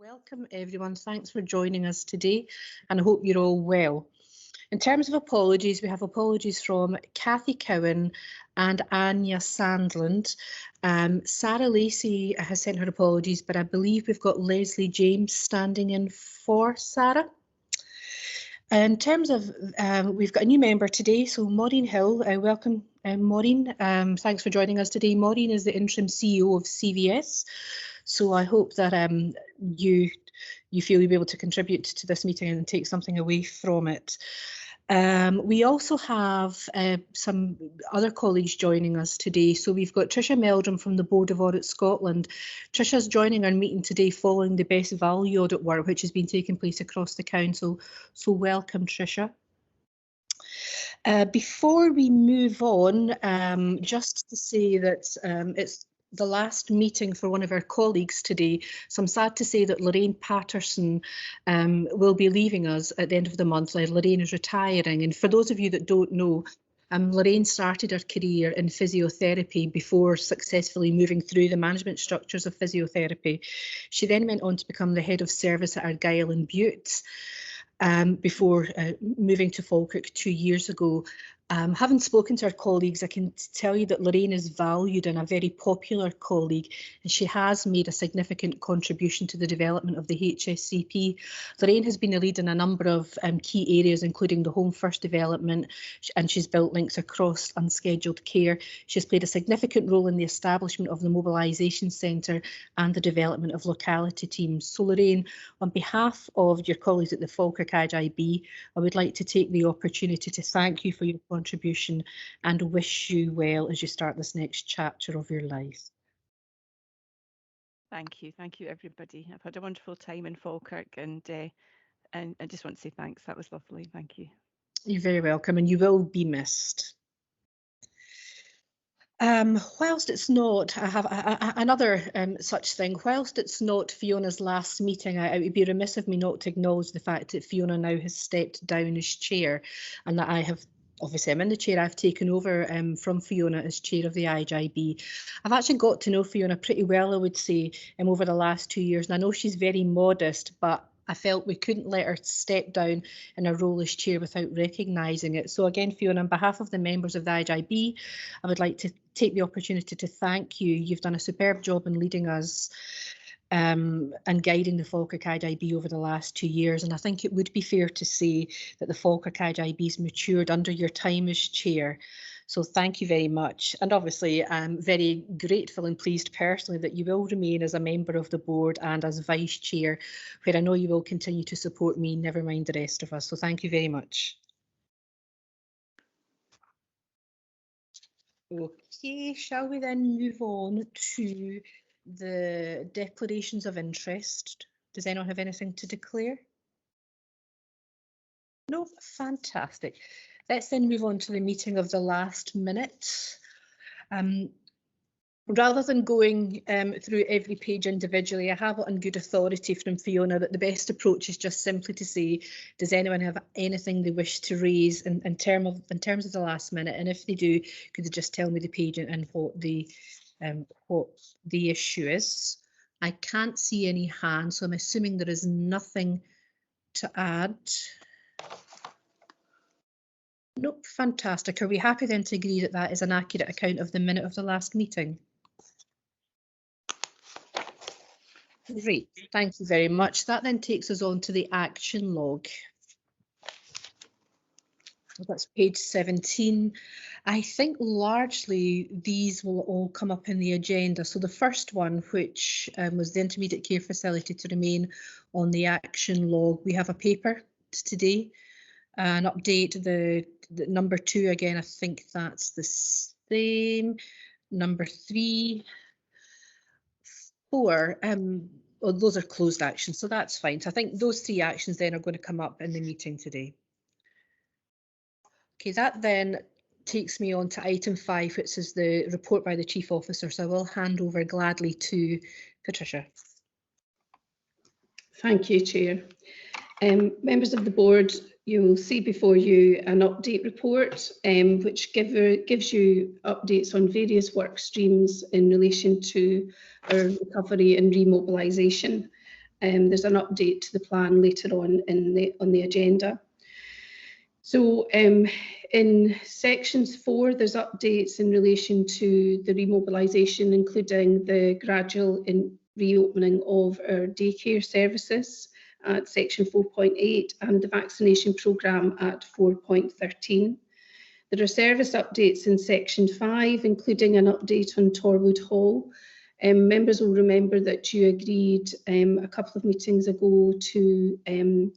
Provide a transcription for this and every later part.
Welcome everyone, thanks for joining us today and I hope you're all well. In terms of apologies, we have apologies from Kathy Cowan and Anya Sandland. Sarah Lacey has sent her apologies, but I believe we've got Leslie James standing in for Sarah. In terms of, we've got a new member today, so Maureen Hill, welcome Maureen, thanks for joining us today. Maureen is the interim CEO of CVS, so I hope that you feel you'll be able to contribute to this meeting and take something away from it. We also have some other colleagues joining us today. So we've got Tricia Meldrum from the Board of Audit Scotland. Tricia's joining our meeting today following the Best Value audit work which has been taking place across the council. So welcome, Tricia. Before we move on, just to say that it's the last meeting for one of our colleagues today, so I'm sad to say that Lorraine Patterson will be leaving us at the end of the month. Lorraine is retiring, and for those of you that don't know, Lorraine started her career in physiotherapy before successfully moving through the management structures of physiotherapy. She then went on to become the head of service at Argyll and Bute before moving to Falkirk 2 years ago. Having spoken to our colleagues, I can tell you that Lorraine is valued and a very popular colleague, and she has made a significant contribution to the development of the HSCP. Lorraine has been a lead in a number of key areas, including the Home First development, and she's built links across unscheduled care. She's played a significant role in the establishment of the Mobilisation Centre and the development of locality teams. So Lorraine, on behalf of your colleagues at the Falkirk IJB, I would like to take the opportunity to thank you for your contribution and wish you well as you start this next chapter of your life. Thank you everybody. I've had a wonderful time in Falkirk and I just want to say thanks. That was lovely. Thank you. You're very welcome, and you will be missed. Whilst it's not, I have another such thing. Whilst it's not Fiona's last meeting, it would be remiss of me not to acknowledge the fact that Fiona now has stepped down as chair, and that I have. Obviously, I'm in the chair. I've taken over from Fiona as chair of the IJB. I've actually got to know Fiona pretty well, I would say, over the last 2 years. And I know she's very modest, but I felt we couldn't let her step down in her role as chair without recognising it. So again, Fiona, on behalf of the members of the IJB, I would like to take the opportunity to thank you. You've done a superb job in leading us and guiding the Falkirk IJB over the last 2 years. And I think it would be fair to say that the Falkirk IJB's matured under your time as chair. So thank you very much. And obviously, I'm very grateful and pleased personally that you will remain as a member of the board and as vice chair, where I know you will continue to support me, never mind the rest of us. So thank you very much. Okay, shall we then move on to the declarations of interest? Does anyone have anything to declare? No, fantastic. Let's then move on to the meeting of the last minute. Rather than going through every page individually, I have it on good authority from Fiona that the best approach is just simply to say, does anyone have anything they wish to raise in terms of the last minute? And if they do, could they just tell me the page and what the issue is? I can't see any hands, so I'm assuming there is nothing to add. Nope, fantastic. Are we happy then to agree that that is an accurate account of the minute of the last meeting? Great, thank you very much. That then takes us on to the action log. That's page 17. I think largely these will all come up in the agenda. So the first one, which was the intermediate care facility to remain on the action log, we have a paper today, an update. The number 2 again, I think that's the same. Number 3, 4, well, those are closed actions, so that's fine. So I think those 3 actions then are going to come up in the meeting today. Okay, that then takes me on to item 5, which is the report by the Chief Officer. So I will hand over gladly to Patricia. Thank you, Chair. Members of the board, you will see before you an update report which gives you updates on various work streams in relation to our recovery and remobilisation. There's an update to the plan later on on the agenda. So in sections 4, there's updates in relation to the remobilisation, including the gradual reopening of our daycare services at section 4.8 and the vaccination programme at 4.13. There are service updates in section 5, including an update on Torwood Hall. Members will remember that you agreed a couple of meetings ago to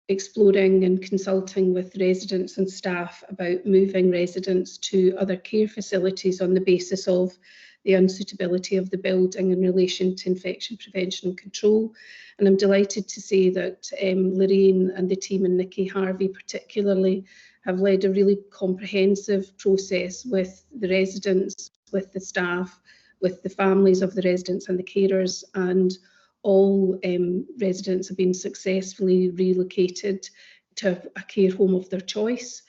exploring and consulting with residents and staff about moving residents to other care facilities on the basis of the unsuitability of the building in relation to infection prevention and control. And I'm delighted to say that Lorraine and the team and Nikki Harvey particularly have led a really comprehensive process with the residents, with the staff, with the families of the residents and the carers, and all residents have been successfully relocated to a care home of their choice.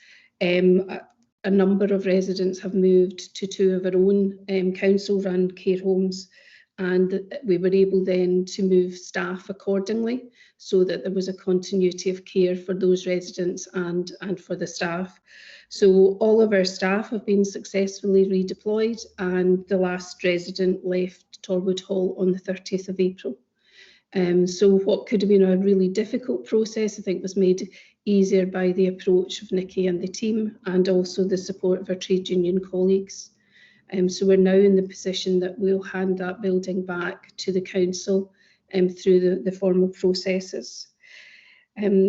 A number of residents have moved to 2 of our own council-run care homes, and we were able then to move staff accordingly so that there was a continuity of care for those residents and for the staff. So all of our staff have been successfully redeployed, and the last resident left Torwood Hall on the 30th of April. So what could have been a really difficult process, I think, was made easier by the approach of Nikki and the team, and also the support of our trade union colleagues. So we're now in the position that we'll hand that building back to the council through the formal processes.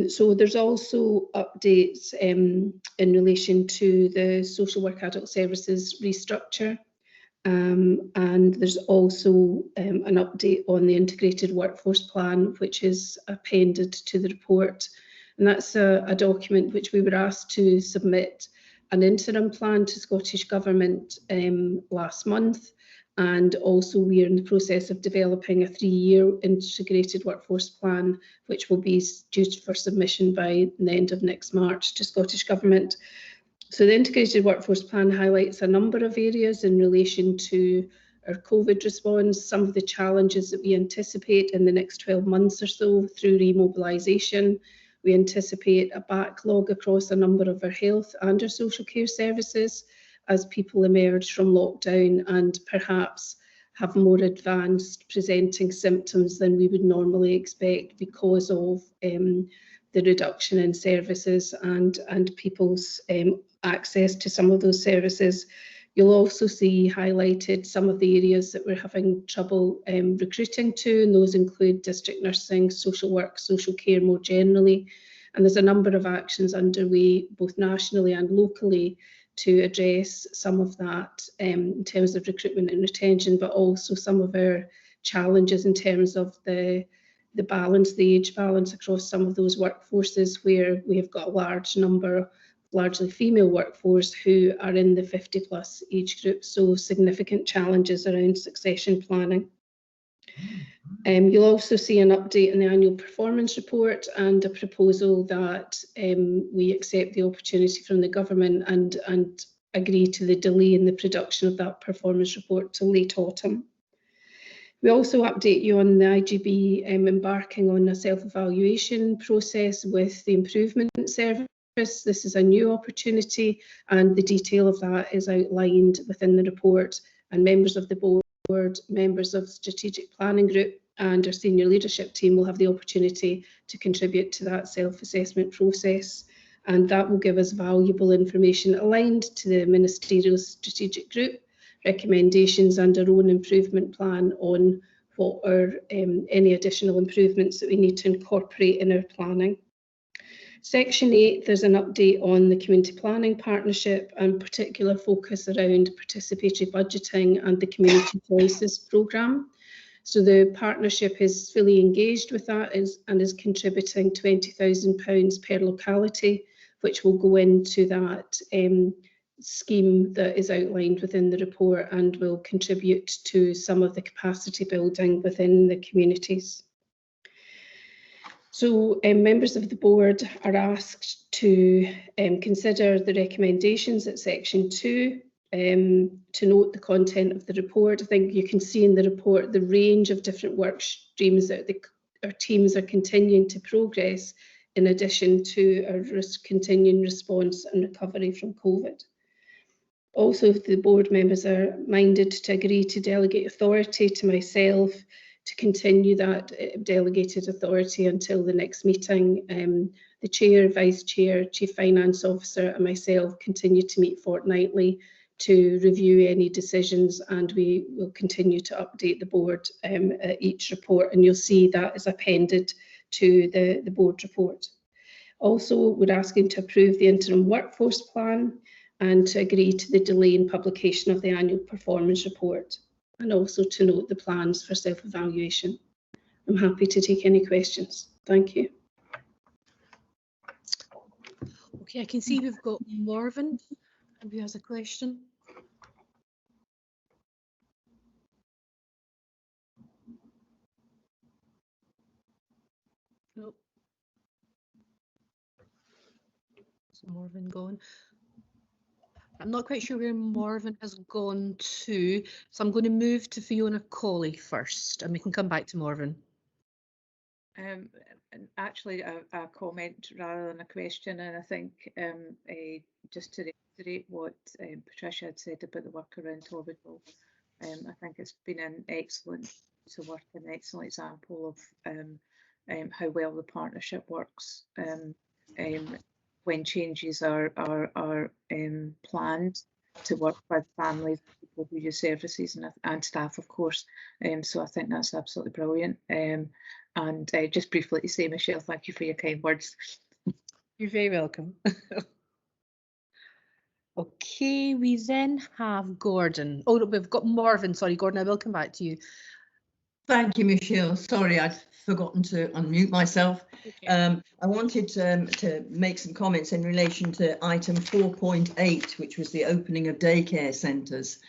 So there's also updates in relation to the social work adult services restructure. And there's also an update on the integrated workforce plan, which is appended to the report. And that's a document which we were asked to submit an interim plan to Scottish Government last month. And also we are in the process of developing a 3-year integrated workforce plan, which will be due for submission by the end of next March to Scottish Government. So the integrated workforce plan highlights a number of areas in relation to our COVID response, some of the challenges that we anticipate in the next 12 months or so through remobilisation. We anticipate a backlog across a number of our health and our social care services as people emerge from lockdown and perhaps have more advanced presenting symptoms than we would normally expect because of the reduction in services and people's access to some of those services. You'll also see highlighted some of the areas that we're having trouble recruiting to, and those include district nursing, social work, social care more generally. And there's a number of actions underway, both nationally and locally, to address some of that in terms of recruitment and retention, but also some of our challenges in terms of the balance, the age balance across some of those workforces where we have got a large number, largely female workforce who are in the 50+ age group, so significant challenges around succession planning. You'll also see an update in the annual performance report and a proposal that we accept the opportunity from the government and agree to the delay in the production of that performance report to late autumn. We also update you on the IGB embarking on a self-evaluation process with the improvement service. This is a new opportunity, and the detail of that is outlined within the report, and members of the board, members of strategic planning group and our senior leadership team will have the opportunity to contribute to that self-assessment process, and that will give us valuable information aligned to the ministerial strategic group recommendations and our own improvement plan on what are any additional improvements that we need to incorporate in our planning. Section 8, there's an update on the community planning partnership and particular focus around participatory budgeting and the community choices programme. So the partnership is fully engaged with that and is contributing £20,000 per locality, which will go into that scheme that is outlined within the report and will contribute to some of the capacity building within the communities. So members of the board are asked to consider the recommendations at section 2, to note the content of the report. I think you can see in the report the range of different work streams that our teams are continuing to progress in addition to our continuing response and recovery from COVID. Also, if the board members are minded to agree to delegate authority to myself to continue that delegated authority until the next meeting, the Chair, Vice Chair, Chief Finance Officer and myself continue to meet fortnightly to review any decisions, and we will continue to update the board at each report, and you'll see that is appended to the board report. Also, we're asking to approve the interim workforce plan and to agree to the delay in publication of the annual performance report, and also to note the plans for self-evaluation. I'm happy to take any questions. Thank you. Okay, I can see we've got Morven, who has a question. Nope. Is Morven gone? I'm not quite sure where Morven has gone to, so I'm going to move to Fiona Colley first, and we can come back to Morven. And actually a comment rather than a question, and I think just to reiterate what Patricia had said about the work around Tobigal, I think it's been an excellent piece of work, an excellent example of how well the partnership works when changes are planned to work with families, people who use services and staff, of course. So I think that's absolutely brilliant. And just briefly to say, Michelle, thank you for your kind words. You're very welcome. Okay, we then have Gordon. Oh, we've got Morven. Sorry, Gordon, I will come back to you. Thank you, Michelle. Sorry, I'd forgotten to unmute myself. Okay. I wanted to make some comments in relation to item 4.8, which was the opening of daycare centres.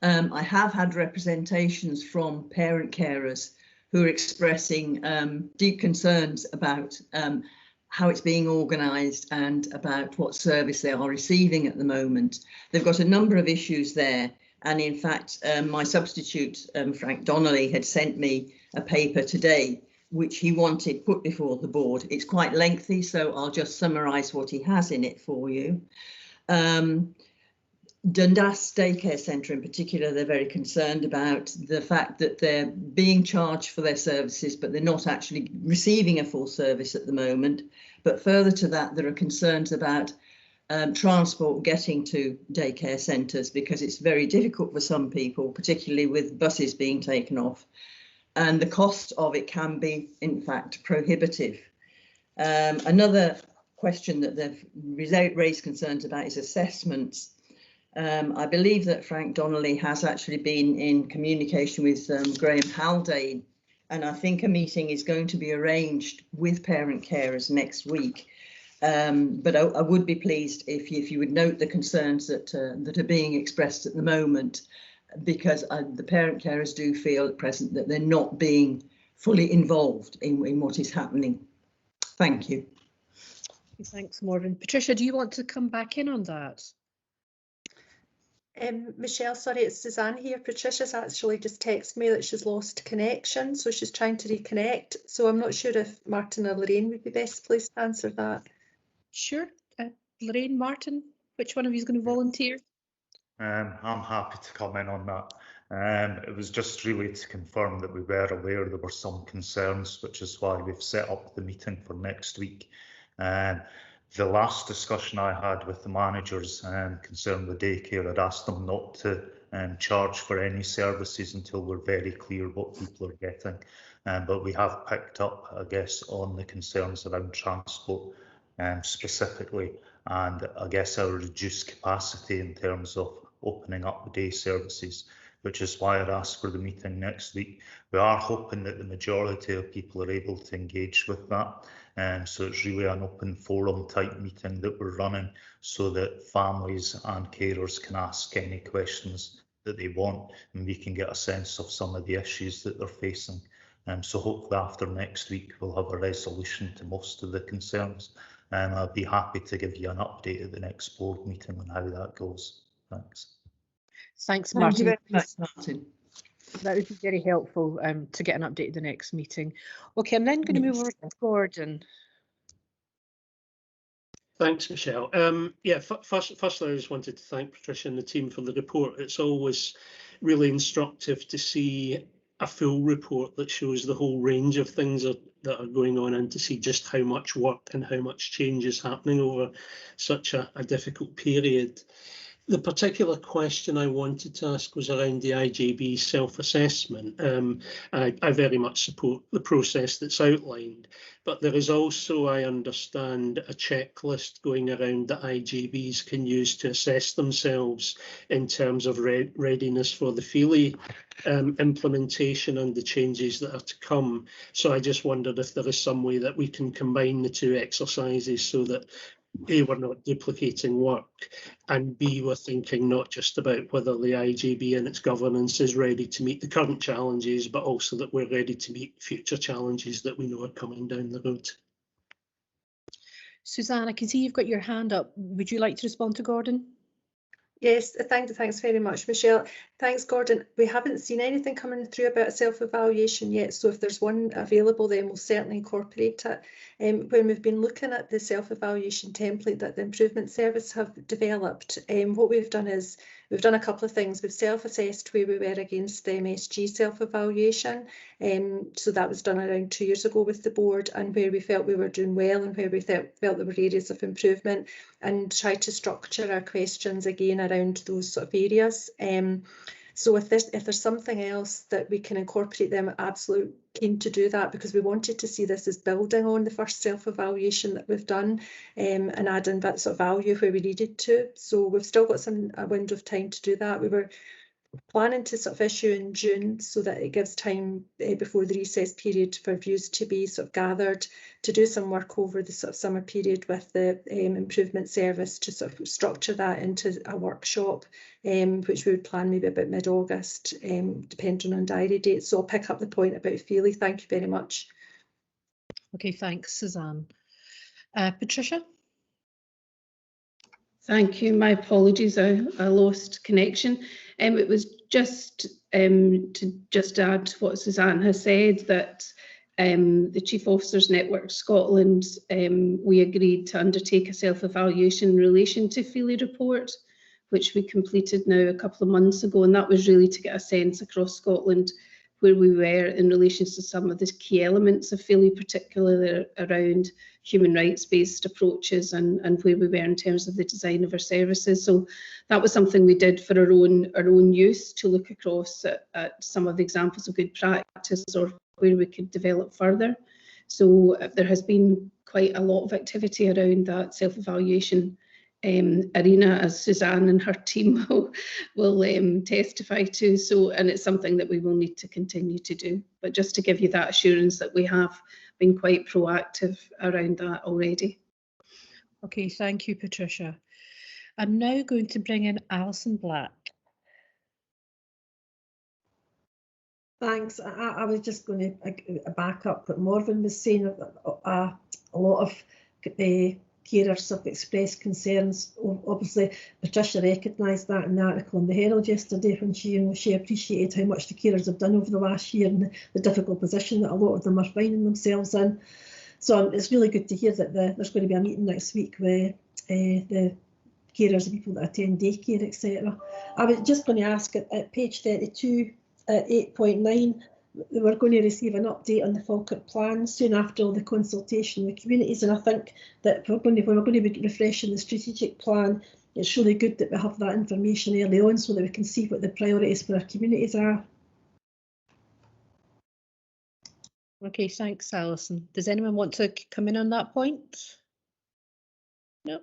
I have had representations from parent carers who are expressing deep concerns about how it's being organised and about what service they are receiving at the moment. They've got a number of issues there. And in fact, my substitute, Frank Donnelly, had sent me a paper today, which he wanted put before the board. It's quite lengthy, so I'll just summarise what he has in it for you. Dundas Daycare Centre in particular, they're very concerned about the fact that they're being charged for their services, but they're not actually receiving a full service at the moment. But further to that, there are concerns about transport getting to daycare centres, because it's very difficult for some people, particularly with buses being taken off. And the cost of it can be, in fact, prohibitive. Another question that they've raised concerns about is assessments. I believe that Frank Donnelly has actually been in communication with Graham Haldane, and I think a meeting is going to be arranged with parent carers next week. But I would be pleased if you would note the concerns that are being expressed at the moment, because the parent carers do feel at present that they're not being fully involved in what is happening. Thank you. Thanks, Morven. Patricia, do you want to come back in on that? Michelle, sorry, it's Suzanne here. Patricia's actually just texted me that she's lost connection, so she's trying to reconnect. So I'm not sure if Martin or Lorraine would be best placed to answer that. Sure. Lorraine, Martin, which one of you is going to volunteer? I'm happy to comment on that. It was just really to confirm that we were aware there were some concerns, which is why we've set up the meeting for next week. The last discussion I had with the managers concerned the daycare, I'd asked them not to charge for any services until we're very clear what people are getting. But we have picked up, I guess, on the concerns around transport specifically, and I guess our reduced capacity in terms of opening up the day services, which is why I'd asked for the meeting next week. We are hoping that the majority of people are able to engage with that. So it's really an open forum type meeting that we're running, so that families and carers can ask any questions that they want, and we can get a sense of some of the issues that they're facing. So hopefully after next week we'll have a resolution to most of the concerns. I'll be happy to give you an update at the next board meeting on how that goes. Thanks. Thanks, Martin. Thank you very much, Martin. That would be very helpful to get an update at the next meeting. Okay, I'm then going to move over to Gordon. Thanks, Michelle. Yeah, firstly, I just wanted to thank Patricia and the team for the report. It's always really instructive to see a full report that shows the whole range of things that are going on, and to see just how much work and how much change is happening over such a difficult period. The particular question I wanted to ask was around the IJB self-assessment. I very much support the process that's outlined, but there is also, I understand, a checklist going around that IJBs can use to assess themselves in terms of readiness for the FEELI implementation and the changes that are to come. So I just wondered if there is some way that we can combine the two exercises so that A, we're not duplicating work, and B, we're thinking not just about whether the IJB and its governance is ready to meet the current challenges, but also that we're ready to meet future challenges that we know are coming down the road. Suzanne, I can see you've got your hand up. Would you like to respond to Gordon? Yes, thanks very much, Michelle. Thanks, Gordon. We haven't seen anything coming through about self-evaluation yet, so if there's one available, then we'll certainly incorporate it. When we've been looking at the self-evaluation template that the Improvement Service have developed, what we've done is we've done a couple of things. We've self-assessed where we were against the MSG self-evaluation. So that was done around 2 years ago with the board, and where we felt we were doing well and where we felt there were areas of improvement, and try to structure our questions again around those sort of areas. So if there's something else that we can incorporate, them absolutely keen to do that, because we wanted to see this as building on the first self-evaluation that we've done, and adding that sort of value where we needed to. So we've still got a window of time to do that. We were planning to sort of issue in June, so that it gives time before the recess period for views to be sort of gathered, to do some work over the sort of summer period with the Improvement Service to sort of structure that into a workshop, which we would plan maybe about mid-August, depending on diary dates. So I'll pick up the point about FEELI. Thank you very much. Okay, thanks, Suzanne. Patricia? Thank you. My apologies, I lost connection. It was just to add to what Suzanne has said, that the Chief Officers Network Scotland, we agreed to undertake a self-evaluation in relation to FEELI report, which we completed now a couple of months ago, and that was really to get a sense across Scotland where we were in relation to some of the key elements of FEELI, particularly around human rights-based approaches, and where we were in terms of the design of our services. So that was something we did for our own use, to look across at some of the examples of good practice or where we could develop further. So there has been quite a lot of activity around that self-evaluation arena, as Suzanne and her team will testify to. So, and it's something that we will need to continue to do. But just to give you that assurance that we have been quite proactive around that already. Okay, thank you, Patricia. I'm now going to bring in Alison Black. Thanks. I was just going to back up what Morven was saying. A lot of carers have expressed concerns. Obviously, Patricia recognised that in the article in the Herald yesterday, when she appreciated how much the carers have done over the last year, and the difficult position that a lot of them are finding themselves in. So it's really good to hear that there's going to be a meeting next week with the carers and people that attend daycare, etc. I was just going to ask at page 32, 8.9, we're going to receive an update on the Falkirk plan soon after all the consultation with communities, and I think that when we're going to be refreshing the strategic plan, it's really good that we have that information early on so that we can see what the priorities for our communities are. Okay, thanks, Alison. Does anyone want to come in on that point? No.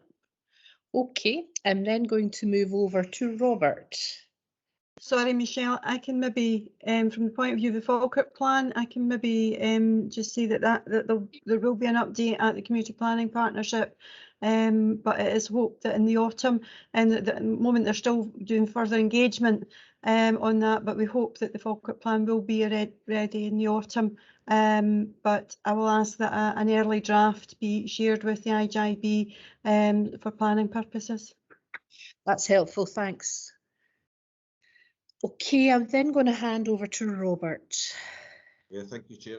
Okay, I'm then going to move over to Robert. Sorry, Michelle, I can maybe, from the point of view of the Falkirk plan, I can maybe just say that there will be an update at the Community Planning Partnership, but it is hoped that in the autumn, and at the moment they're still doing further engagement on that, but we hope that the Falkirk plan will be ready in the autumn. But I will ask that an early draft be shared with the IJB for planning purposes. That's helpful, thanks. Okay, I'm then going to hand over to Robert. Yeah, thank you, Chair.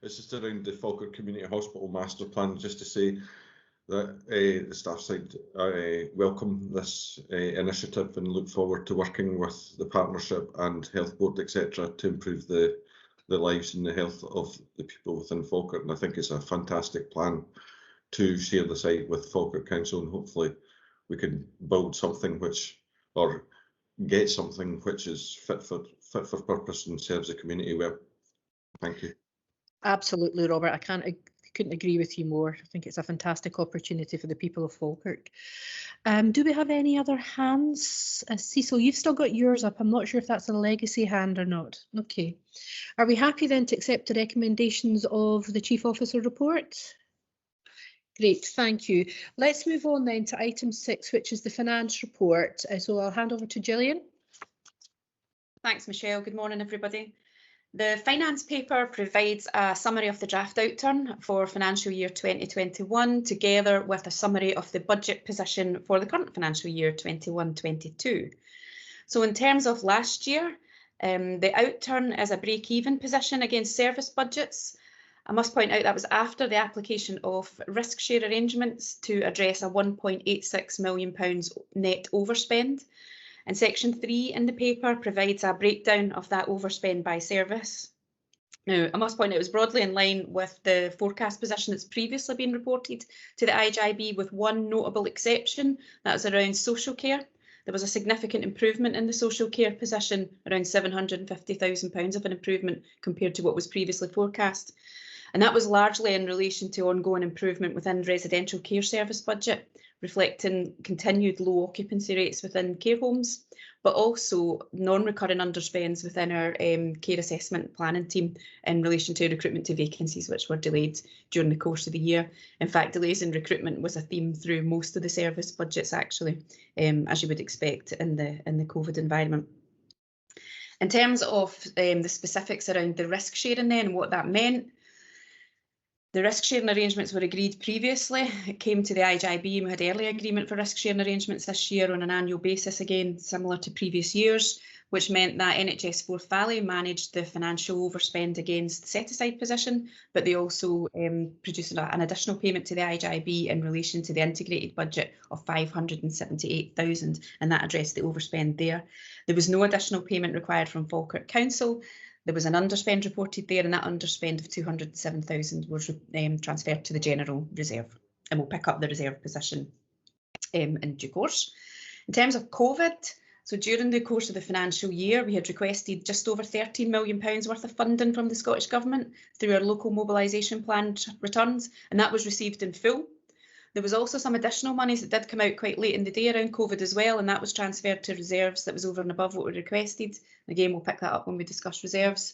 It's just around the Falkirk Community Hospital Master Plan, just to say that the staff side welcome this initiative and look forward to working with the partnership and health board, etc., to improve the lives and the health of the people within Falkirk. And I think it's a fantastic plan to share the site with Falkirk Council, and hopefully we can build something or get something which is fit for purpose and serves the community well. Thank you. Absolutely, Robert. I couldn't agree with you more. I think it's a fantastic opportunity for the people of Falkirk. Do we have any other hands? Cecil, you've still got yours up. I'm not sure if that's a legacy hand or not. Okay. Are we happy then to accept the recommendations of the Chief Officer report? Great, thank you. Let's move on then to item 6, which is the finance report. So I'll hand over to Gillian. Thanks, Michelle. Good morning, everybody. The finance paper provides a summary of the draft outturn for financial year 2021, together with a summary of the budget position for the current financial year 21-22. So in terms of last year, the outturn is a break-even position against service budgets. I must point out that was after the application of risk share arrangements to address a £1.86 million net overspend. And section 3 in the paper provides a breakdown of that overspend by service. Now, I must point out it was broadly in line with the forecast position that's previously been reported to the IGIB, with one notable exception, that was around social care. There was a significant improvement in the social care position, around £750,000 of an improvement compared to what was previously forecast. And that was largely in relation to ongoing improvement within residential care service budget, reflecting continued low occupancy rates within care homes, but also non-recurring underspends within our care assessment planning team in relation to recruitment to vacancies which were delayed during the course of the year. In fact, delays in recruitment was a theme through most of the service budgets, actually, as you would expect in the COVID environment. In terms of the specifics around the risk sharing then and what that meant, the risk sharing arrangements were agreed previously. It came to the IGIB and we had early agreement for risk sharing arrangements this year on an annual basis, again similar to previous years, which meant that NHS Forth Valley managed the financial overspend against set aside position, but they also produced an additional payment to the IGIB in relation to the integrated budget of £578,000, and that addressed the overspend there. There was no additional payment required from Falkirk Council. There was an underspend reported there, and that underspend of £207,000 was transferred to the general reserve, and we'll pick up the reserve position in due course. In terms of COVID, so during the course of the financial year, we had requested just over £13 million worth of funding from the Scottish Government through our local mobilisation plan returns, and that was received in full. There was also some additional monies that did come out quite late in the day around COVID as well, and that was transferred to reserves that was over and above what we requested. Again, we'll pick that up when we discuss reserves.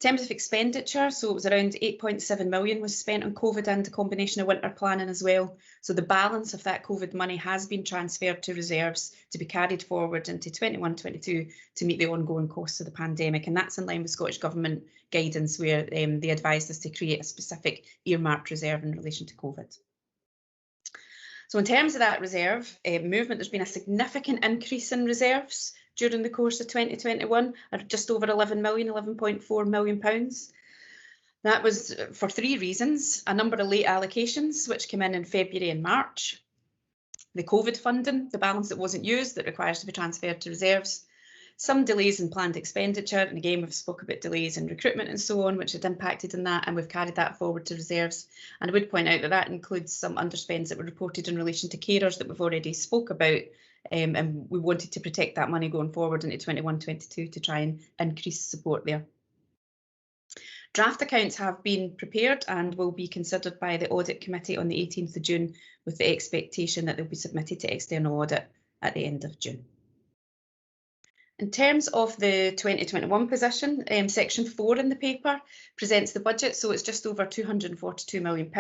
In terms of expenditure, so it was around 8.7 million was spent on COVID and a combination of winter planning as well. So the balance of that COVID money has been transferred to reserves to be carried forward into 21-22 to meet the ongoing costs of the pandemic. And that's in line with Scottish Government guidance, where they advised us to create a specific earmarked reserve in relation to COVID. So in terms of that reserve movement, there's been a significant increase in reserves during the course of 2021, at just over 11 million, £11.4 million. That was for three reasons: a number of late allocations, which came in February and March, the COVID funding, the balance that wasn't used that requires to be transferred to reserves, some delays in planned expenditure, and again we've spoke about delays in recruitment and so on, which had impacted in that, and we've carried that forward to reserves. And I would point out that that includes some underspends that were reported in relation to carers that we've already spoke about, and we wanted to protect that money going forward into 21-22 to try and increase support there. Draft accounts have been prepared and will be considered by the Audit Committee on the 18th of June, with the expectation that they'll be submitted to external audit at the end of June. In terms of the 2021 position, section 4 in the paper presents the budget, so it's just over £242 million.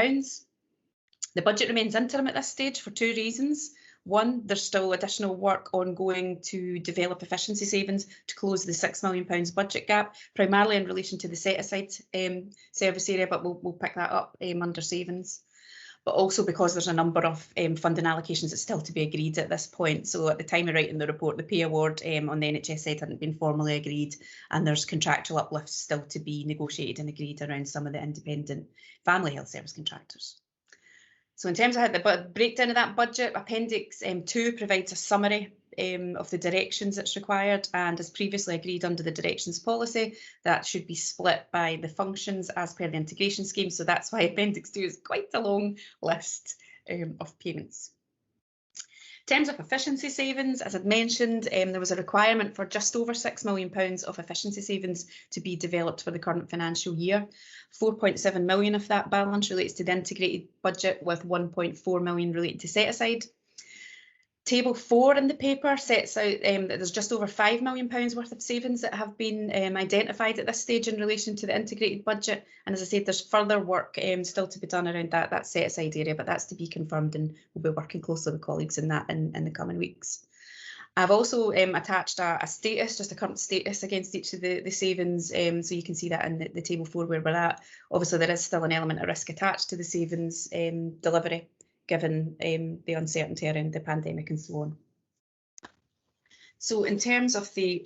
The budget remains interim at this stage for two reasons. One, there's still additional work ongoing to develop efficiency savings to close the £6 million budget gap, primarily in relation to the set-aside service area, but we'll pick that up under savings. but also because there's a number of funding allocations that's still to be agreed at this point. So at the time of writing the report, the pay award on the NHS side hadn't been formally agreed, and there's contractual uplifts still to be negotiated and agreed around some of the independent family health service contractors. So in terms of the breakdown of that budget, Appendix 2 provides a summary of the directions that's required, and as previously agreed under the directions policy, that should be split by the functions as per the integration scheme. So that's why Appendix 2 is quite a long list of payments. In terms of efficiency savings, as I'd mentioned, there was a requirement for just over £6 million of efficiency savings to be developed for the current financial year. 4.7 million of that balance relates to the integrated budget, with 1.4 million related to set aside. Table 4 in the paper sets out that there's just over £5 million worth of savings that have been identified at this stage in relation to the integrated budget. And as I said, there's further work still to be done around that set aside area, but that's to be confirmed, and we'll be working closely with colleagues in that in the coming weeks. I've also attached a status, just a current status against each of the savings, so you can see that in the table 4 where we're at. Obviously, there is still an element of risk attached to the savings delivery, given the uncertainty around the pandemic and so on. So in terms of the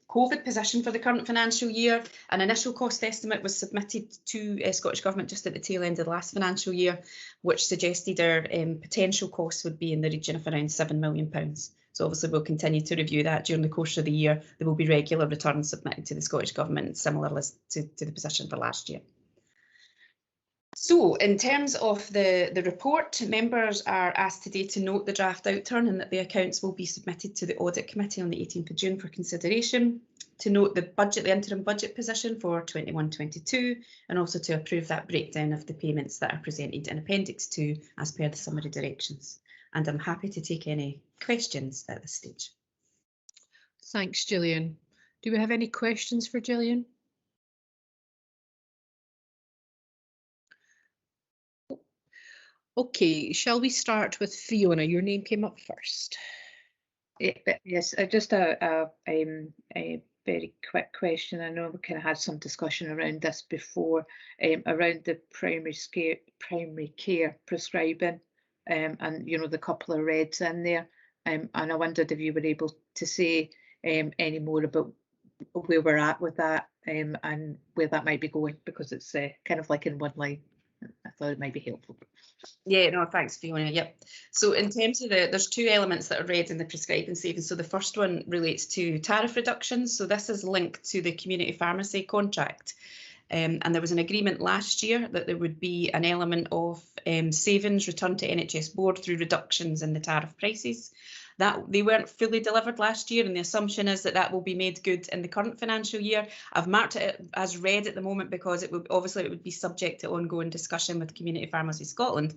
COVID position for the current financial year, an initial cost estimate was submitted to Scottish Government just at the tail end of the last financial year, which suggested our potential costs would be in the region of around £7 million. So obviously we'll continue to review that during the course of the year. There will be regular returns submitted to the Scottish Government, similar to the position for last year. So in terms of the report, members are asked today to note the draft outturn and that the accounts will be submitted to the Audit Committee on the 18th of June for consideration, to note the interim budget position for 21-22, and also to approve that breakdown of the payments that are presented in Appendix 2 as per the summary directions. And I'm happy to take any questions at this stage. Thanks, Gillian. Do we have any questions for Gillian? Okay, shall we start with Fiona? Your name came up first. Yes, just a very quick question. I know we kind of had some discussion around this before, around the primary care prescribing, and you know, the couple of reds in there, and I wondered if you were able to say any more about where we're at with that, and where that might be going, because it's kind of like in one line. I thought it might be helpful. Yeah, no, thanks, Fiona. Yep. So in terms of there's two elements that are read in the prescribing savings. So the first one relates to tariff reductions. So this is linked to the community pharmacy contract. And there was an agreement last year that there would be an element of savings returned to NHS Board through reductions in the tariff prices. That they weren't fully delivered last year, and the assumption is that that will be made good in the current financial year. I've marked it as red at the moment because it would be subject to ongoing discussion with Community Pharmacy Scotland,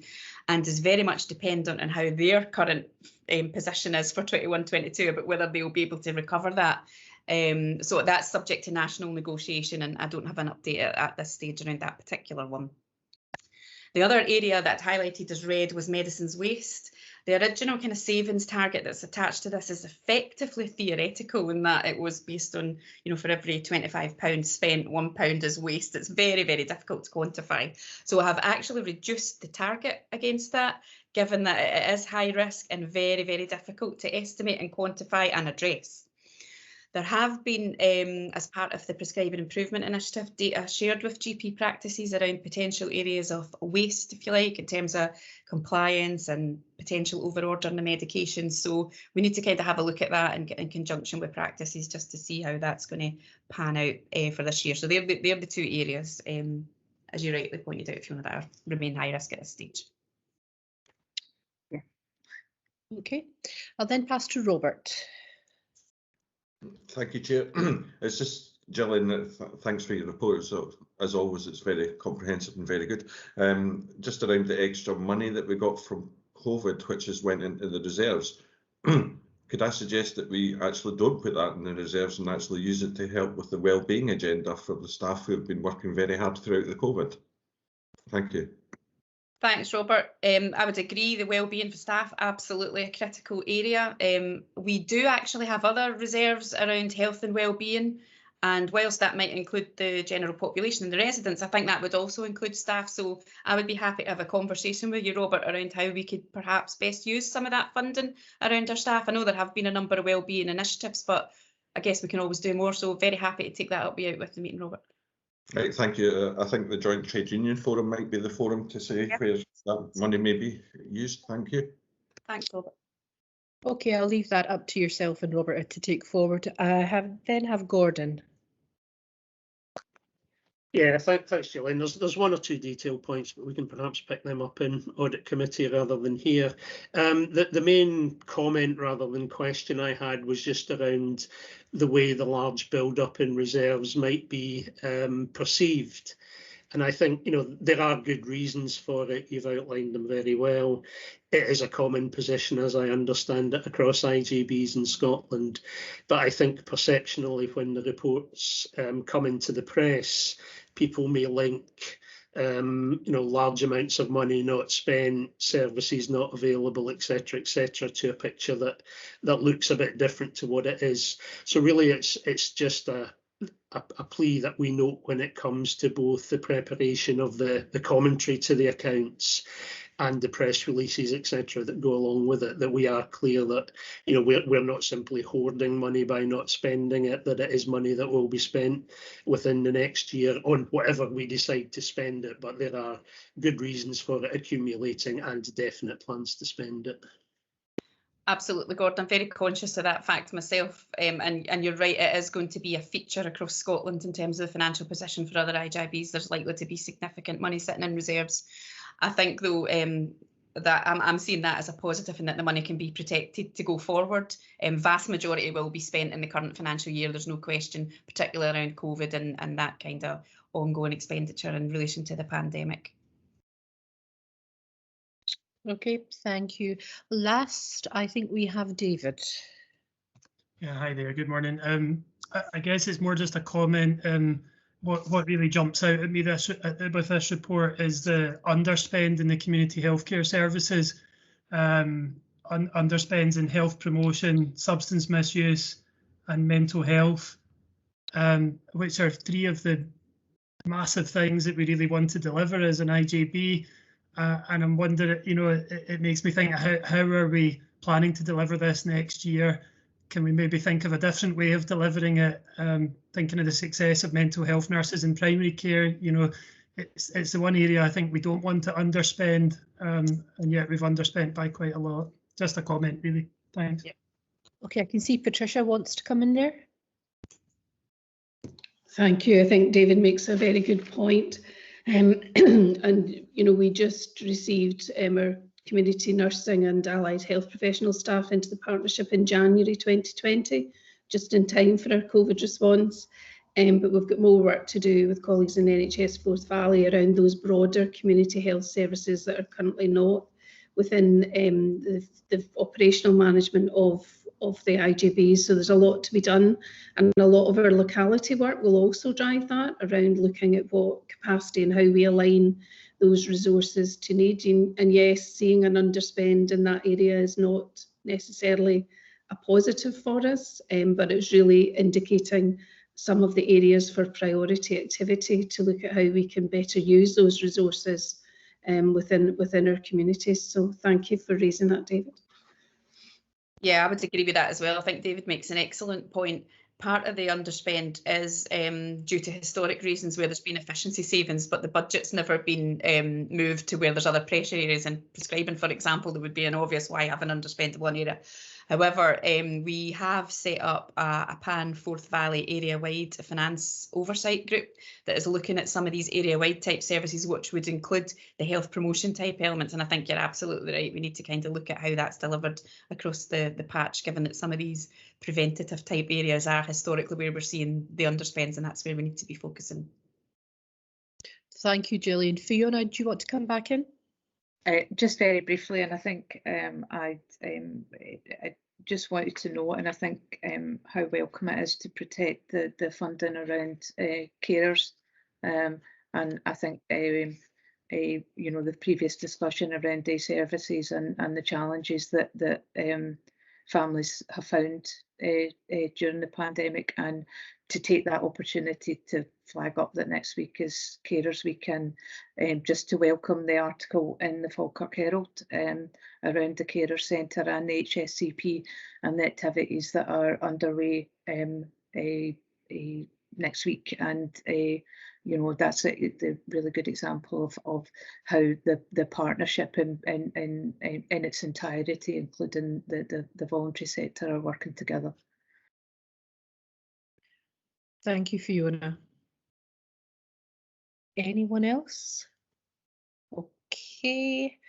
and is very much dependent on how their current position is for 21-22 about whether they will be able to recover that. So that's subject to national negotiation, and I don't have an update at this stage around that particular one. The other area that highlighted as red was medicines waste. The original kind of savings target that's attached to this is effectively theoretical in that it was based on, you know, for every £25 spent, £1 is waste. It's very, very difficult to quantify. So I have actually reduced the target against that, given that it is high risk and very, very difficult to estimate and quantify and address. There have been, as part of the Prescribing Improvement Initiative, data shared with GP practices around potential areas of waste, if you like, in terms of compliance and potential overordering the medications. So we need to kind of have a look at that in conjunction with practices just to see how that's going to pan out for this year. So they're the two areas, as you rightly pointed out, Fiona, that remain high risk at this stage. Yeah. Okay, I'll then pass to Robert. Thank you, Chair. It's just, Gillian, thanks for your report. So, as always, it's very comprehensive and very good. Just around the extra money that we got from COVID, which has went into the reserves, could I suggest that we actually don't put that in the reserves and actually use it to help with the wellbeing agenda for the staff who have been working very hard throughout the COVID? Thank you. Thanks, Robert. I would agree, the wellbeing for staff, absolutely a critical area. We do actually have other reserves around health and wellbeing, And whilst that might include the general population and the residents, I think that would also include staff. So I would be happy to have a conversation with you, Robert, around how we could perhaps best use some of that funding around our staff. I know there have been a number of wellbeing initiatives, but I guess we can always do more. So very happy to take that up with the meeting, Robert. Right, thank you. I think the Joint Trade Union Forum might be the forum to say where that money may be used. Thank you. Thanks, Robert. Okay, I'll leave that up to yourself and Robert to take forward. Then have Gordon. Yeah, thanks, Gillian. There's one or two detailed points, but we can perhaps pick them up in audit committee rather than here. The main comment rather than question I had was just around the way the large build-up in reserves might be perceived. And I think, you know, there are good reasons for it. You've outlined them very well. It is a common position, as I understand it, across IJBs in Scotland. But I think perceptionally, when the reports come into the press, people may link, you know, large amounts of money not spent, services not available, etc., to a picture that looks a bit different to what it is. So really, it's just a plea that we note when it comes to both the preparation of the commentary to the accounts and the press releases, etc., that go along with it, that we are clear that, you know, we're not simply hoarding money by not spending it, that it is money that will be spent within the next year on whatever we decide to spend it, but there are good reasons for it accumulating and definite plans to spend it. Absolutely, Gordon. I'm very conscious of that fact myself, and you're right, it is going to be a feature across Scotland in terms of the financial position for other IJBs. There's likely to be significant money sitting in reserves. I think, though, that I'm seeing that as a positive and that the money can be protected to go forward. Vast majority will be spent in the current financial year, there's no question, particularly around COVID and that kind of ongoing expenditure in relation to the pandemic. Okay, thank you. Last, I think we have David. Yeah, hi there, good morning. I guess it's more just a comment. What really jumps out at me with this report is the underspend in the community healthcare services, underspends in health promotion, substance misuse and mental health, which are three of the massive things that we really want to deliver as an IJB. And I'm wondering, you know, it makes me think, how are we planning to deliver this next year? Can we maybe think of a different way of delivering it? Thinking of the success of mental health nurses in primary care, you know, it's the one area I think we don't want to underspend, and yet we've underspent by quite a lot. Just a comment, really. Thanks. Yeah. Okay, I can see Patricia wants to come in there. Thank you. I think David makes a very good point. And, you know, we just received our community nursing and allied health professional staff into the partnership in January 2020, just in time for our COVID response. But we've got more work to do with colleagues in NHS Forth Valley around those broader community health services that are currently not within the operational management of the IJBs. So there's a lot to be done, and a lot of our locality work will also drive that around looking at what capacity and how we align those resources to need. And yes, seeing an underspend in that area is not necessarily a positive for us, but it's really indicating some of the areas for priority activity to look at how we can better use those resources within our communities. So thank you for raising that, David. Yeah, I would agree with that as well. I think David makes an excellent point. Part of the underspend is due to historic reasons where there's been efficiency savings, but the budget's never been moved to where there's other pressure areas. In prescribing, for example, there would be an obvious why have an underspent one area. However, we have set up a PAN Forth Valley area-wide finance oversight group that is looking at some of these area-wide type services, which would include the health promotion type elements. And I think you're absolutely right. We need to kind of look at how that's delivered across the patch, given that some of these preventative type areas are historically where we're seeing the underspends, and that's where we need to be focusing. Thank you, Gillian. Fiona, do you want to come back in? Just very briefly, and I think I just wanted to note, and I think how welcome it is to protect the funding around carers, and I think you know, the previous discussion around day services and the challenges that families have found during the pandemic, and to take that opportunity to flag up that next week is Carers Week, and just to welcome the article in the Falkirk Herald around the Carer Centre and the HSCP and the activities that are underway next week. And you know, that's the really good example of how the partnership in its entirety, including the voluntary sector, are working together. Thank you, Fiona. Anyone else? Okay.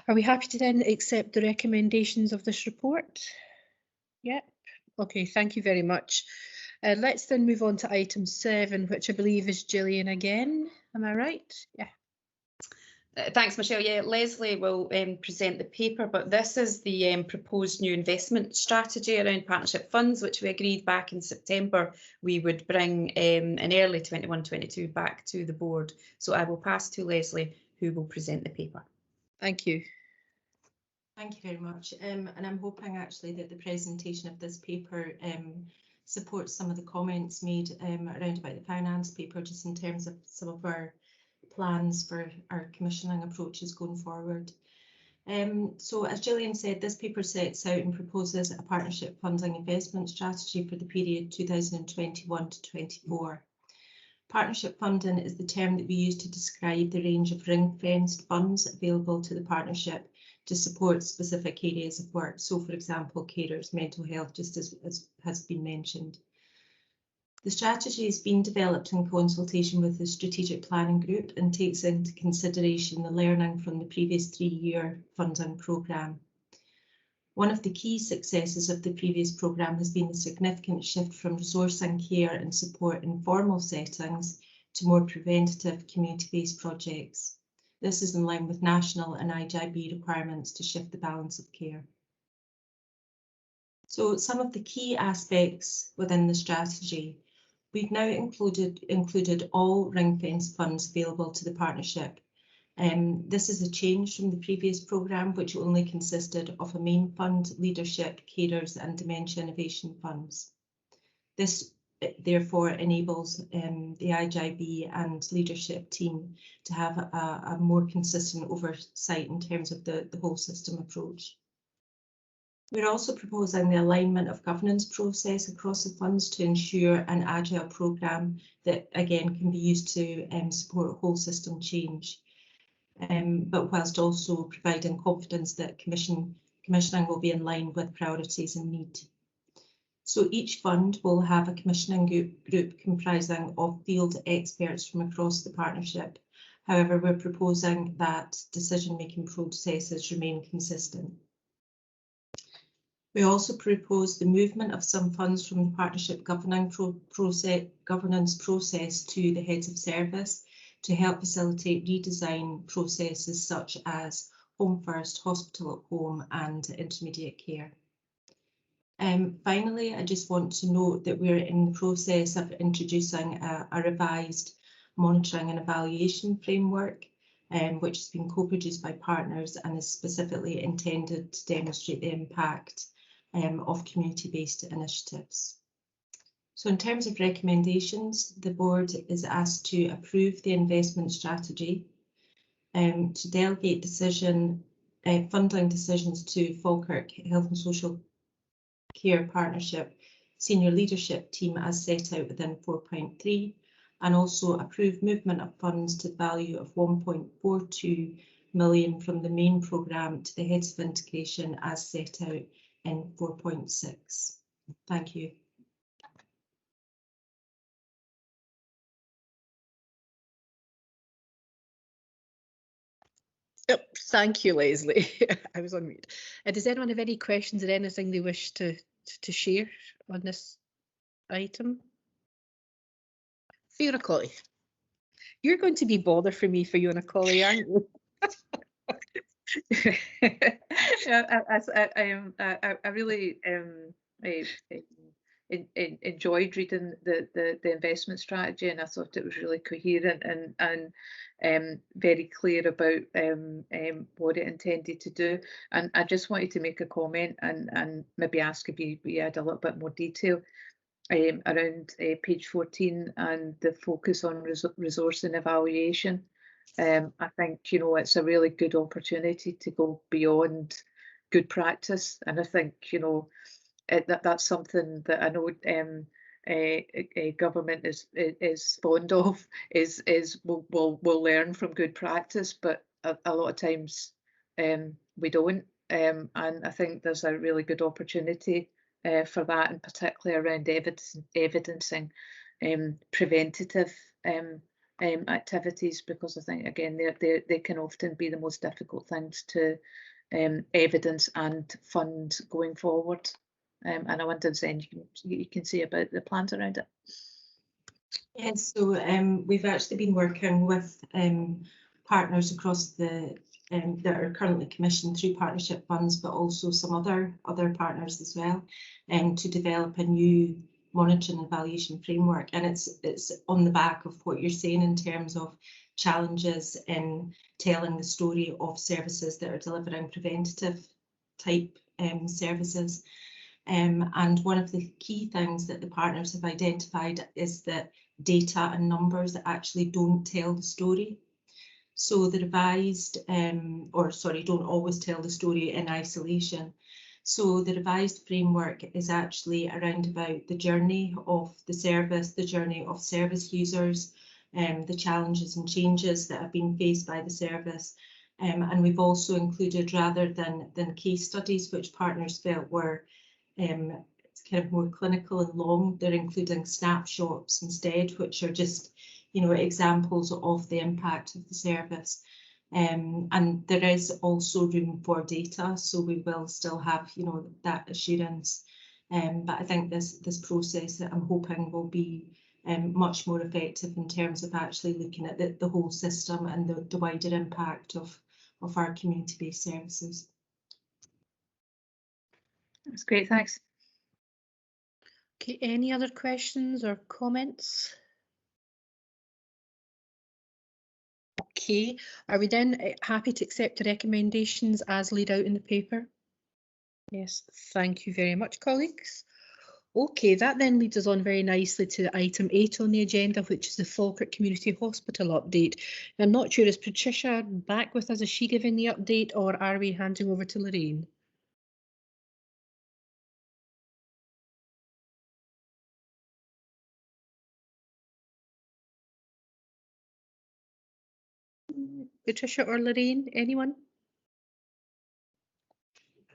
Are we happy to then accept the recommendations of this report? Yep. Okay, thank you very much. Let's then move on to item 7, which I believe is Gillian again. Am I right? Yeah. Thanks, Michelle. Yeah, Leslie will present the paper, but this is the proposed new investment strategy around partnership funds, which we agreed back in September we would bring in early 21-22 back to the board. So I will pass to Leslie, who will present the paper. Thank you. Thank you very much. And I'm hoping actually that the presentation of this paper supports some of the comments made around about the finance paper, just in terms of some of our plans for our commissioning approaches going forward. So as Gillian said, this paper sets out and proposes a partnership funding investment strategy for the period 2021 to 24. Partnership funding is the term that we use to describe the range of ring-fenced funds available to the partnership to support specific areas of work. So, for example, carers, mental health, just as has been mentioned. The strategy is being developed in consultation with the Strategic Planning Group and takes into consideration the learning from the previous 3-year funding programme. One of the key successes of the previous programme has been the significant shift from resourcing care and support in formal settings to more preventative community-based projects. This is in line with national and IGB requirements to shift the balance of care. So some of the key aspects within the strategy. We've now included all ring-fenced funds available to the partnership. This is a change from the previous programme, which only consisted of a main fund, leadership, carers and dementia innovation funds. This therefore enables the IGB and leadership team to have a more consistent oversight in terms of the whole system approach. We're also proposing the alignment of governance process across the funds to ensure an agile programme that again can be used to support whole system change, but whilst also providing confidence that commissioning will be in line with priorities and need. So each fund will have a commissioning group comprising of field experts from across the partnership. However, we're proposing that decision-making processes remain consistent. We also propose the movement of some funds from the partnership governance process to the heads of service to help facilitate redesign processes such as Home First, Hospital at Home and intermediate care. Finally, I just want to note that we're in the process of introducing a revised monitoring and evaluation framework, which has been co-produced by partners and is specifically intended to demonstrate the impact of community-based initiatives. So in terms of recommendations, the board is asked to approve the investment strategy, to delegate funding decisions to Falkirk Health and Social Care Partnership Senior Leadership Team as set out within 4.3, and also approve movement of funds to the value of 1.42 million from the main programme to the heads of integration as set out in 4.6. Thank you. Yep, thank you, Leslie. I was on mute. Does anyone have any questions or anything they wish to share on this item? Fiona Colley. You're going to be bother for me, Fiona Colley, aren't you? I really enjoyed reading the investment strategy, and I thought it was really coherent and very clear about what it intended to do. And I just wanted to make a comment and maybe ask if you add a little bit more detail. around page 14 and the focus on resource and evaluation. I think, you know, it's a really good opportunity to go beyond good practice, and I think, you know, that's something that I know government is fond of, is we'll learn from good practice, but a lot of times we don't, and I think there's a really good opportunity for that, and particularly around evidencing preventative activities, because I think, again, they can often be the most difficult things to evidence and fund going forward. And I wonder if you can see about the plans around it. Yes, so we've actually been working with partners across the that are currently commissioned through partnership funds, but also some other partners as well, to develop a new monitoring and evaluation framework. And it's on the back of what you're saying in terms of challenges in telling the story of services that are delivering preventative type services. And one of the key things that the partners have identified is that data and numbers that actually don't tell the story. So the revised, don't always tell the story in isolation. So the revised framework is actually around about the journey of the service, the journey of service users, the challenges and changes that have been faced by the service. And we've also included, rather than case studies, which partners felt were it's kind of more clinical and long, they're including snapshots instead, which are just, you know, examples of the impact of the service. And there is also room for data, so we will still have, you know, that assurance. But I think this process that I'm hoping will be much more effective in terms of actually looking at the whole system and the wider impact of our community-based services. That's great, thanks. Okay, any other questions or comments? Okay, are we then happy to accept the recommendations as laid out in the paper? Yes, thank you very much, colleagues. Okay, that then leads us on very nicely to item 8 on the agenda, which is the Falkirk Community Hospital update. I'm not sure, is Patricia back with us? Is she giving the update, or are we handing over to Lorraine? Patricia or Lorraine, anyone?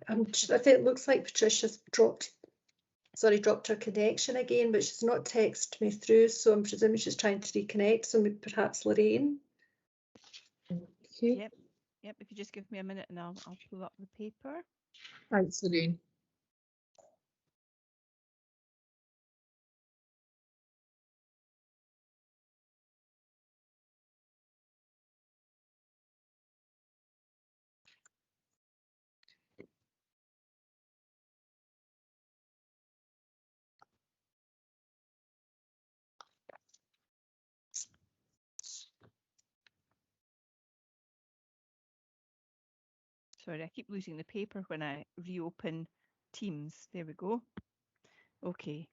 I think it looks like Patricia's dropped her connection again, but she's not texted me through, so I'm presuming she's trying to reconnect. So perhaps Lorraine. Okay. Yep. If you just give me a minute and I'll pull up the paper. Thanks, Lorraine. Sorry, I keep losing the paper when I reopen Teams. There we go. Okay.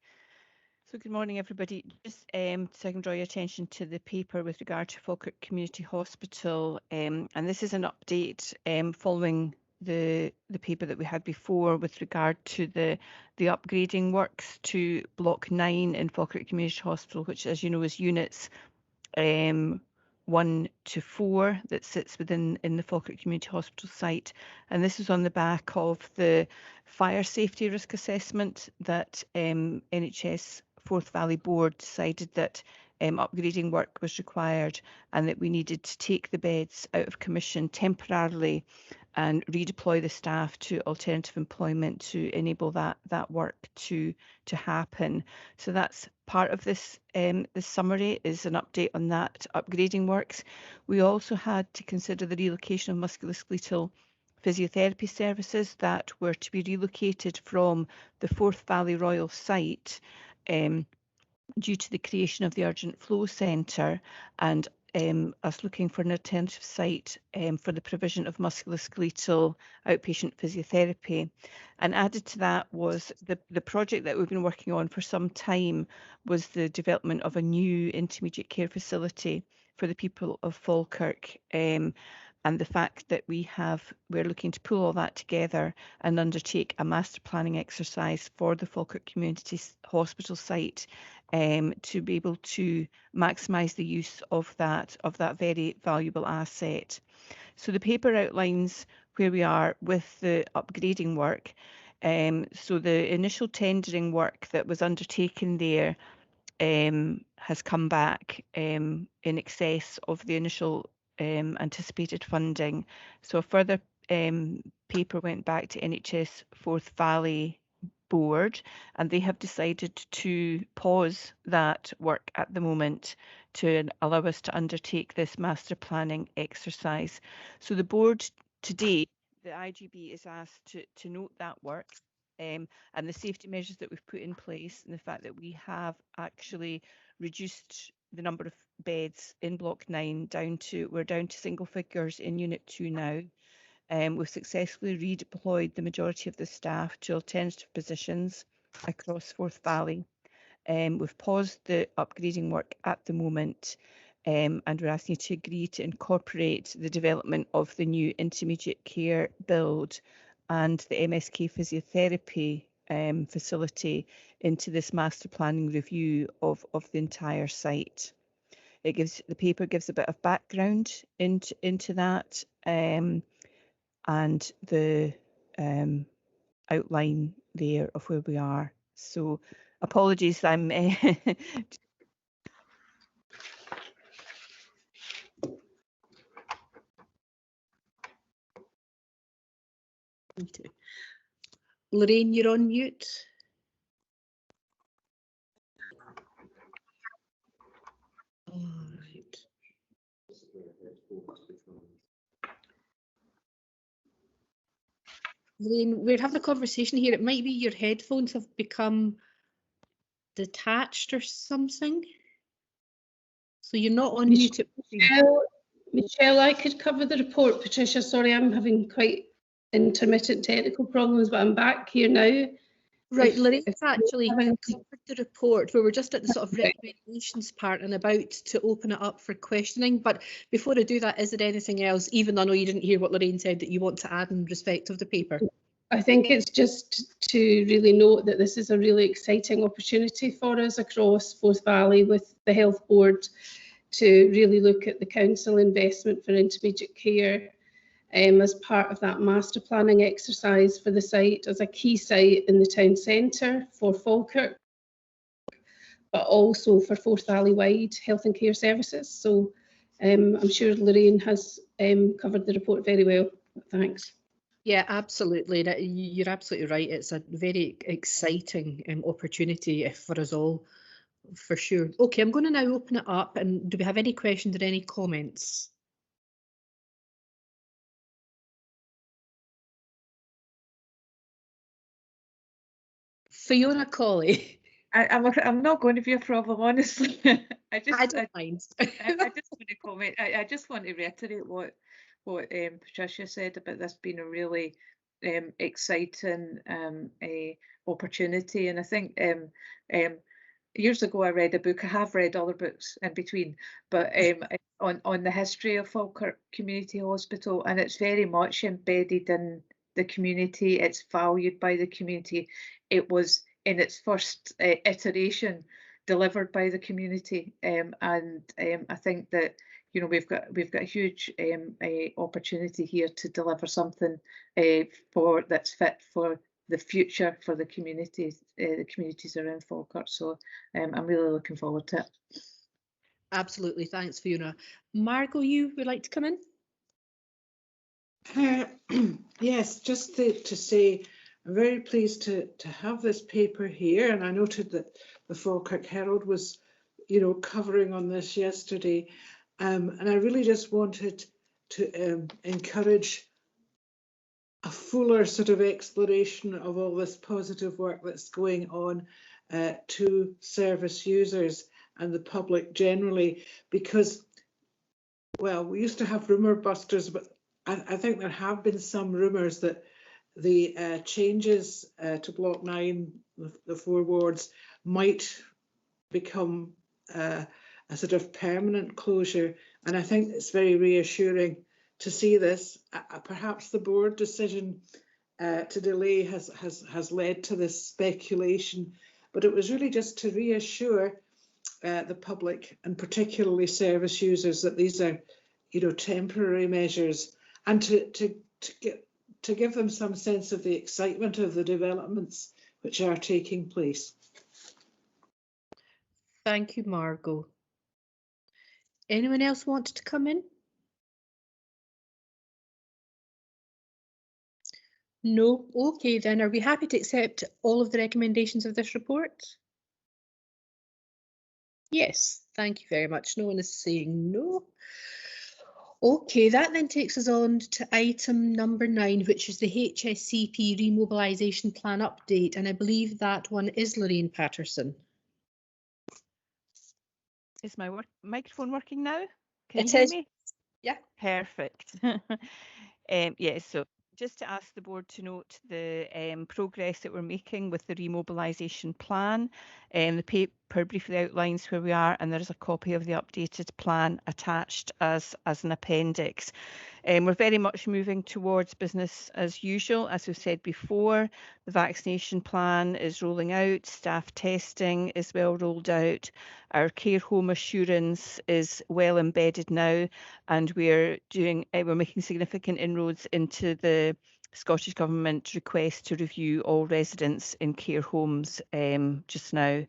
So good morning, everybody. Just so I can draw your attention to the paper with regard to Falkirk Community Hospital, and this is an update following the paper that we had before with regard to the upgrading works to Block 9 in Falkirk Community Hospital, which, as you know, is units 1 to 4 that sits in the Falkirk Community Hospital site. And this is on the back of the fire safety risk assessment that NHS Forth Valley Board decided that upgrading work was required, and that we needed to take the beds out of commission temporarily and redeploy the staff to alternative employment to enable that work to happen. So that's part of this this summary, is an update on that upgrading works. We also had to consider the relocation of musculoskeletal physiotherapy services that were to be relocated from the Forth Valley Royal site due to the creation of the Urgent Flow Centre, and us looking for an alternative site for the provision of musculoskeletal outpatient physiotherapy. And added to that was the project that we've been working on for some time was the development of a new intermediate care facility for the people of Falkirk. And the fact that we're looking to pull all that together and undertake a master planning exercise for the Falkirk Community Hospital site to be able to maximise the use of that very valuable asset. So the paper outlines where we are with the upgrading work. So the initial tendering work that was undertaken there has come back in excess of the initial anticipated funding. So a further paper went back to NHS Forth Valley Board, and they have decided to pause that work at the moment to allow us to undertake this master planning exercise. So the board today, the IGB is asked to note that work and the safety measures that we've put in place, and the fact that we have actually reduced the number of beds in Block 9 we're down to single figures in Unit 2 now. We've successfully redeployed the majority of the staff to alternative positions across Forth Valley. We've paused the upgrading work at the moment, and we're asking you to agree to incorporate the development of the new intermediate care build and the MSK physiotherapy facility into this master planning review of the entire site. The paper gives a bit of background into that and the outline there of where we are. So apologies, I'm Lorraine, you're on mute. All right. Lorraine, we're having a conversation here. It might be your headphones have become detached or something. So you're not on mute. Michelle, I could cover the report. Patricia, sorry, I'm having quite intermittent technical problems, but I'm back here now. Right, Lorraine's actually covered the report. We were just at the sort of recommendations part and about to open it up for questioning. But before I do that, is there anything else, even though I know you didn't hear what Lorraine said, that you want to add in respect of the paper? I think it's just to really note that this is a really exciting opportunity for us across Forth Valley with the Health Board to really look at the council investment for intermediate care as part of that master planning exercise for the site as a key site in the town centre for Falkirk, but also for Forth Valley wide health and care services. So I'm sure Lorraine has covered the report very well. Thanks. Yeah, absolutely. You're absolutely right. It's a very exciting opportunity for us all, for sure. Okay, I'm going to now open it up. And do we have any questions or any comments? Fiona Colley. I'm not going to be a problem, honestly. I don't mind. I just want to comment. I just want to reiterate what Patricia said about this being a really exciting opportunity. And I think years ago I read a book. I have read other books in between, but on the history of Falkirk Community Hospital, and it's very much embedded in the community. It's valued by the community. It was in its first iteration delivered by the community, and I think that we've got a huge opportunity here to deliver something that's fit for the future for the communities around Falkirk. So I'm really looking forward to it. Absolutely, thanks, Fiona. Margot, you would like to come in? Yes, just to say I'm very pleased to have this paper here, and I noted that the Falkirk Herald was, covering on this yesterday, and I really just wanted to encourage a fuller sort of exploration of all this positive work that's going on to service users and the public generally, because well, we used to have rumour busters, but I think there have been some rumours that the changes to Block 9, the 4 wards, might become a sort of permanent closure. And I think it's very reassuring to see this. Perhaps the board decision to delay has led to this speculation, but it was really just to reassure the public and particularly service users that these are, temporary measures, and to give them some sense of the excitement of the developments which are taking place. Thank you, Margot. Anyone else want to come in? No? Okay, then are we happy to accept all of the recommendations of this report? Yes, thank you very much. No one is saying no. Okay, that then takes us on to item number 9, which is the HSCP remobilisation plan update, and I believe that one is Lorraine Patterson. Is my microphone working now? Can It you hear is. me? Yeah. Perfect. Yes, so just to ask the board to note the progress that we're making with the remobilisation plan. The paper briefly outlines where we are, and there is a copy of the updated plan attached as an appendix. We're very much moving towards business as usual. As we've said before, the vaccination plan is rolling out, staff testing is well rolled out, our care home assurance is well embedded now, and we're making significant inroads into the Scottish Government request to review all residents in care homes just now.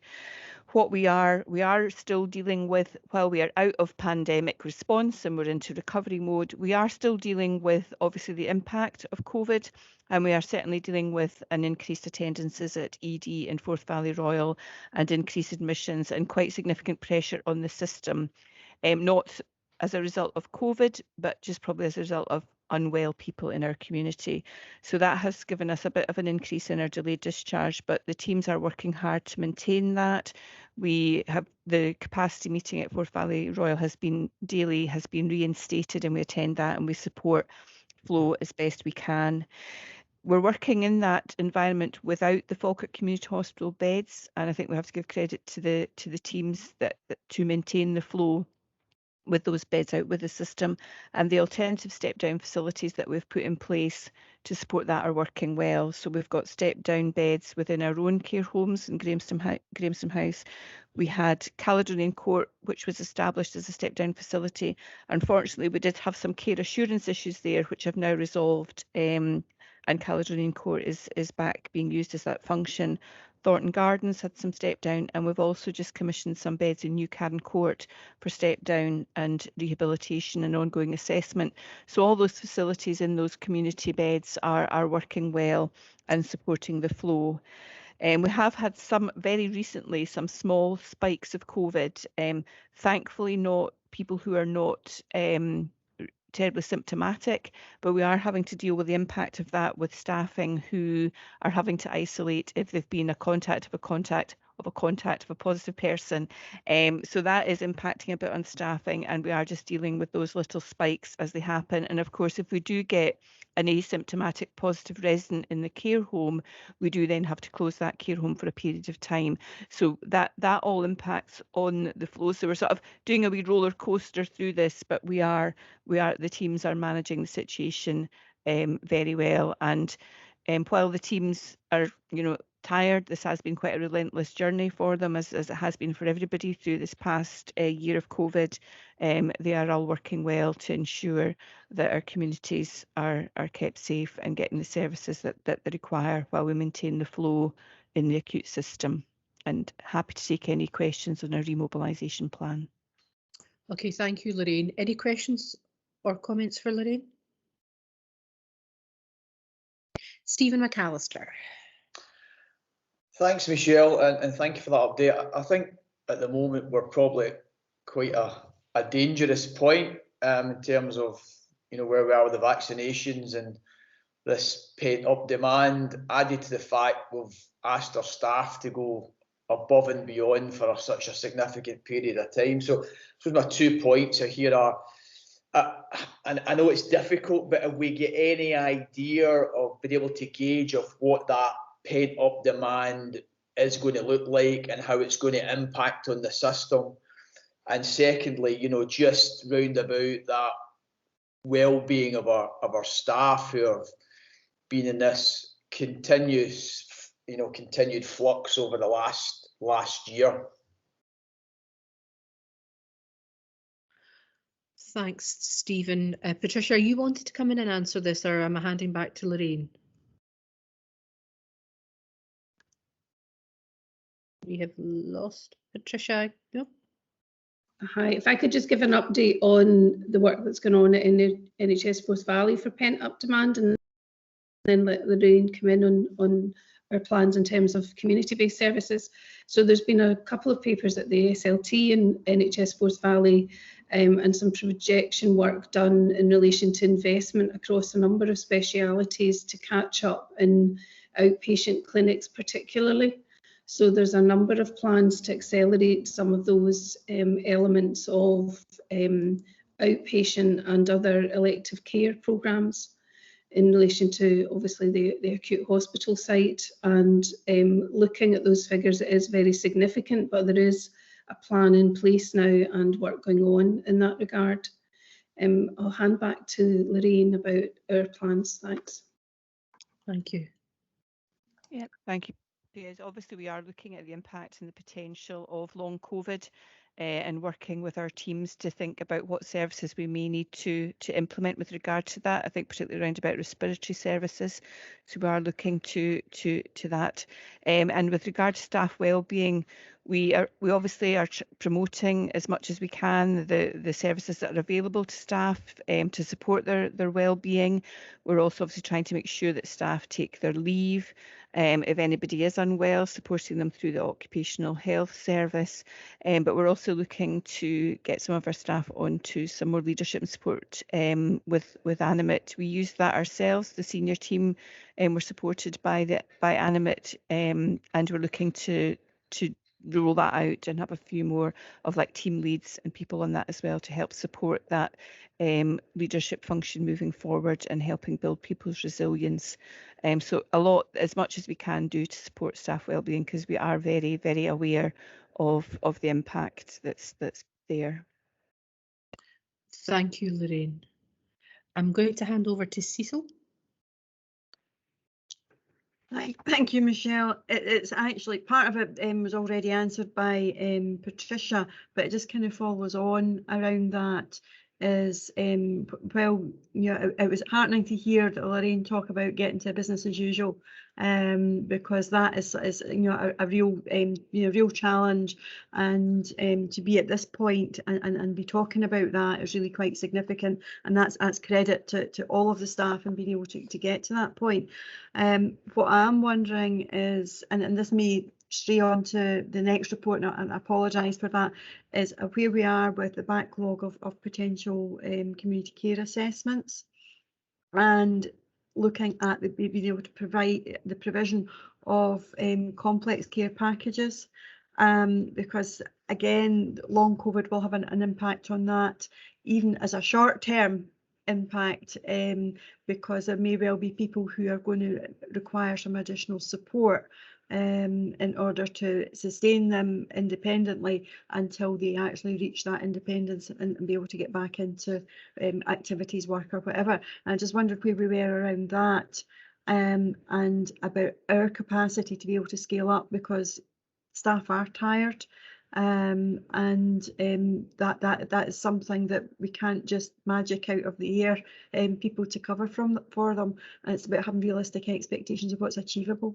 What we are still dealing with, while we are out of pandemic response and we're into recovery mode, we are still dealing with obviously the impact of COVID, and we are certainly dealing with an increased attendances at ED and Forth Valley Royal and increased admissions and quite significant pressure on the system, not as a result of COVID, but just probably as a result of unwell people in our community. So that has given us a bit of an increase in our delayed discharge, but the teams are working hard to maintain that. We have the capacity meeting at Forth Valley Royal has been reinstated, and we attend that and we support flow as best we can. We're working in that environment without the Falkirk Community Hospital beds, and I think we have to give credit to the teams that to maintain the flow with those beds out with the system, and the alternative step down facilities that we've put in place to support that are working well. So we've got step down beds within our own care homes in Grahamston House. We had Caledonian Court, which was established as a step down facility. Unfortunately, we did have some care assurance issues there, which have now resolved, and Caledonian Court is back being used as that function. Thornton Gardens had some step down, and we've also just commissioned some beds in New Cairn Court for step down and rehabilitation and ongoing assessment. So all those facilities in those community beds are working well and supporting the flow. We have had very recently some small spikes of COVID, thankfully not people who are not terribly symptomatic, but we are having to deal with the impact of that with staffing who are having to isolate if they've been a contact of a positive person. So that is impacting a bit on staffing, and we are just dealing with those little spikes as they happen. And of course, if we do get an asymptomatic positive resident in the care home, we do then have to close that care home for a period of time. So that all impacts on the flow. So we're sort of doing a wee roller coaster through this, but the teams are managing the situation very well. And while the teams are, tired, this has been quite a relentless journey for them, as it has been for everybody through this past year of COVID. They are all working well to ensure that our communities are kept safe and getting the services that they require while we maintain the flow in the acute system. And happy to take any questions on our remobilisation plan. Okay, thank you, Lorraine. Any questions or comments for Lorraine? Stephen McAllister. Thanks, Michelle, and thank you for that update. I think at the moment we're probably quite a dangerous point in terms of where we are with the vaccinations and this pent-up demand, added to the fact we've asked our staff to go above and beyond for such a significant period of time. So my 2 points here are, and I know it's difficult, but if we get any idea of being able to gauge of what that pent up demand is going to look like and how it's going to impact on the system. And secondly, you know, just round about that well-being of our staff who have been in this continued flux over the last year. Thanks, Stephen. Patricia, you wanted to come in and answer this, or am I handing back to Lorraine? We have lost Patricia. No. Hi, if I could just give an update on the work that's going on in the NHS Forth Valley for pent-up demand, and then let Lorraine come in on our plans in terms of community-based services. So there's been a couple of papers at the SLT in NHS Forth Valley and some projection work done in relation to investment across a number of specialities to catch up in outpatient clinics particularly. So there's a number of plans to accelerate some of those elements of outpatient and other elective care programmes in relation to obviously the acute hospital site, and looking at those figures, it is very significant, but there is a plan in place now and work going on in that regard. I'll hand back to Lorraine about our plans. Thanks. Thank you. Yeah, thank you. Yes, obviously we are looking at the impact and the potential of long COVID and working with our teams to think about what services we may need to implement with regard to that. I think particularly around about respiratory services. So we are looking to that. And with regard to staff wellbeing, we obviously are promoting as much as we can the services that are available to staff to support their wellbeing. We're also obviously trying to make sure that staff take their leave. If anybody is unwell, supporting them through the occupational health service. But we're also looking to get some of our staff onto some more leadership and support with Animate. We use that ourselves, the senior team, and we're supported by Animate, and we're looking to roll that out and have a few more of like team leads and people on that as well to help support that leadership function moving forward and helping build people's resilience. So a lot, as much as we can do to support staff wellbeing, because we are very, very aware of the impact that's there. Thank you, Lorraine. I'm going to hand over to Cecil. Thank you, Michelle. It's actually part of it was already answered by Patricia, but it just kind of follows on around that. Is well, you know, it was heartening to hear that Lorraine talk about getting to business as usual, because that is you know a real real challenge, and to be at this point and be talking about that is really quite significant, and that's credit to all of the staff and being able to get to that point. What I'm wondering is, and this may stray on to the next report, and I apologise for that, is where we are with the backlog of potential community care assessments, and looking at being able to provide the provision of complex care packages, because again, long COVID will have an impact on that, even as a short-term impact, because there may well be people who are going to require some additional support in order to sustain them independently until they actually reach that independence and be able to get back into activities, work or whatever. And I just wondered where we were around that, and about our capacity to be able to scale up, because staff are tired, and that is something that we can't just magic out of the air people to cover for them, and it's about having realistic expectations of what's achievable.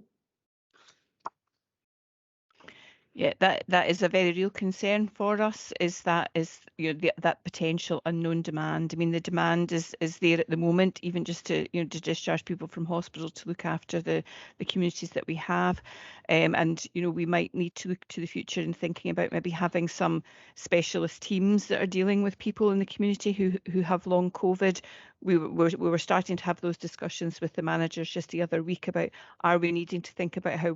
Yeah, that is a very real concern for us, is that that potential unknown demand. I mean, the demand is there at the moment, even just to to discharge people from hospital, to look after the communities that we have, and we might need to look to the future and thinking about maybe having some specialist teams that are dealing with people in the community who have long COVID. We were starting to have those discussions with the managers just the other week about, are we needing to think about how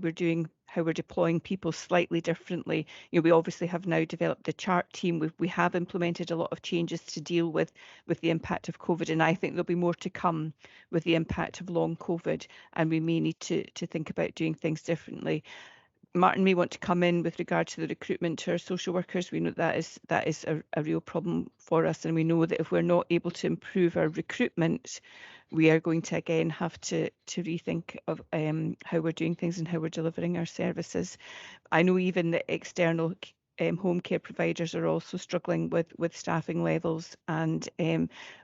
how we're deploying people slightly differently. You know, we obviously have now developed the chart team. We have implemented a lot of changes to deal with the impact of COVID, and I think there'll be more to come with the impact of long COVID, and we may need to think about doing things differently. Martin may want to come in with regard to the recruitment to our social workers. We know that is a real problem for us, and we know that if we're not able to improve our recruitment, we are going to again have to rethink of how we're doing things and how we're delivering our services. I know even the external home care providers are also struggling with staffing levels, and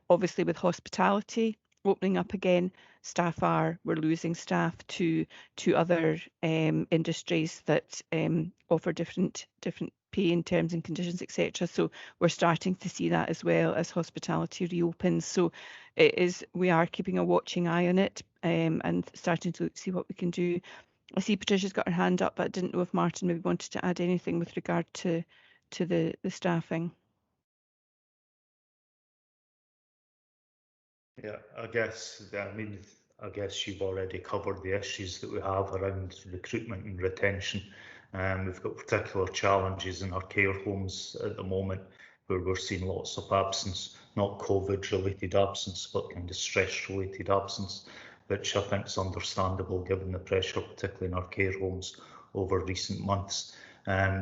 obviously with hospitality opening up again, we're losing staff to other industries that offer different pay and terms and conditions, etc. So we're starting to see that as well as hospitality reopens. So we are keeping a watching eye on it and starting to see what we can do. I see Patricia's got her hand up, but I didn't know if Martin maybe wanted to add anything with regard to the staffing. Yeah, I guess you've already covered the issues that we have around recruitment and retention. We've got particular challenges in our care homes at the moment where we're seeing lots of absence, not COVID related absence, but kind of stress related absence, which I think is understandable given the pressure, particularly in our care homes over recent months.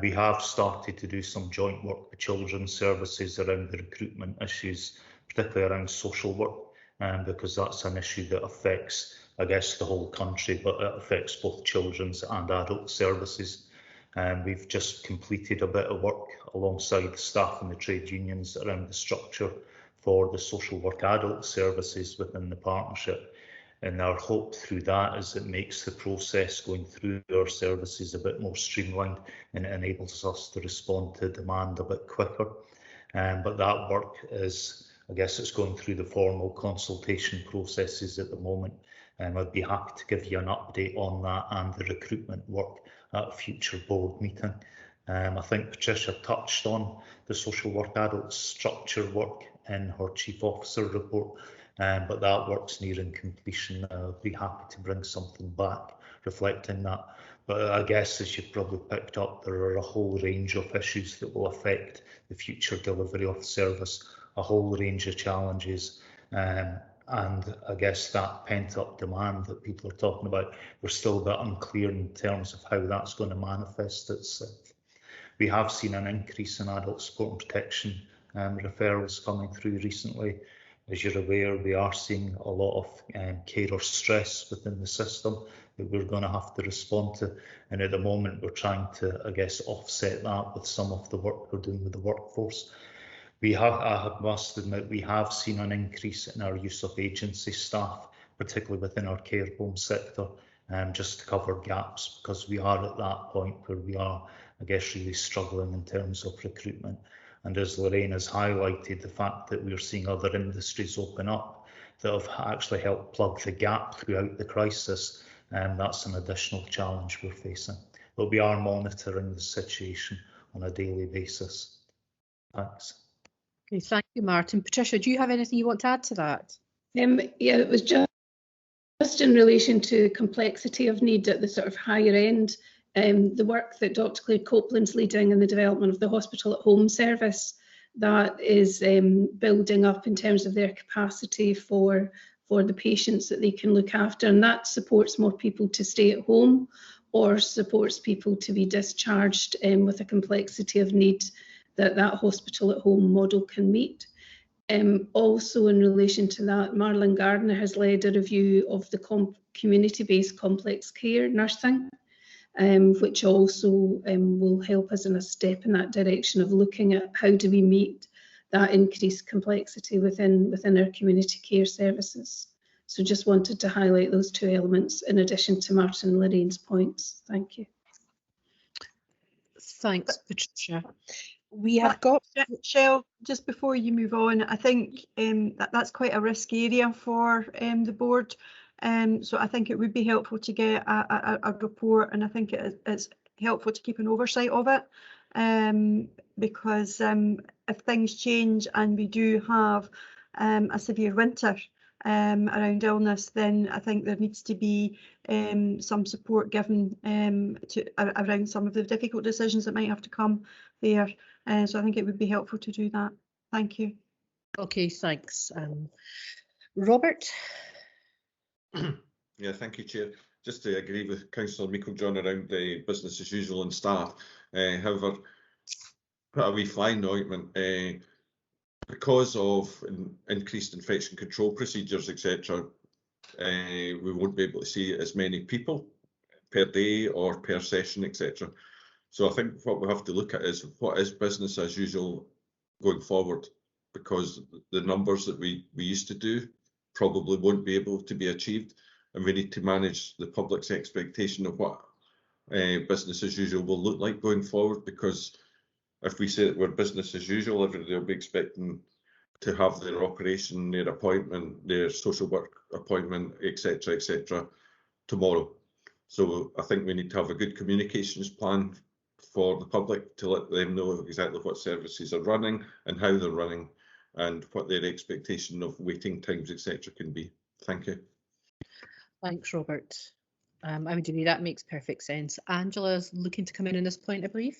We have started to do some joint work with children's services around the recruitment issues, particularly around social work. Because that's an issue that affects, I guess, the whole country, but it affects both children's and adult services. We've just completed a bit of work alongside the staff and the trade unions around the structure for the social work adult services within the partnership. And our hope through that is it makes the process going through our services a bit more streamlined, and it enables us to respond to demand a bit quicker. But that work is, I guess, it's going through the formal consultation processes at the moment, and I'd be happy to give you an update on that and the recruitment work at a future board meeting. I think Patricia touched on the social work adult structure work in her chief officer report, but that work's nearing completion. I'll be happy to bring something back reflecting that. But I guess, as you've probably picked up, there are a whole range of issues that will affect the future delivery of the service, a whole range of challenges, and I guess that pent-up demand that people are talking about, we're still a bit unclear in terms of how that's going to manifest itself. We have seen an increase in adult support and protection referrals coming through recently. As you're aware, we are seeing a lot of carer stress within the system that we're going to have to respond to, and at the moment we're trying to, I guess, offset that with some of the work we're doing with the workforce. I must admit, we have seen an increase in our use of agency staff, particularly within our care home sector, just to cover gaps, because we are at that point where we are, I guess, really struggling in terms of recruitment. And as Lorraine has highlighted, the fact that we're seeing other industries open up that have actually helped plug the gap throughout the crisis, that's an additional challenge we're facing. But we are monitoring the situation on a daily basis. Thanks. Okay, thank you, Martin. Patricia, do you have anything you want to add to that? Yeah, it was just in relation to complexity of need at the sort of higher end. The work that Dr. Claire Copeland's leading in the development of the hospital at home service, that is building up in terms of their capacity for the patients that they can look after, and that supports more people to stay at home or supports people to be discharged with a complexity of need that hospital at home model can meet. Also in relation to that, Marlon Gardner has led a review of the community-based complex care nursing, which also will help us in a step in that direction of looking at how do we meet that increased complexity within our community care services. So just wanted to highlight those two elements in addition to Martin and Lorraine's points. Thank you. Thanks, Patricia. We have got Michelle, just before you move on, I think that's quite a risk area for the board. So I think it would be helpful to get a report, and I think it's helpful to keep an oversight of it, because if things change and we do have a severe winter, around illness, then I think there needs to be some support given around some of the difficult decisions that might have to come there. So I think it would be helpful to do that. Thank you. Okay, thanks. Robert? Yeah, thank you, Chair. Just to agree with Councillor Meikle-John around the business as usual and staff. However, put a wee fly in the ointment. Because of increased infection control procedures, etc., we won't be able to see as many people per day or per session, etc. So I think what we have to look at is what is business as usual going forward, because the numbers that we used to do probably won't be able to be achieved, and we need to manage the public's expectation of what business as usual will look like going forward, because if we say that we're business as usual, everybody will be expecting to have their operation, their appointment, their social work appointment, etc., tomorrow. So I think we need to have a good communications plan for the public to let them know exactly what services are running and how they're running and what their expectation of waiting times, etc., can be. Thank you. Thanks, Robert. I would agree, that makes perfect sense. Angela's looking to come in on this point, I believe.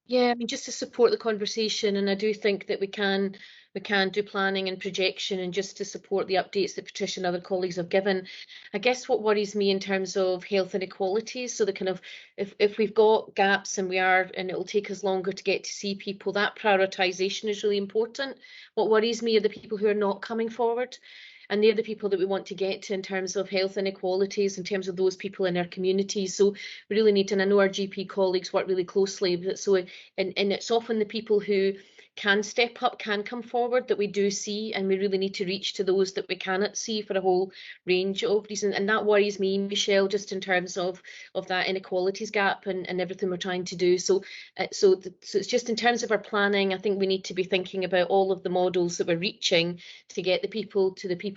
Yeah, I mean, just to support the conversation, and I do think that we can do planning and projection, and just to support the updates that Patricia and other colleagues have given. I guess what worries me in terms of health inequalities, so the kind of if we've got gaps and it will take us longer to get to see people, that prioritisation is really important. What worries me are the people who are not coming forward. And they're the people that we want to get to in terms of health inequalities, in terms of those people in our communities. So we really need to, and I know our GP colleagues work really closely, but so, and it's often the people who can step up, can come forward, that we do see, and we really need to reach to those that we cannot see for a whole range of reasons. And that worries me, Michelle, just in terms of that inequalities gap and everything we're trying to do. So it's just in terms of our planning, I think we need to be thinking about all of the models that we're reaching to get the people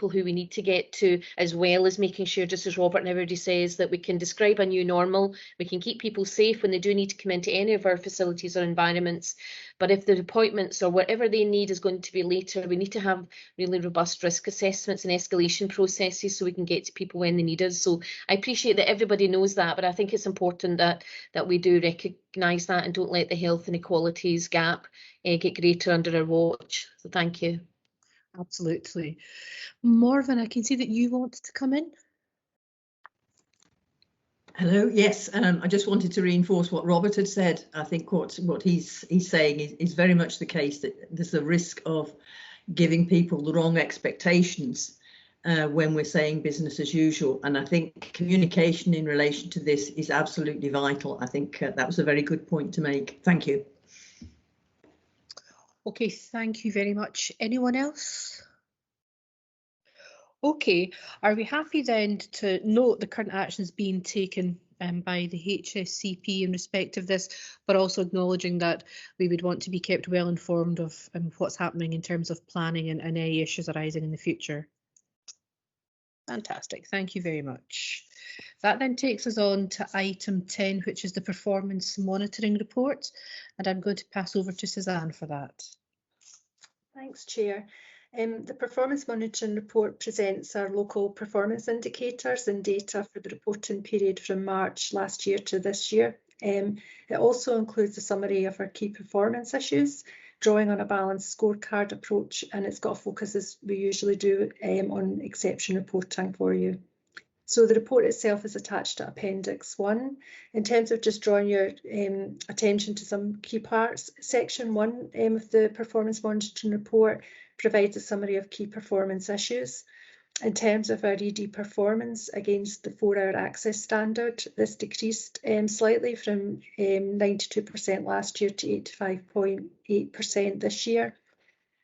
who we need to get to, as well as making sure, just as Robert and everybody says, that we can describe a new normal, we can keep people safe when they do need to come into any of our facilities or environments. But if the appointments or whatever they need is going to be later, we need to have really robust risk assessments and escalation processes so we can get to people when they need us. So I appreciate that everybody knows that, but I think it's important that we do recognise that and don't let the health inequalities gap get greater under our watch. So thank you. Absolutely. Morven, I can see that you want to come in. Hello. Yes, I just wanted to reinforce what Robert had said. I think what he's saying is very much the case, that there's a risk of giving people the wrong expectations when we're saying business as usual. And I think communication in relation to this is absolutely vital. I think that was a very good point to make. Thank you. Okay, thank you very much. Anyone else? Okay, are we happy then to note the current actions being taken by the HSCP in respect of this, but also acknowledging that we would want to be kept well informed of what's happening in terms of planning and any issues arising in the future? Fantastic, thank you very much. That then takes us on to item 10, which is the performance monitoring report, and I'm going to pass over to Suzanne for that. Thanks, Chair. The performance monitoring report presents our local performance indicators and data for the reporting period from March last year to this year. It also includes a summary of our key performance issues, drawing on a balanced scorecard approach, and it's got a focus, as we usually do, on exception reporting for you. So the report itself is attached to Appendix 1. In terms of just drawing your attention to some key parts, Section 1 of the performance monitoring report provides a summary of key performance issues. In terms of our ED performance against the 4-hour access standard, this decreased slightly from 92% last year to 85.8% this year.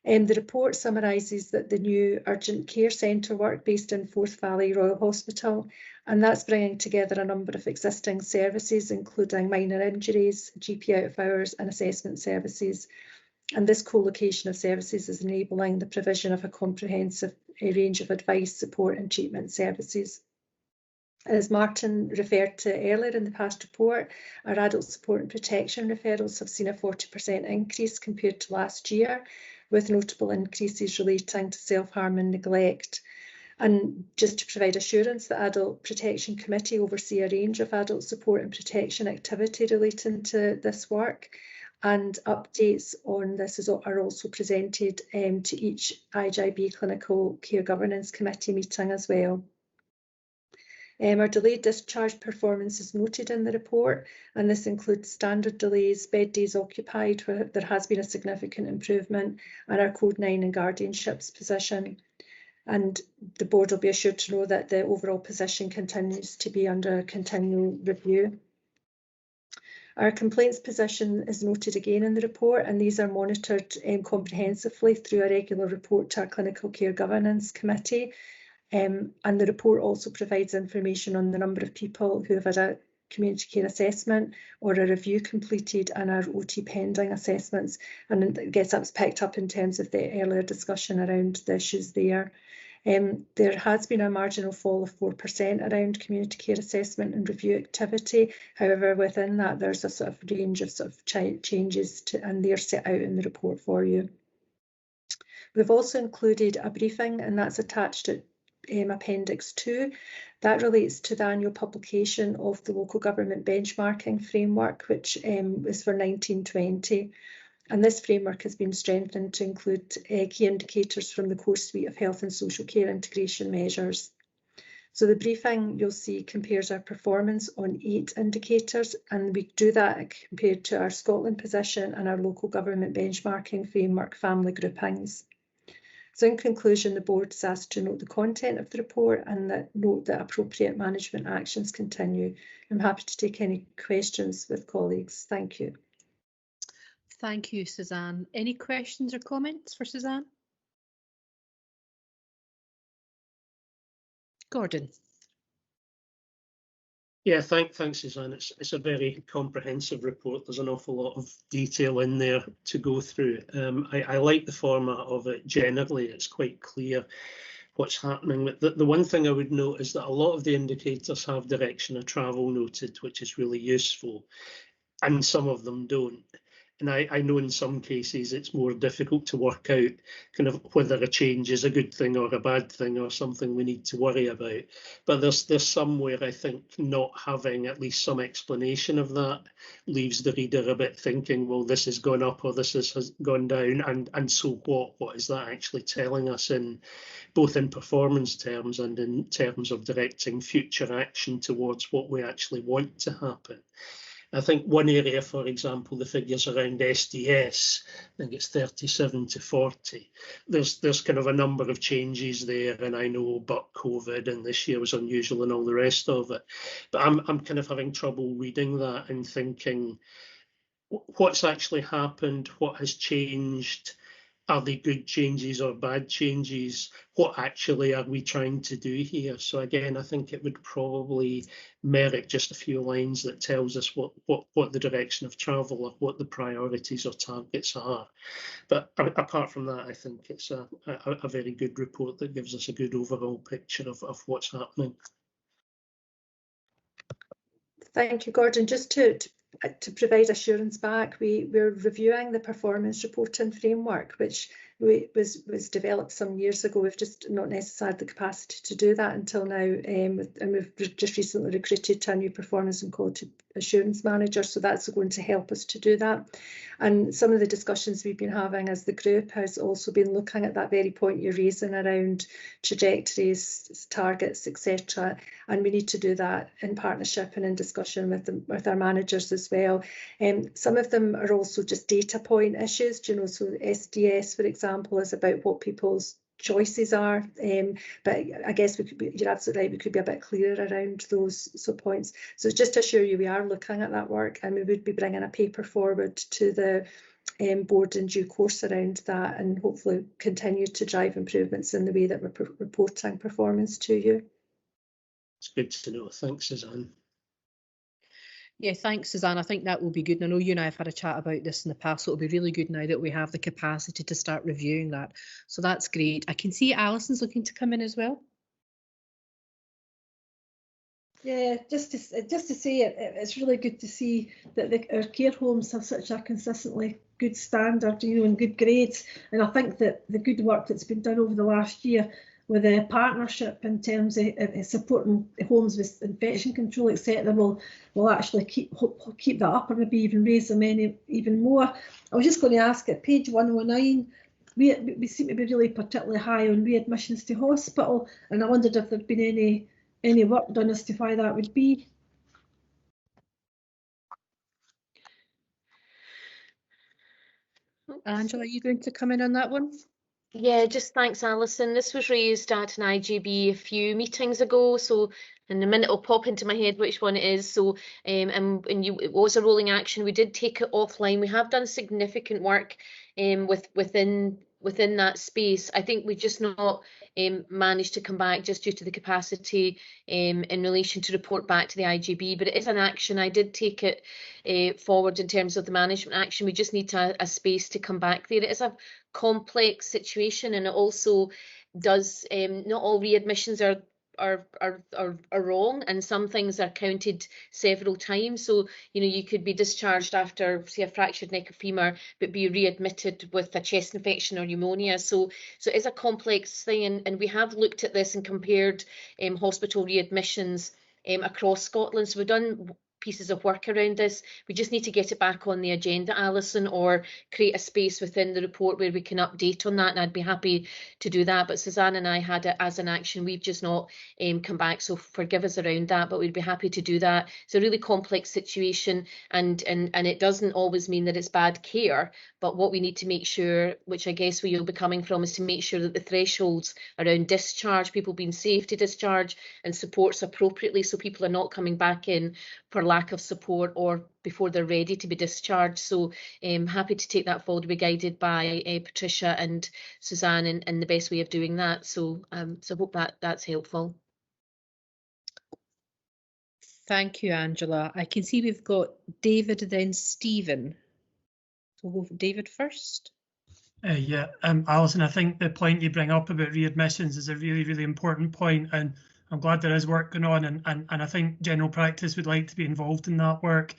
The report summarises that the new urgent care centre work based in Forth Valley Royal Hospital, and that's bringing together a number of existing services, including minor injuries, GP out of hours and assessment services. And this co-location of services is enabling the provision of a comprehensive range of advice, support and treatment services. As Martin referred to earlier in the past report, our adult support and protection referrals have seen a 40% increase compared to last year, with notable increases relating to self-harm and neglect. And just to provide assurance, the Adult Protection Committee oversee a range of adult support and protection activity relating to this work, and updates on this are also presented to each IJB Clinical Care Governance Committee meeting as well. Our delayed discharge performance is noted in the report, and this includes standard delays, bed days occupied, where there has been a significant improvement, and our Code 9 and guardianships position. And the board will be assured to know that the overall position continues to be under continual review. Our complaints position is noted again in the report, and these are monitored comprehensively through a regular report to our Clinical Care Governance Committee. And the report also provides information on the number of people who have had a community care assessment or a review completed and our OT pending assessments. And I guess that's picked up in terms of the earlier discussion around the issues there. There has been a marginal fall of 4% around community care assessment and review activity. However, within that, there's a sort of range of changes and they're set out in the report for you. We've also included a briefing, and that's attached at Appendix 2. That relates to the annual publication of the Local Government Benchmarking Framework, which is for 1920. And this framework has been strengthened to include key indicators from the core suite of health and social care integration measures. So the briefing, you'll see, compares our performance on 8 indicators, and we do that compared to our Scotland position and our Local Government Benchmarking Framework family groupings. So in conclusion, the board is asked to note the content of the report and note that appropriate management actions continue. I'm happy to take any questions with colleagues. Thank you. Thank you, Suzanne. Any questions or comments for Suzanne? Gordon. Yeah, thanks, Suzanne. It's a very comprehensive report. There's an awful lot of detail in there to go through. I like the format of it generally. It's quite clear what's happening. The one thing I would note is that a lot of the indicators have direction of travel noted, which is really useful, and some of them don't. And I know in some cases it's more difficult to work out kind of whether a change is a good thing or a bad thing or something we need to worry about. But there's somewhere I think not having at least some explanation of that leaves the reader a bit thinking, well, this has gone up or this has gone down, and so what is that actually telling us, in both in performance terms and in terms of directing future action towards what we actually want to happen. I think one area, for example, the figures around SDS, I think it's 37 to 40. There's kind of a number of changes there, and I know but COVID and this year was unusual and all the rest of it. But I'm kind of having trouble reading that and thinking, what's actually happened? What has changed? Are they good changes or bad changes? What actually are we trying to do here? So again, I think it would probably merit just a few lines that tells us what the direction of travel or what the priorities or targets are. But apart from that, I think it's a very good report that gives us a good overall picture of what's happening. Thank you, Gordon. Just to provide assurance back, we're reviewing the performance reporting framework, which was developed some years ago. We've just not necessarily had the capacity to do that until now, and we've just recently recruited to a new performance and quality assurance manager, so that's going to help us to do that. And some of the discussions we've been having as the group has also been looking at that very point you're raising around trajectories, targets, etc. And we need to do that in partnership and in discussion with our managers as well. Some of them are also just data point issues, you know, so SDS, for example, is about what people's choices are, but I guess you're absolutely right, we could be a bit clearer around those points. So just to assure you, we are looking at that work, and we would be bringing a paper forward to the board in due course around that, and hopefully continue to drive improvements in the way that we're reporting performance to you. It's good to know. Thanks, Suzanne. Yeah, thanks, Suzanne. I think that will be good. And I know you and I have had a chat about this in the past, so it'll be really good now that we have the capacity to start reviewing that. So that's great. I can see Alison's looking to come in as well. Yeah, just to say it's really good to see that our care homes have such a consistently good standard, you know, and good grades. And I think that the good work that's been done over the last year with a partnership in terms of supporting homes with infection control, etc., will actually keep that up or maybe even raise them even more. I was just going to ask at page 109, we seem to be really particularly high on readmissions to hospital, and I wondered if there'd been any work done as to why that would be. Angela, are you going to come in on that one? Yeah, just thanks, Alison. This was raised at an IGB a few meetings ago, so in a minute it'll pop into my head which one it is. So, it was a rolling action. We did take it offline. We have done significant work within that space. I think we just not managed to come back just due to the capacity in relation to report back to the IGB, but it is an action. I did take it forward in terms of the management action. We just need a space to come back there. It is a complex situation, and it also does not all readmissions are wrong, and some things are counted several times. So, you know, you could be discharged after, say, a fractured neck or femur, but be readmitted with a chest infection or pneumonia. So it is a complex thing, and we have looked at this and compared hospital readmissions across Scotland. So we've done pieces of work around this. We just need to get it back on the agenda, Alison, or create a space within the report where we can update on that, and I'd be happy to do that. But Suzanne and I had it as an action. We've just not come back, so forgive us around that, but we'd be happy to do that. It's a really complex situation, and it doesn't always mean that it's bad care, but what we need to make sure, which I guess where you'll be coming from, is to make sure that the thresholds around discharge, people being safe to discharge, and supports appropriately, so people are not coming back in for lack of support or before they're ready to be discharged. So happy to take that forward, to be guided by Patricia and Suzanne in the best way of doing that. So so hope that's helpful. Thank you, Angela. I can see we've got David, then Stephen. So we'll go for David first. Yeah, Alison, I think the point you bring up about readmissions is a really, really important point, and I'm glad there is work going on, and I think general practice would like to be involved in that work.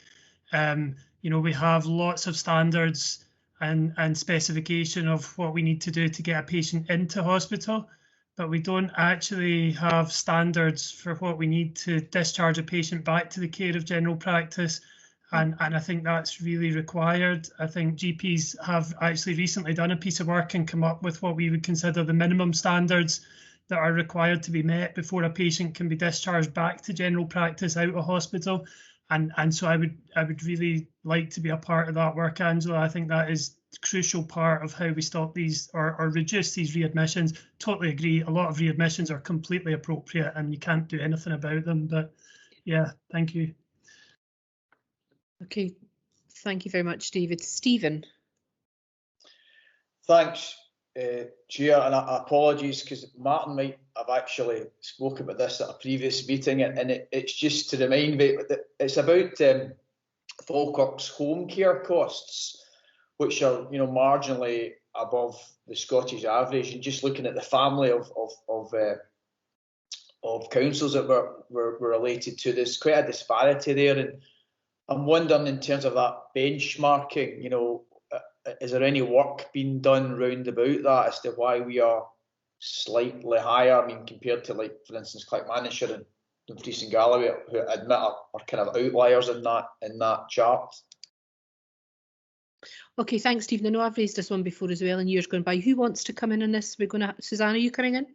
You know, we have lots of standards and specification of what we need to do to get a patient into hospital, but we don't actually have standards for what we need to discharge a patient back to the care of general practice. And I think that's really required. I think GPs have actually recently done a piece of work and come up with what we would consider the minimum standards that are required to be met before a patient can be discharged back to general practice out of hospital. And so I would really like to be a part of that work, Angela. I think that is a crucial part of how we stop these or reduce these readmissions. Totally agree. A lot of readmissions are completely appropriate and you can't do anything about them. But yeah, thank you. Okay, thank you very much, David. Stephen. Thanks, Chair, and apologies because Martin might have actually spoke about this at a previous meeting, and it's just to remind me that it's about Falkirk's home care costs, which are, you know, marginally above the Scottish average, and just looking at the family of councils that were related to this, quite a disparity there, and I'm wondering in terms of that benchmarking, you know, is there any work being done round about that as to why we are slightly higher? I mean, compared to, like, for instance, Clackmannanshire and Dumfries and Galloway, who I admit are kind of outliers in that chart. Okay, thanks, Stephen. I know I've raised this one before as well in years gone by. Who wants to come in on this? We're going to, Suzanne, are you coming in?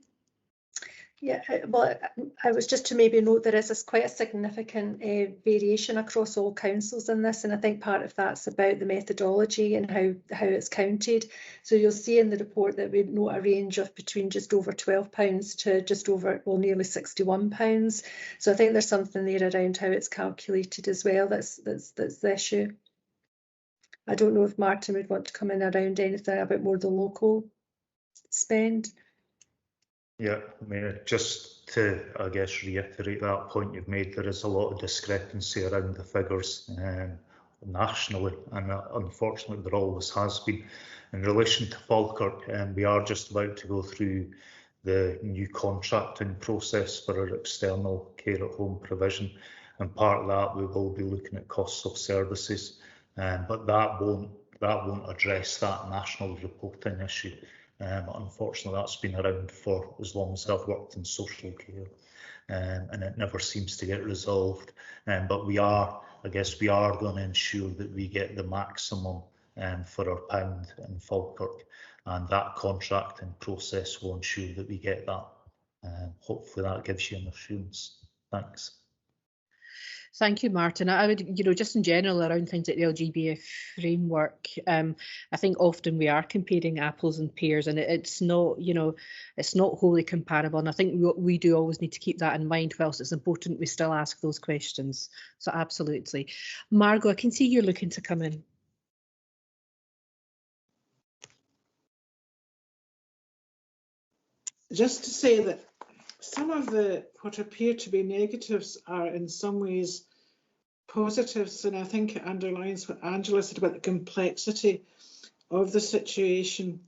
Yeah, well, I was just to maybe note there is quite a significant variation across all councils in this, and I think part of that's about the methodology and how it's counted. So you'll see in the report that we note a range of between just over £12 to just over, well, nearly £61. So I think there's something there around how it's calculated as well. That's the issue. I don't know if Martin would want to come in around anything about more the local spend. Yeah, I mean, just to, I guess, reiterate that point you've made, there is a lot of discrepancy around the figures nationally, and unfortunately there always has been. In relation to Falkirk, we are just about to go through the new contracting process for our external care at home provision, and part of that we will be looking at costs of services, but that won't address that national reporting issue. Unfortunately, that's been around for as long as I've worked in social care, and it never seems to get resolved. But I guess we are going to ensure that we get the maximum for our pound in Falkirk, and that contracting process will ensure that we get that. Hopefully that gives you an assurance. Thanks. Thank you, Martin. I would, just in general around things like the LGBF framework, I think often we are comparing apples and pears, and it's not, it's not wholly comparable. And I think we do always need to keep that in mind whilst it's important we still ask those questions. So absolutely. Margot, I can see you're looking to come in. Just to say that some of what appear to be negatives are in some ways positives, and I think it underlines what Angela said about the complexity of the situation.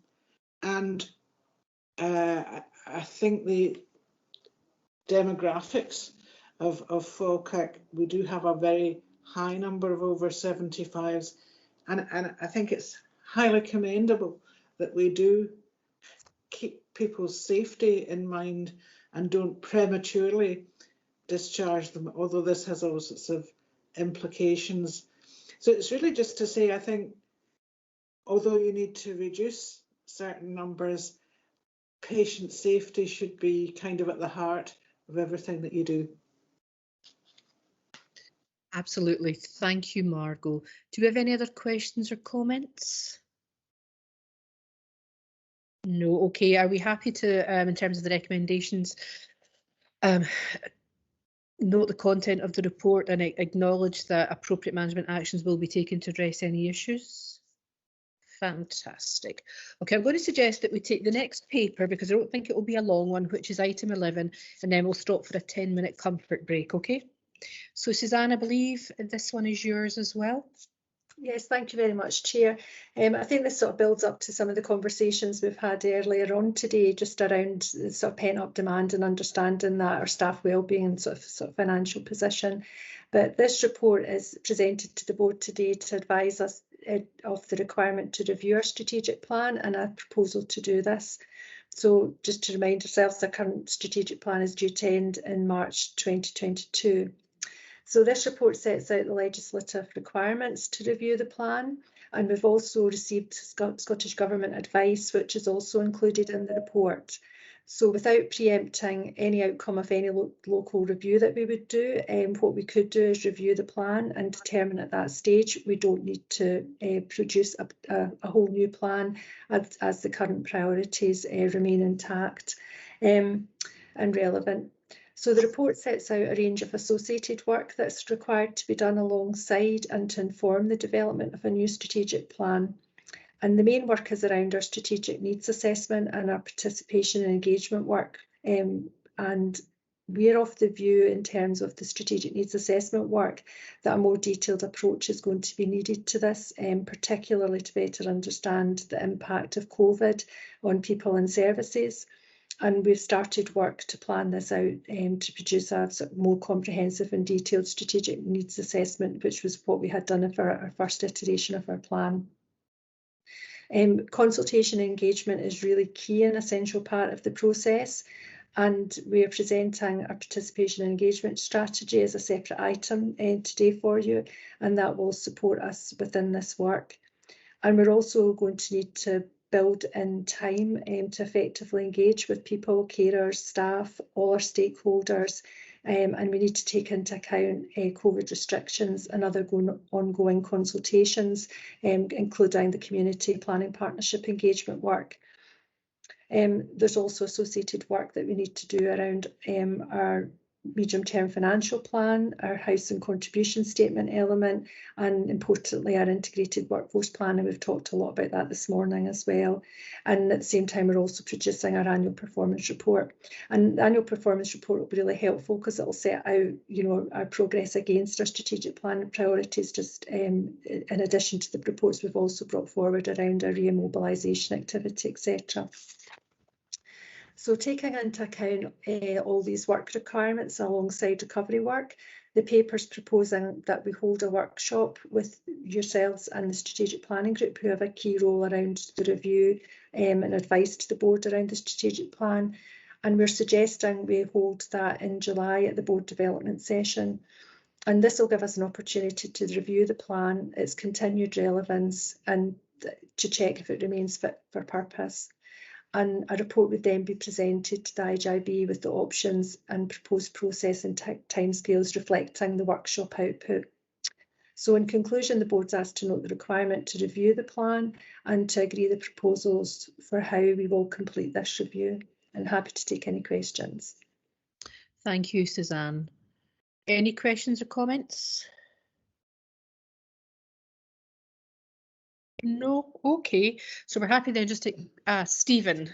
And I think the demographics of Falkirk, we do have a very high number of over 75s, and I think it's highly commendable that we do keep people's safety in mind and don't prematurely discharge them, although this has all sorts of implications. So it's really just to say, I think, although you need to reduce certain numbers, patient safety should be kind of at the heart of everything that you do. Absolutely. Thank you, Margot. Do we have any other questions or comments? No. Okay. Are we happy to, in terms of the recommendations, note the content of the report and acknowledge that appropriate management actions will be taken to address any issues? Fantastic. Okay, I'm going to suggest that we take the next paper, because I don't think it will be a long one, which is item 11, and then we'll stop for a 10-minute comfort break, okay? So Suzanne, I believe this one is yours as well. Yes, thank you very much, Chair. I think this sort of builds up to some of the conversations we've had earlier on today, just around sort of pent-up demand and understanding that our staff wellbeing and sort of financial position. But this report is presented to the board today to advise us of the requirement to review our strategic plan and a proposal to do this. So just to remind ourselves, the current strategic plan is due to end in March 2022. So this report sets out the legislative requirements to review the plan, and we've also received Scottish Government advice, which is also included in the report. So without preempting any outcome of any local review that we would do, what we could do is review the plan and determine at that stage we don't need to produce a whole new plan as the current priorities remain intact and relevant. So the report sets out a range of associated work that's required to be done alongside and to inform the development of a new strategic plan. And the main work is around our strategic needs assessment and our participation and engagement work. And we're of the view, in terms of the strategic needs assessment work, that a more detailed approach is going to be needed to this, particularly to better understand the impact of COVID on people and services. And we've started work to plan this out to produce a sort of more comprehensive and detailed strategic needs assessment, which was what we had done for our first iteration of our plan. Consultation and engagement is really key and essential part of the process, and we are presenting our participation and engagement strategy as a separate item today for you, and that will support us within this work. And we're also going to need to build in time to effectively engage with people, carers, staff, all our stakeholders, and we need to take into account COVID restrictions and other ongoing consultations, including the community planning partnership engagement work. There's also associated work that we need to do around our medium-term financial plan, our house and contribution statement element, and importantly our integrated workforce plan, and we've talked a lot about that this morning as well. And at the same time we're also producing our annual performance report, and the annual performance report will be really helpful because it will set out our progress against our strategic plan and priorities, just in addition to the reports we've also brought forward around our remobilisation activity, etc. So taking into account all these work requirements alongside recovery work, The paper's proposing that we hold a workshop with yourselves and the strategic planning group, who have a key role around the review and advice to the board around the strategic plan. And we're suggesting we hold that in July at the board development session. And this will give us an opportunity to review the plan, its continued relevance, and to check if it remains fit for purpose. And a report would then be presented to the IGIB with the options and proposed process and timescales reflecting the workshop output. So in conclusion, the board's asked to note the requirement to review the plan and to agree the proposals for how we will complete this review. And happy to take any questions. Thank you, Suzanne. Any questions or comments? No, okay. So we're happy then just to Stephen.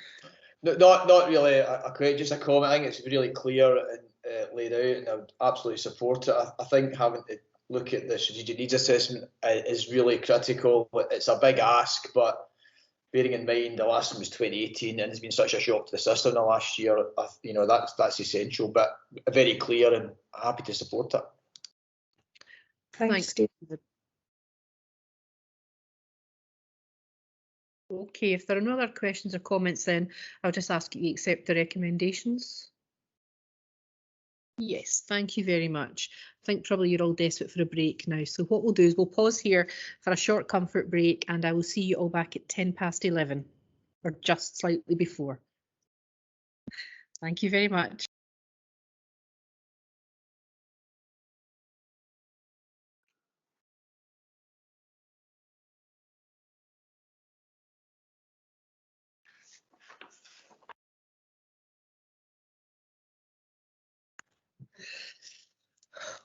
No, not really a question, just a comment. I think it's really clear and laid out, and I would absolutely support it. I think having to look at the strategic needs assessment is really critical. It's a big ask, but bearing in mind the last one was 2018, and it's been such a shock to the system the last year, you know, that's essential, but very clear, and happy to support it. Thanks, Stephen. Okay, if there are no other questions or comments, then I'll just ask you to accept the recommendations. Yes, thank you very much. I think probably you're all desperate for a break now. So what we'll do is we'll pause here for a short comfort break, and I will see you all back at 11:10, or just slightly before. Thank you very much.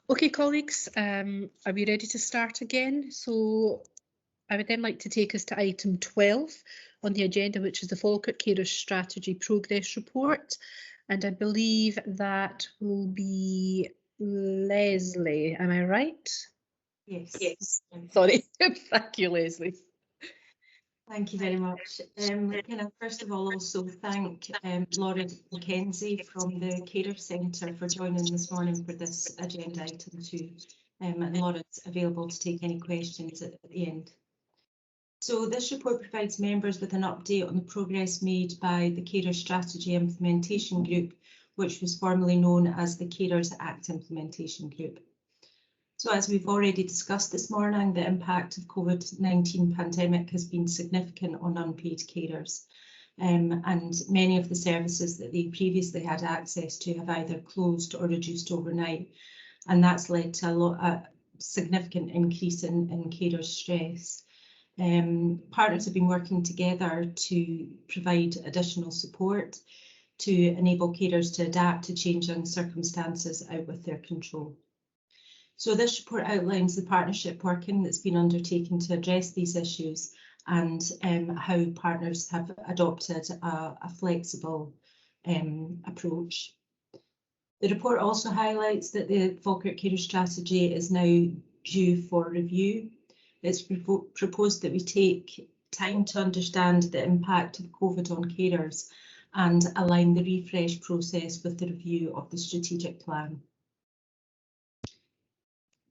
Okay, colleagues, are we ready to start again? So I would then like to take us to item 12 on the agenda, which is the Falkirk Carers Strategy Progress Report. And I believe that will be Leslie, am I right? Yes. Yes. Sorry, thank you, Leslie. Thank you very much. Can I first of all also thank Laura McKenzie from the Carer Centre for joining this morning for this agenda item too. And Laura's available to take any questions at the end. So this report provides members with an update on the progress made by the Carer Strategy Implementation Group, which was formerly known as the Carers Act Implementation Group. So as we've already discussed this morning, the impact of COVID-19 pandemic has been significant on unpaid carers, and many of the services that they previously had access to have either closed or reduced overnight, and that's led to a significant increase in carers' stress. Partners have been working together to provide additional support to enable carers to adapt to changing circumstances out with their control. So this report outlines the partnership working that's been undertaken to address these issues, and how partners have adopted a flexible approach. The report also highlights that the Falkirk Carer Strategy is now due for review. It's proposed that we take time to understand the impact of COVID on carers and align the refresh process with the review of the strategic plan.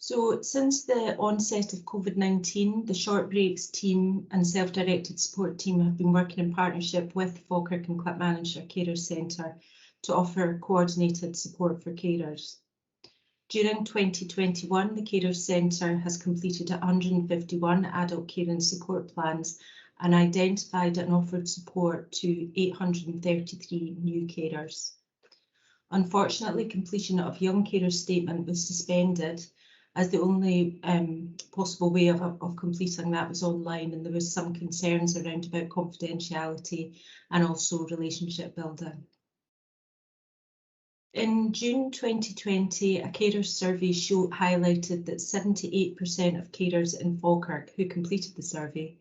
So since the onset of COVID-19, the Short Breaks team and self-directed support team have been working in partnership with Falkirk and Clackmannanshire Carers Centre to offer coordinated support for carers. During 2021, the Carers Centre has completed 151 adult care and support plans and identified and offered support to 833 new carers. Unfortunately, completion of Young Carers Statement was suspended, as the only possible way of completing that was online, and there was some concerns around about confidentiality and also relationship building. In June 2020, a carers survey highlighted that 78% of carers in Falkirk who completed the survey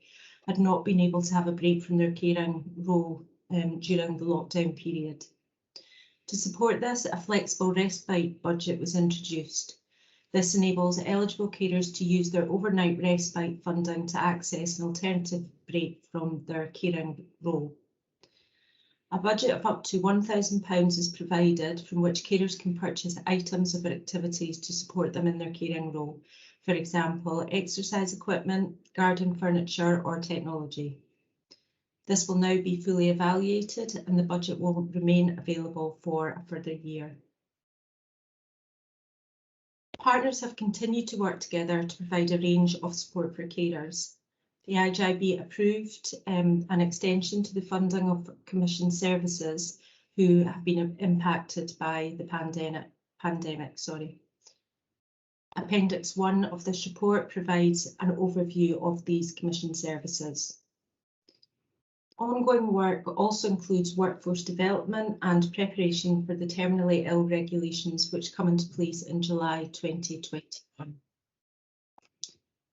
had not been able to have a break from their caring role during the lockdown period. To support this, a flexible respite budget was introduced. This enables eligible carers to use their overnight respite funding to access an alternative break from their caring role. A budget of up to £1,000 is provided from which carers can purchase items or activities to support them in their caring role. For example, exercise equipment, garden furniture or technology. This will now be fully evaluated and the budget will remain available for a further year. Partners have continued to work together to provide a range of support for carers. The IGIB approved an extension to the funding of commissioned services who have been impacted by the pandemic. Appendix 1 of this report provides an overview of these commissioned services. Ongoing work also includes workforce development and preparation for the terminally ill regulations which come into place in July 2021.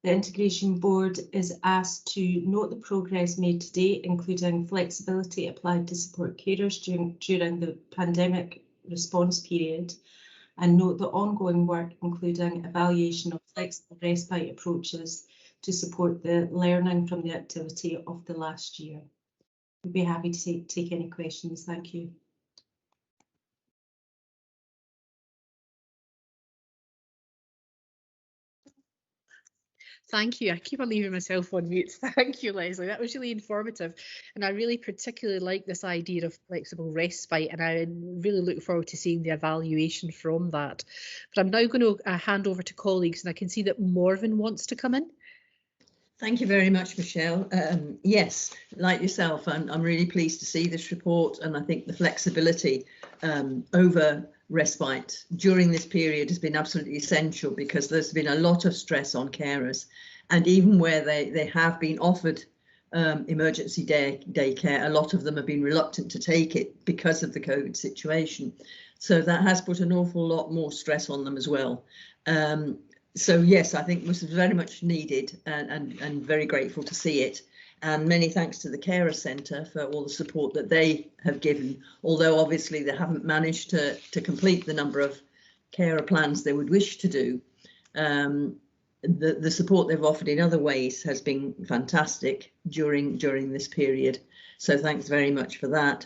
The Integration Board is asked to note the progress made to date, including flexibility applied to support carers during the pandemic response period, and note the ongoing work, including evaluation of flexible respite approaches to support the learning from the activity of the last year. We'd be happy to take any questions. Thank you. Thank you. I keep on leaving myself on mute. Thank you, Leslie. That was really informative. And I really particularly like this idea of flexible respite, and I really look forward to seeing the evaluation from that. But I'm now going to hand over to colleagues, and I can see that Morven wants to come in. Thank you very much, Michelle. Yes, like yourself, I'm really pleased to see this report, and I think the flexibility over respite during this period has been absolutely essential, because there's been a lot of stress on carers, and even where they have been offered emergency daycare, a lot of them have been reluctant to take it because of the COVID situation. So that has put an awful lot more stress on them as well. So yes, I think this is very much needed, and very grateful to see it. And many thanks to the Carer Centre for all the support that they have given, although obviously they haven't managed to complete the number of carer plans they would wish to do. The support they've offered in other ways has been fantastic during this period. So thanks very much for that.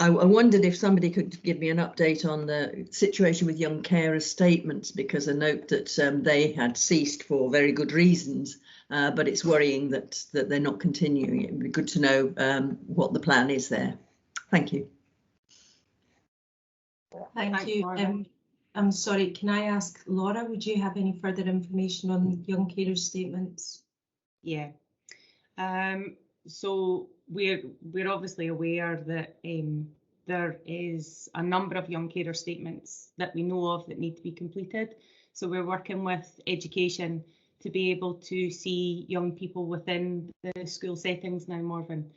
I wondered if somebody could give me an update on the situation with young carers statements, because I note that they had ceased for very good reasons, but it's worrying that they're not continuing. It would be good to know what the plan is there. Thank you. Thank you. I'm sorry, can I ask Laura, would you have any further information on young carers statements? Yeah. So we're obviously aware that there is a number of young carer statements that we know of that need to be completed. So we're working with education to be able to see young people within the school settings now, Morven.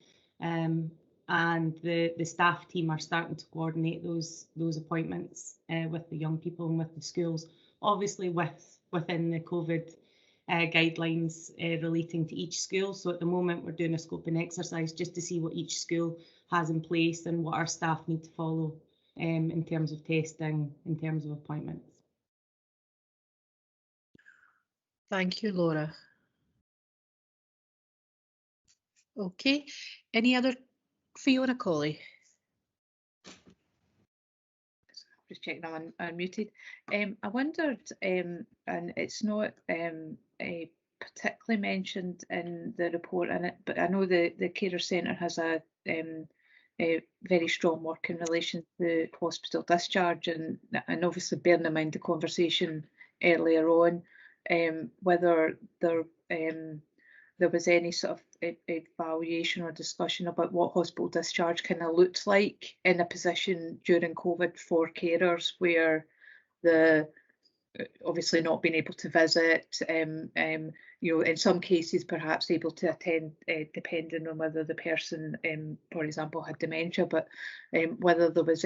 And the staff team are starting to coordinate those appointments with the young people and with the schools, obviously within the COVID guidelines relating to each school. So at the moment we're doing a scoping exercise just to see what each school has in place and what our staff need to follow in terms of testing, in terms of appointments. Thank you, Laura. Okay, any other? Fiona Colley. Just checking I'm unmuted. I wondered, and it's not particularly mentioned in the report, but I know the Carer Centre has a very strong working relation to hospital discharge, and obviously bearing in mind the conversation earlier on, whether there was any sort of evaluation or discussion about what hospital discharge kind of looked like in a position during COVID for carers where the obviously not being able to visit, you know, in some cases perhaps able to attend, depending on whether the person, for example, had dementia, but whether there was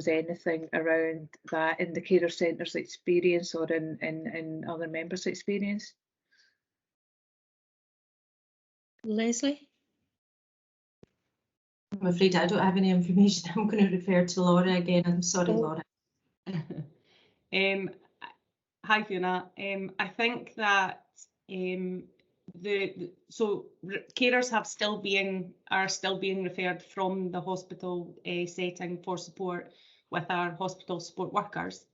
anything around that in the Carer Centre's experience or in other members' experience. Leslie? I'm afraid I don't have any information. I'm going to refer to Laura again. I'm sorry, Laura. Hi, Fiona. I think that carers are still being referred from the hospital setting for support with our hospital support workers,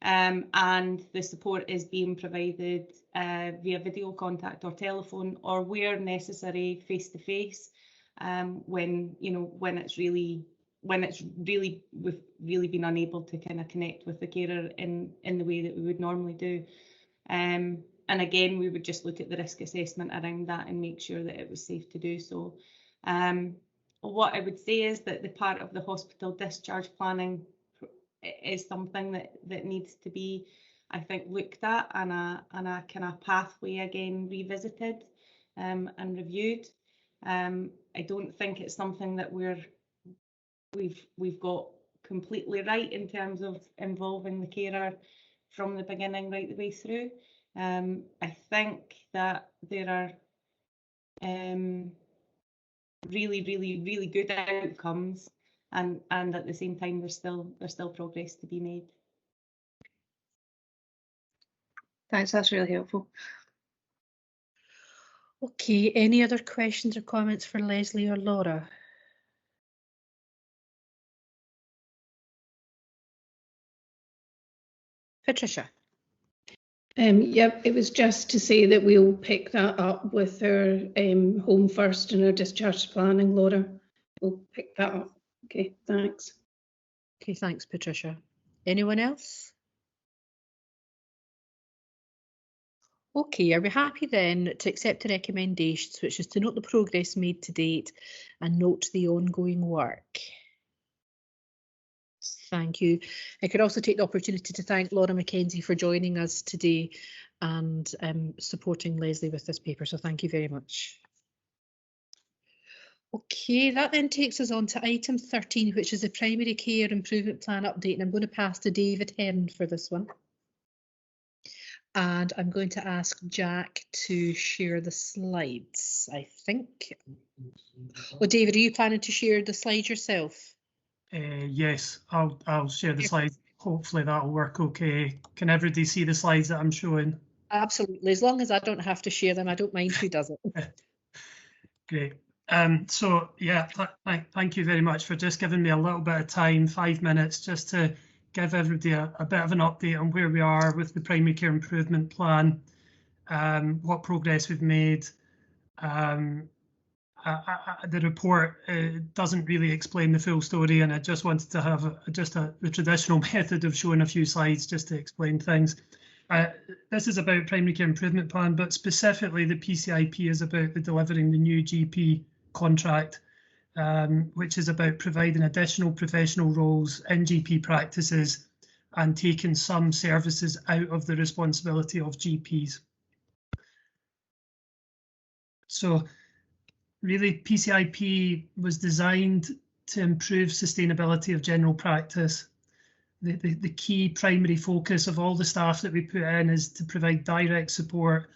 and the support is being provided via video contact or telephone, or where necessary face to face, when we've really been unable to kind of connect with the carer in the way that we would normally do. And again, we would just look at the risk assessment around that and make sure that it was safe to do so. What I would say is that the part of the hospital discharge planning is something that needs to be, I think, looked at and a kind of pathway again revisited and reviewed. I don't think it's something that we've got completely right in terms of involving the carer from the beginning right the way through. I think that there are really good outcomes, and at the same time there's still progress to be made. Thanks, that's really helpful. Okay, any other questions or comments for Leslie or Laura? Patricia. Yep, it was just to say that we'll pick that up with our Home First and our discharge planning, Laura. We'll pick that up. Okay, thanks. Okay, thanks, Patricia. Anyone else? Okay, are we happy then to accept the recommendations, which is to note the progress made to date and note the ongoing work? Thank you. I could also take the opportunity to thank Laura Mackenzie for joining us today and supporting Leslie with this paper, so thank you very much. Okay, that then takes us on to item 13, which is the Primary Care Improvement Plan update, and I'm going to pass to David Hearn for this one. And I'm going to ask Jack to share the slides, I think. Well, David, are you planning to share the slides yourself? Yes, I'll share the slides. Hopefully that'll work okay. Can everybody see the slides that I'm showing? Absolutely. As long as I don't have to share them, I don't mind who does it. Great. So yeah, thank you very much for just giving me a little bit of time, 5 minutes, just to give everybody a bit of an update on where we are with the Primary Care Improvement Plan, what progress we've made. The report doesn't really explain the full story, and I just wanted to have the traditional method of showing a few slides just to explain things. This is about Primary Care Improvement Plan, but specifically the PCIP is about delivering the new GP contract, which is about providing additional professional roles in GP practices and taking some services out of the responsibility of GPs. So really, PCIP was designed to improve sustainability of general practice. The key primary focus of all the staff that we put in is to provide direct support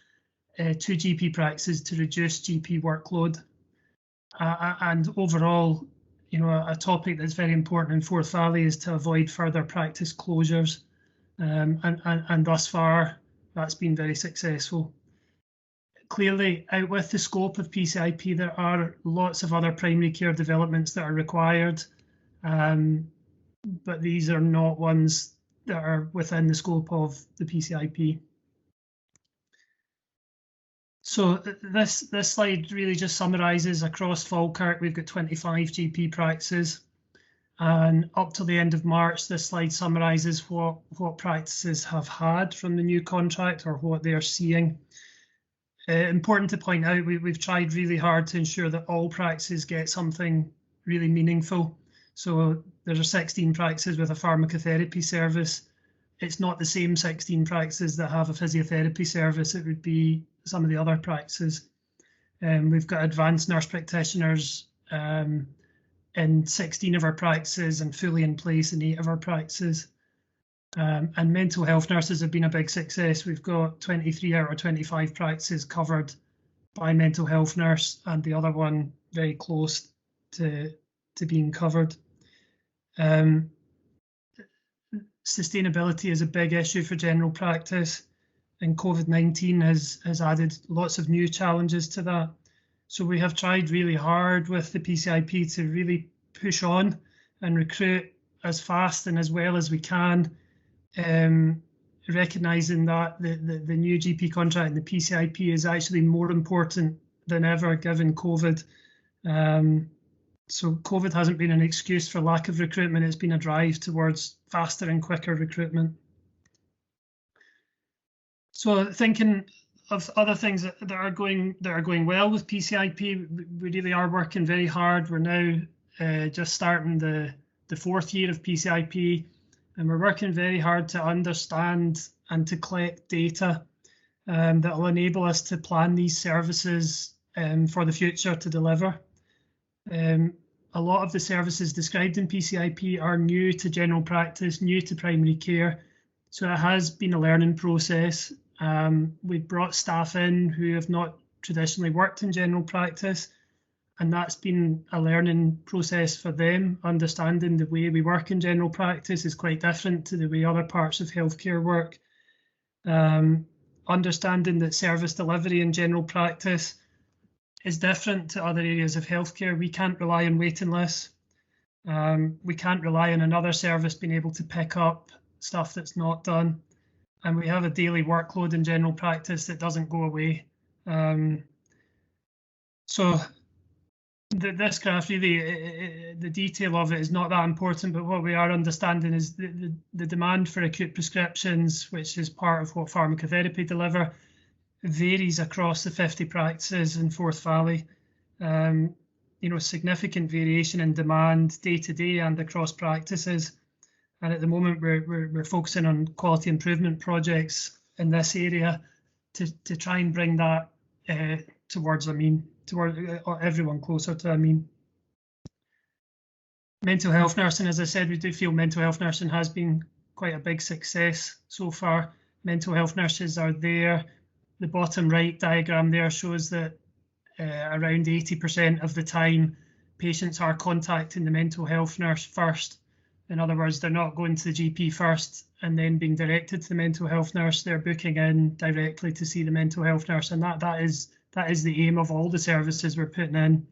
to GP practices to reduce GP workload. And overall, you know, a topic that's very important in Forth Valley is to avoid further practice closures. And thus far, that's been very successful. Clearly, out with the scope of PCIP, there are lots of other primary care developments that are required, but these are not ones that are within the scope of the PCIP. So this slide really just summarises across Falkirk, we've got 25 GP practices, and up to the end of March, this slide summarises what practices have had from the new contract or what they are seeing. Important to point out, we've tried really hard to ensure that all practices get something really meaningful. So there are 16 practices with a pharmacotherapy service. It's not the same 16 practices that have a physiotherapy service. It would be some of the other practices. We've got advanced nurse practitioners in 16 of our practices and fully in place in 8 of our practices. And mental health nurses have been a big success. We've got 23 out of 25 practices covered by mental health nurse, and the other one very close to being covered. Sustainability is a big issue for general practice. and COVID-19 has added lots of new challenges to that. So we have tried really hard with the PCIP to really push on and recruit as fast and as well as we can, recognising that the new GP contract and the PCIP is actually more important than ever given COVID. So COVID hasn't been an excuse for lack of recruitment, it's been a drive towards faster and quicker recruitment. So thinking of other things that are going well with PCIP, we really are working very hard. We're now just starting the 4th year of PCIP, and we're working very hard to understand and to collect data that will enable us to plan these services for the future to deliver. A lot of the services described in PCIP are new to general practice, new to primary care, so it has been a learning process. We've brought staff in who have not traditionally worked in general practice, and that's been a learning process for them. Understanding the way we work in general practice is quite different to the way other parts of healthcare work. Understanding that service delivery in general practice is different to other areas of healthcare. We can't rely on waiting lists. We can't rely on another service being able to pick up stuff that's not done. And we have a daily workload in general practice that doesn't go away. So this graph, really, the detail of it is not that important, but what we are understanding is the demand for acute prescriptions, which is part of what pharmacotherapy deliver, varies across the 50 practices in Forth Valley. Significant variation in demand day to day and across practices. And at the moment, we're focusing on quality improvement projects in this area to try and bring that towards a mean, toward everyone closer to a mean. Mental health nursing, as I said, we do feel mental health nursing has been quite a big success so far. Mental health nurses are there. The bottom right diagram there shows that around 80% of the time patients are contacting the mental health nurse first. In other words, they're not going to the GP first and then being directed to the mental health nurse. They're booking in directly to see the mental health nurse, and that is the aim of all the services we're putting in.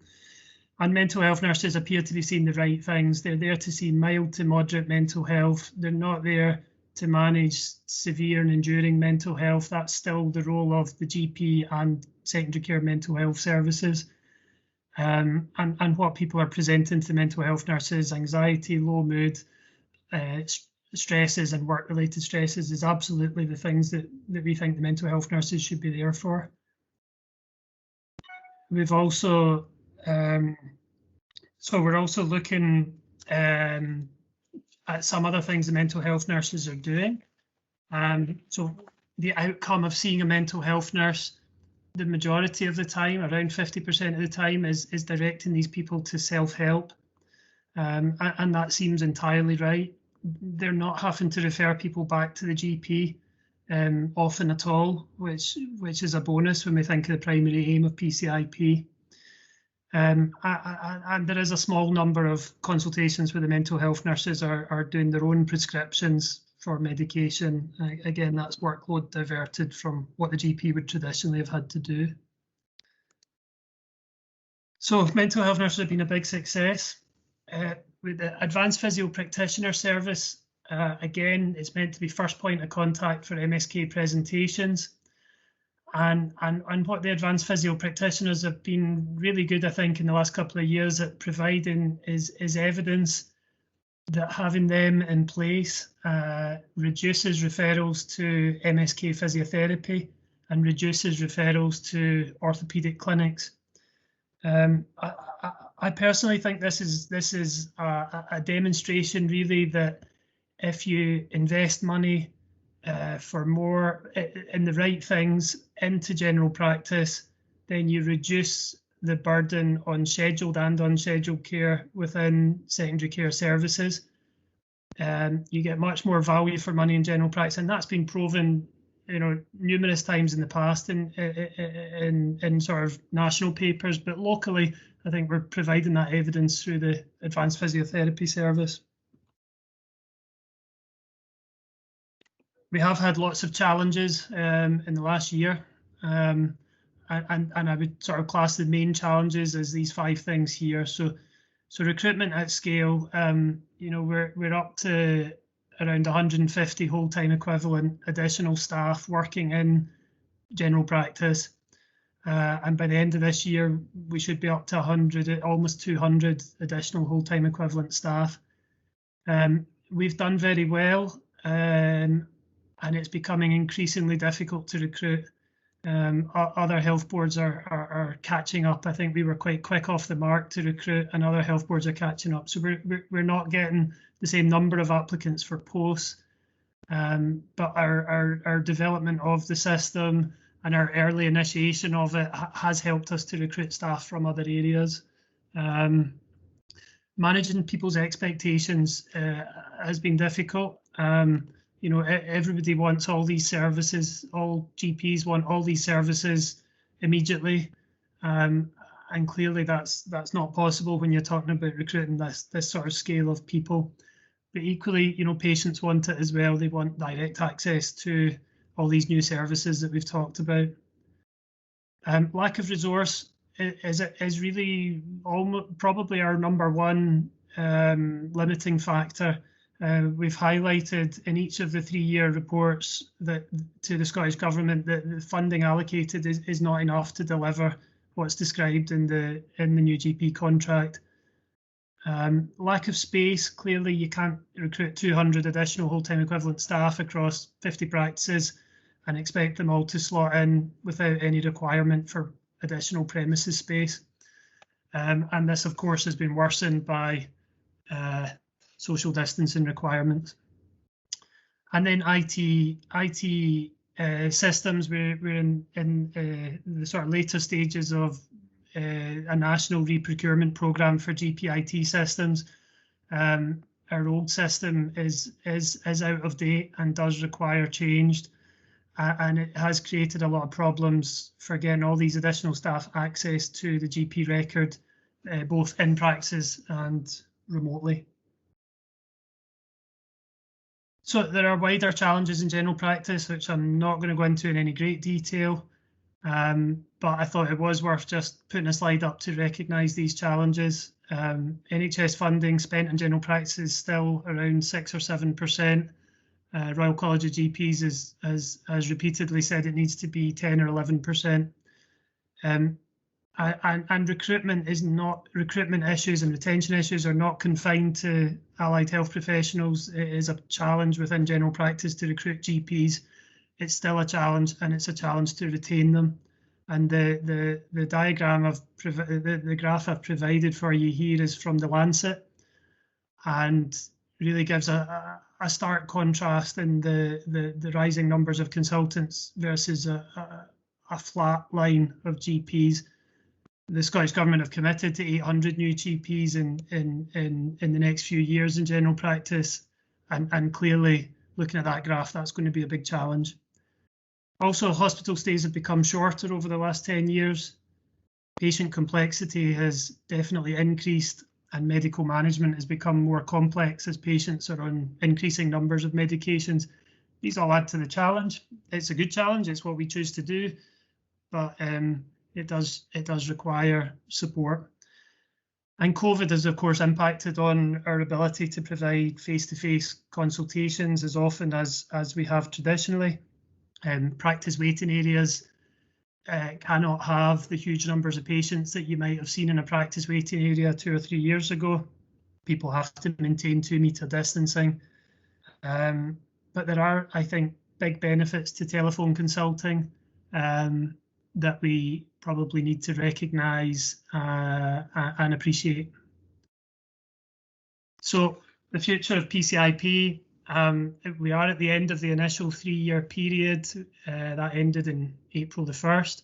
And mental health nurses appear to be seeing the right things. They're there to see mild to moderate mental health. They're not there to manage severe and enduring mental health. That's still the role of the GP and secondary care mental health services. And what people are presenting to mental health nurses, anxiety, low mood, stresses and work-related stresses is absolutely the things that we think the mental health nurses should be there for. We've also, so we're also looking at some other things the mental health nurses are doing. So the outcome of seeing a mental health nurse, the majority of the time, around 50% of the time, is directing these people to self-help. And that seems entirely right. They're not having to refer people back to the GP often at all, which is a bonus when we think of the primary aim of PCIP. And there is a small number of consultations where the mental health nurses are doing their own prescriptions for medication. Again, that's workload diverted from what the GP would traditionally have had to do. So mental health nurses have been a big success. With the Advanced Physio Practitioner Service, again, it's meant to be first point of contact for MSK presentations. And what the advanced physio practitioners have been really good, I think, in the last couple of years at providing is evidence that having them in place reduces referrals to MSK physiotherapy and reduces referrals to orthopaedic clinics. I personally think this is a demonstration, really, that if you invest money for more in the right things into general practice, then you reduce the burden on scheduled and unscheduled care within secondary care services. You get much more value for money in general practice, and that's been proven, numerous times in the past in sort of national papers, but locally, I think we're providing that evidence through the advanced physiotherapy service. We have had lots of challenges in the last year, and I would sort of class the main challenges as these 5 things here. So recruitment at scale, you know, we're up to around 150 whole-time equivalent additional staff working in general practice. And by the end of this year, we should be up to 100, almost 200 additional whole-time equivalent staff. We've done very well, and it's becoming increasingly difficult to recruit. Other health boards are catching up. I think we were quite quick off the mark to recruit, and other health boards are catching up. So we're not getting the same number of applicants for posts, but our development of the system and our early initiation of it has helped us to recruit staff from other areas. Managing people's expectations has been difficult. You know, everybody wants all these services, all GPs want all these services immediately. And clearly that's not possible when you're talking about recruiting this sort of scale of people. But equally, you know, patients want it as well. They want direct access to all these new services that we've talked about. Lack of resource is really probably our #1 limiting factor. We've highlighted in each of the 3-year reports that to the Scottish Government that the funding allocated is not enough to deliver what's described in the new GP contract. Lack of space, clearly you can't recruit 200 additional whole-time equivalent staff across 50 practices and expect them all to slot in without any requirement for additional premises space. And this, of course, has been worsened by social distancing requirements. And then IT systems, we're in the sort of later stages of a national re-procurement programme for GP IT systems. Our old system is out of date and does require change, and it has created a lot of problems for getting all these additional staff access to the GP record, both in practice and remotely. So there are wider challenges in general practice, which I'm not going to go into in any great detail, but I thought it was worth just putting a slide up to recognise these challenges. NHS funding spent in general practice is still around 6 or 7%. Royal College of GPs has repeatedly said it needs to be 10 or 11%. And recruitment issues and retention issues are not confined to allied health professionals. It is a challenge within general practice to recruit GPs. It's still a challenge, and it's a challenge to retain them. And the diagram the graph I've provided for you here is from the Lancet, and really gives a stark contrast in the rising numbers of consultants versus a flat line of GPs. The Scottish Government have committed to 800 new GPs in the next few years in general practice, and clearly looking at that graph, that's going to be a big challenge. Also, hospital stays have become shorter over the last 10 years. Patient complexity has definitely increased, and medical management has become more complex as patients are on increasing numbers of medications. These all add to the challenge. It's a good challenge, it's what we choose to do, but it does require support. And COVID has, of course, impacted on our ability to provide face-to-face consultations as often as we have traditionally. Practice waiting areas cannot have the huge numbers of patients that you might have seen in a practice waiting area 2 or 3 years ago. People have to maintain 2-metre distancing. But there are, I think, big benefits to telephone consulting that we probably need to recognise and appreciate. So the future of PCIP, we are at the end of the initial 3-year period that ended in April the 1st.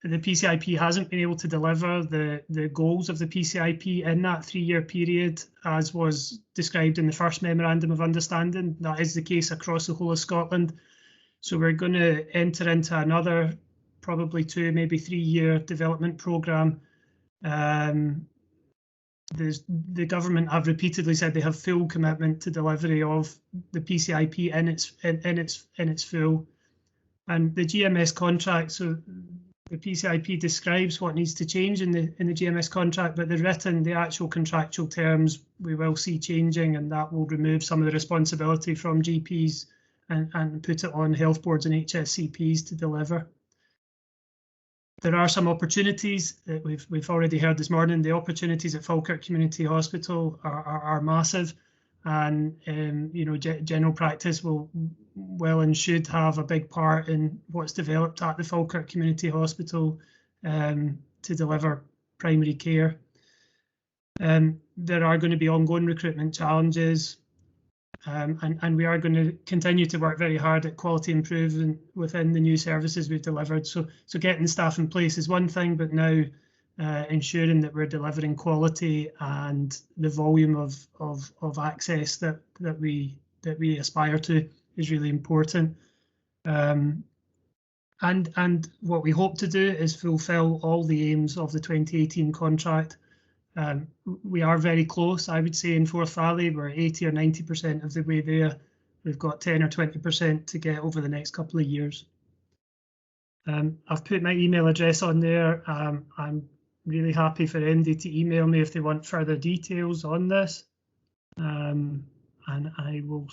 The PCIP hasn't been able to deliver the goals of the PCIP in that 3-year period, as was described in the first Memorandum of Understanding. That is the case across the whole of Scotland. So we're going to enter into another probably 2, maybe 3-year development programme the government have repeatedly said they have full commitment to delivery of the PCIP in its full, and the GMS contract. So the PCIP describes what needs to change in the GMS contract, but the actual contractual terms we will see changing, and that will remove some of the responsibility from GPs and put it on health boards and HSCPs to deliver. There are some opportunities that we've already heard this morning. The opportunities at Falkirk Community Hospital are massive, and you know, general practice will and should have a big part in what's developed at the Falkirk Community Hospital to deliver primary care. There are going to be ongoing recruitment challenges. And we are going to continue to work very hard at quality improvement within the new services we've delivered. So getting staff in place is one thing, but now ensuring that we're delivering quality and the volume of access that we aspire to is really important. And what we hope to do is fulfil all the aims of the 2018 contract. We are very close, I would say, in Forth Valley. We're 80 or 90% of the way there. We've got 10 or 20% to get over the next couple of years. I've put my email address on there. I'm really happy for anybody to email me if they want further details on this. And I will.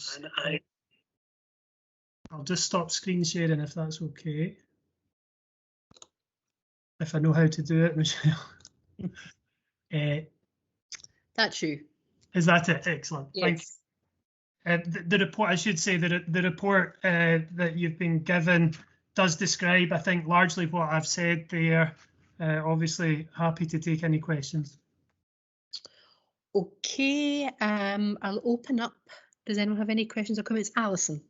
I'll just stop screen sharing if that's okay. If I know how to do it, Michelle. That's you. Is that it? Excellent. Yes. Thank you. The report, I should say that the report that you've been given does describe, I think, largely what I've said there. Obviously, happy to take any questions. Okay, I'll open up. Does anyone have any questions or comments? Alison.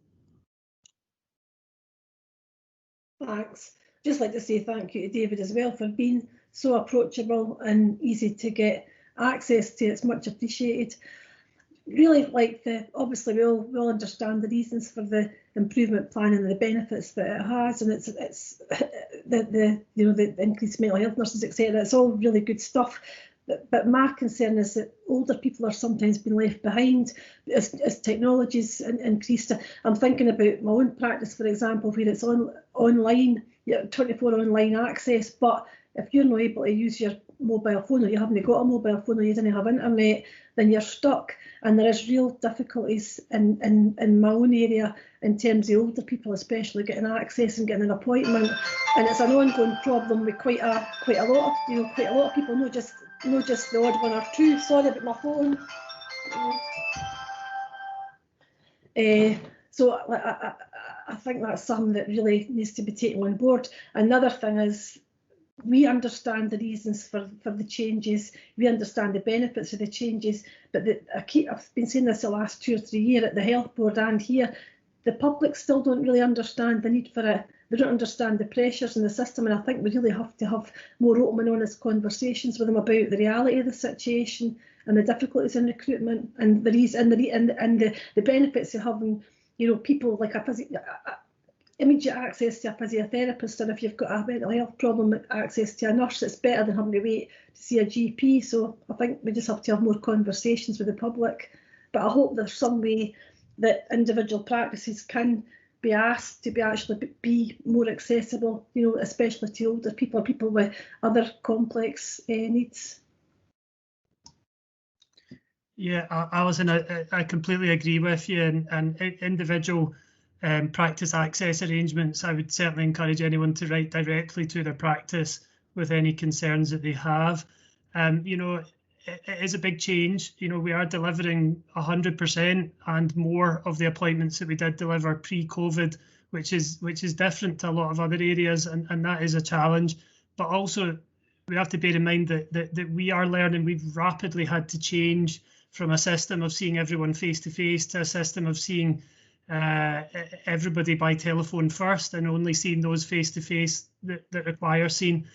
Thanks. Just like to say thank you to David as well for being so approachable and easy to get access to. It's much appreciated. Really like obviously we all understand the reasons for the improvement plan and the benefits that it has, and it's the increased mental health nurses, etc. It's all really good stuff. But my concern is that older people are sometimes being left behind as technology's increased. I'm thinking about my own practice, for example, where it's online, 24 online access, but if you're not able to use your mobile phone, or you haven't got a mobile phone, or you don't have internet, then you're stuck. And there is real difficulties in my own area in terms of older people, especially getting access and getting an appointment. And it's an ongoing problem with quite a lot of people, not just the odd one or two. Sorry about my phone. So I think that's something that really needs to be taken on board. Another thing is, we understand the reasons for the changes, we understand the benefits of the changes, but I've been saying this the last 2 or 3 years at the health board and here, the public still don't really understand the need for it. They don't understand the pressures in the system, and I think we really have to have more open and honest conversations with them about the reality of the situation and the difficulties in recruitment and the benefits of having, people like immediate access to a physiotherapist, and if you've got a mental health problem, access to a nurse. It's better than having to wait to see a GP. So I think we just have to have more conversations with the public. But I hope there's some way that individual practices can be asked to be more accessible, especially to older people or people with other complex needs. Yeah, Alison, I completely agree with you, and individual practice access arrangements, I would certainly encourage anyone to write directly to their practice with any concerns that they have. It is a big change. We are delivering 100% and more of the appointments that we did deliver pre-COVID, which is different to a lot of other areas, and that is a challenge. But also we have to bear in mind that we are learning. We've rapidly had to change from a system of seeing everyone face to face to a system of seeing everybody by telephone first and only seeing those face to face that require seeing.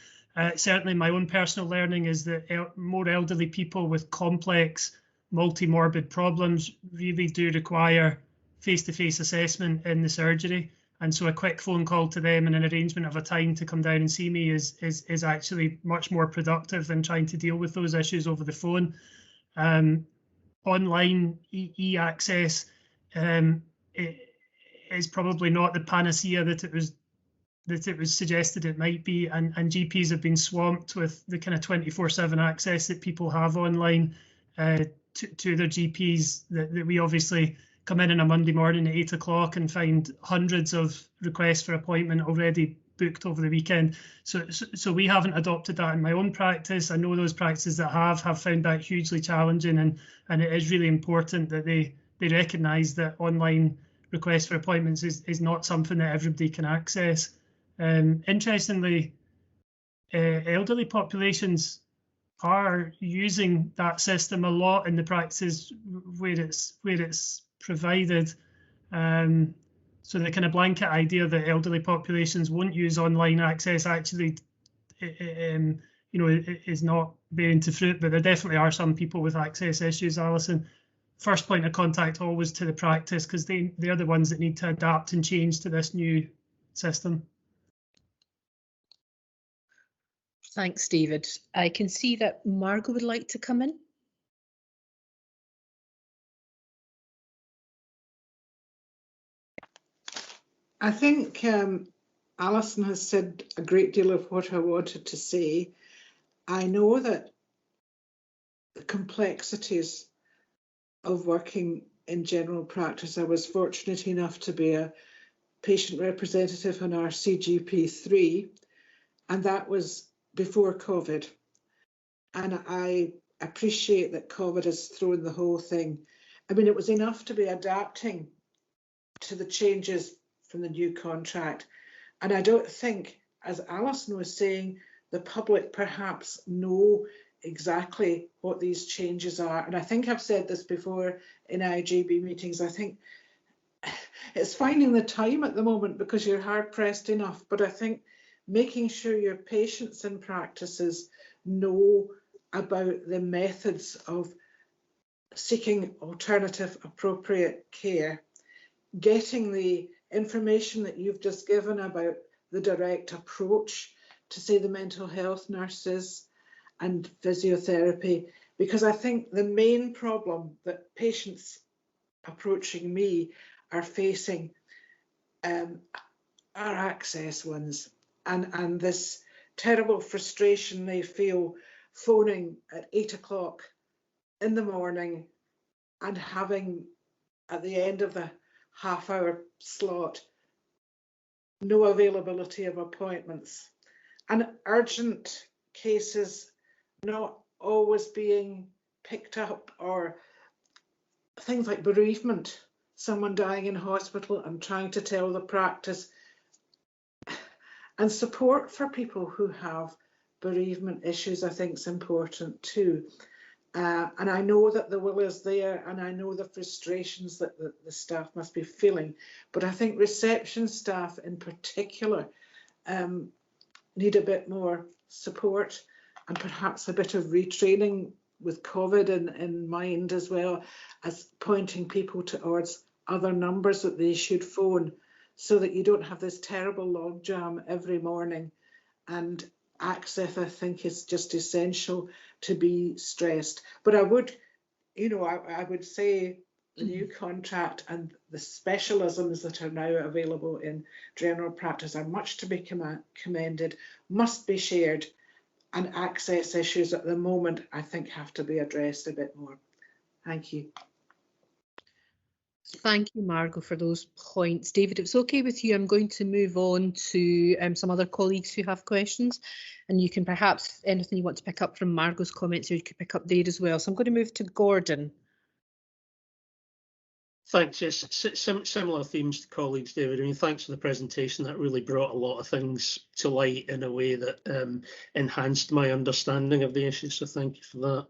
Certainly my own personal learning is that more elderly people with complex multi-morbid problems really do require face-to-face assessment in the surgery, and so a quick phone call to them and an arrangement of a time to come down and see me is actually much more productive than trying to deal with those issues over the phone. online e-access is probably not the panacea that it was suggested it might be, and GPs have been swamped with the kind of 24/7 access that people have online to their GPs, that we obviously come in on a Monday morning at 8 o'clock and find hundreds of requests for appointment already booked over the weekend. So we haven't adopted that in my own practice. I know those practices that have found that hugely challenging, and it is really important that they recognise that online requests for appointments is not something that everybody can access. Interestingly, elderly populations are using that system a lot in the practices where it's provided. So the kind of blanket idea that elderly populations won't use online access actually, is not bearing to fruit. But there definitely are some people with access issues, Alison. First point of contact always to the practice, because they're the ones that need to adapt and change to this new system. Thanks, David. I can see that Margot would like to come in. I think Alison has said a great deal of what I wanted to say. I know that the complexities of working in general practice, I was fortunate enough to be a patient representative on our CGP3, and that was before COVID. And I appreciate that COVID has thrown the whole thing. I mean, it was enough to be adapting to the changes from the new contract. And I don't think, as Alison was saying, the public perhaps know exactly what these changes are. And I think I've said this before in IJB meetings, I think it's finding the time at the moment because you're hard pressed enough. But I think making sure your patients and practices know about the methods of seeking alternative appropriate care, getting the information that you've just given about the direct approach to, say, the mental health nurses and physiotherapy, because I think the main problem that patients approaching me are facing are access ones, and this terrible frustration they feel phoning at 8 o'clock in the morning and having at the end of the half-hour slot no availability of appointments, and urgent cases not always being picked up, or things like bereavement, someone dying in hospital and trying to tell the practice, and support for people who have bereavement issues I think is important too. And I know that the will is there, and I know the frustrations that the staff must be feeling, but I think reception staff in particular need a bit more support, and perhaps a bit of retraining with COVID in mind, as well as pointing people towards other numbers that they should phone, so that you don't have this terrible logjam every morning. And access, I think, is just essential to be stressed. But I would, I would say the new contract and the specialisms that are now available in general practice are much to be commended, must be shared, and access issues at the moment, I think, have to be addressed a bit more. Thank you. Thank you, Margot, for those points. David, if it's okay with you, I'm going to move on to some other colleagues who have questions, and you can perhaps, anything you want to pick up from Margot's comments, or you could pick up there as well. So I'm going to move to Gordon. Thanks. Yes, similar themes to colleagues, David. I mean, thanks for the presentation. That really brought a lot of things to light in a way that enhanced my understanding of the issue. So thank you for that.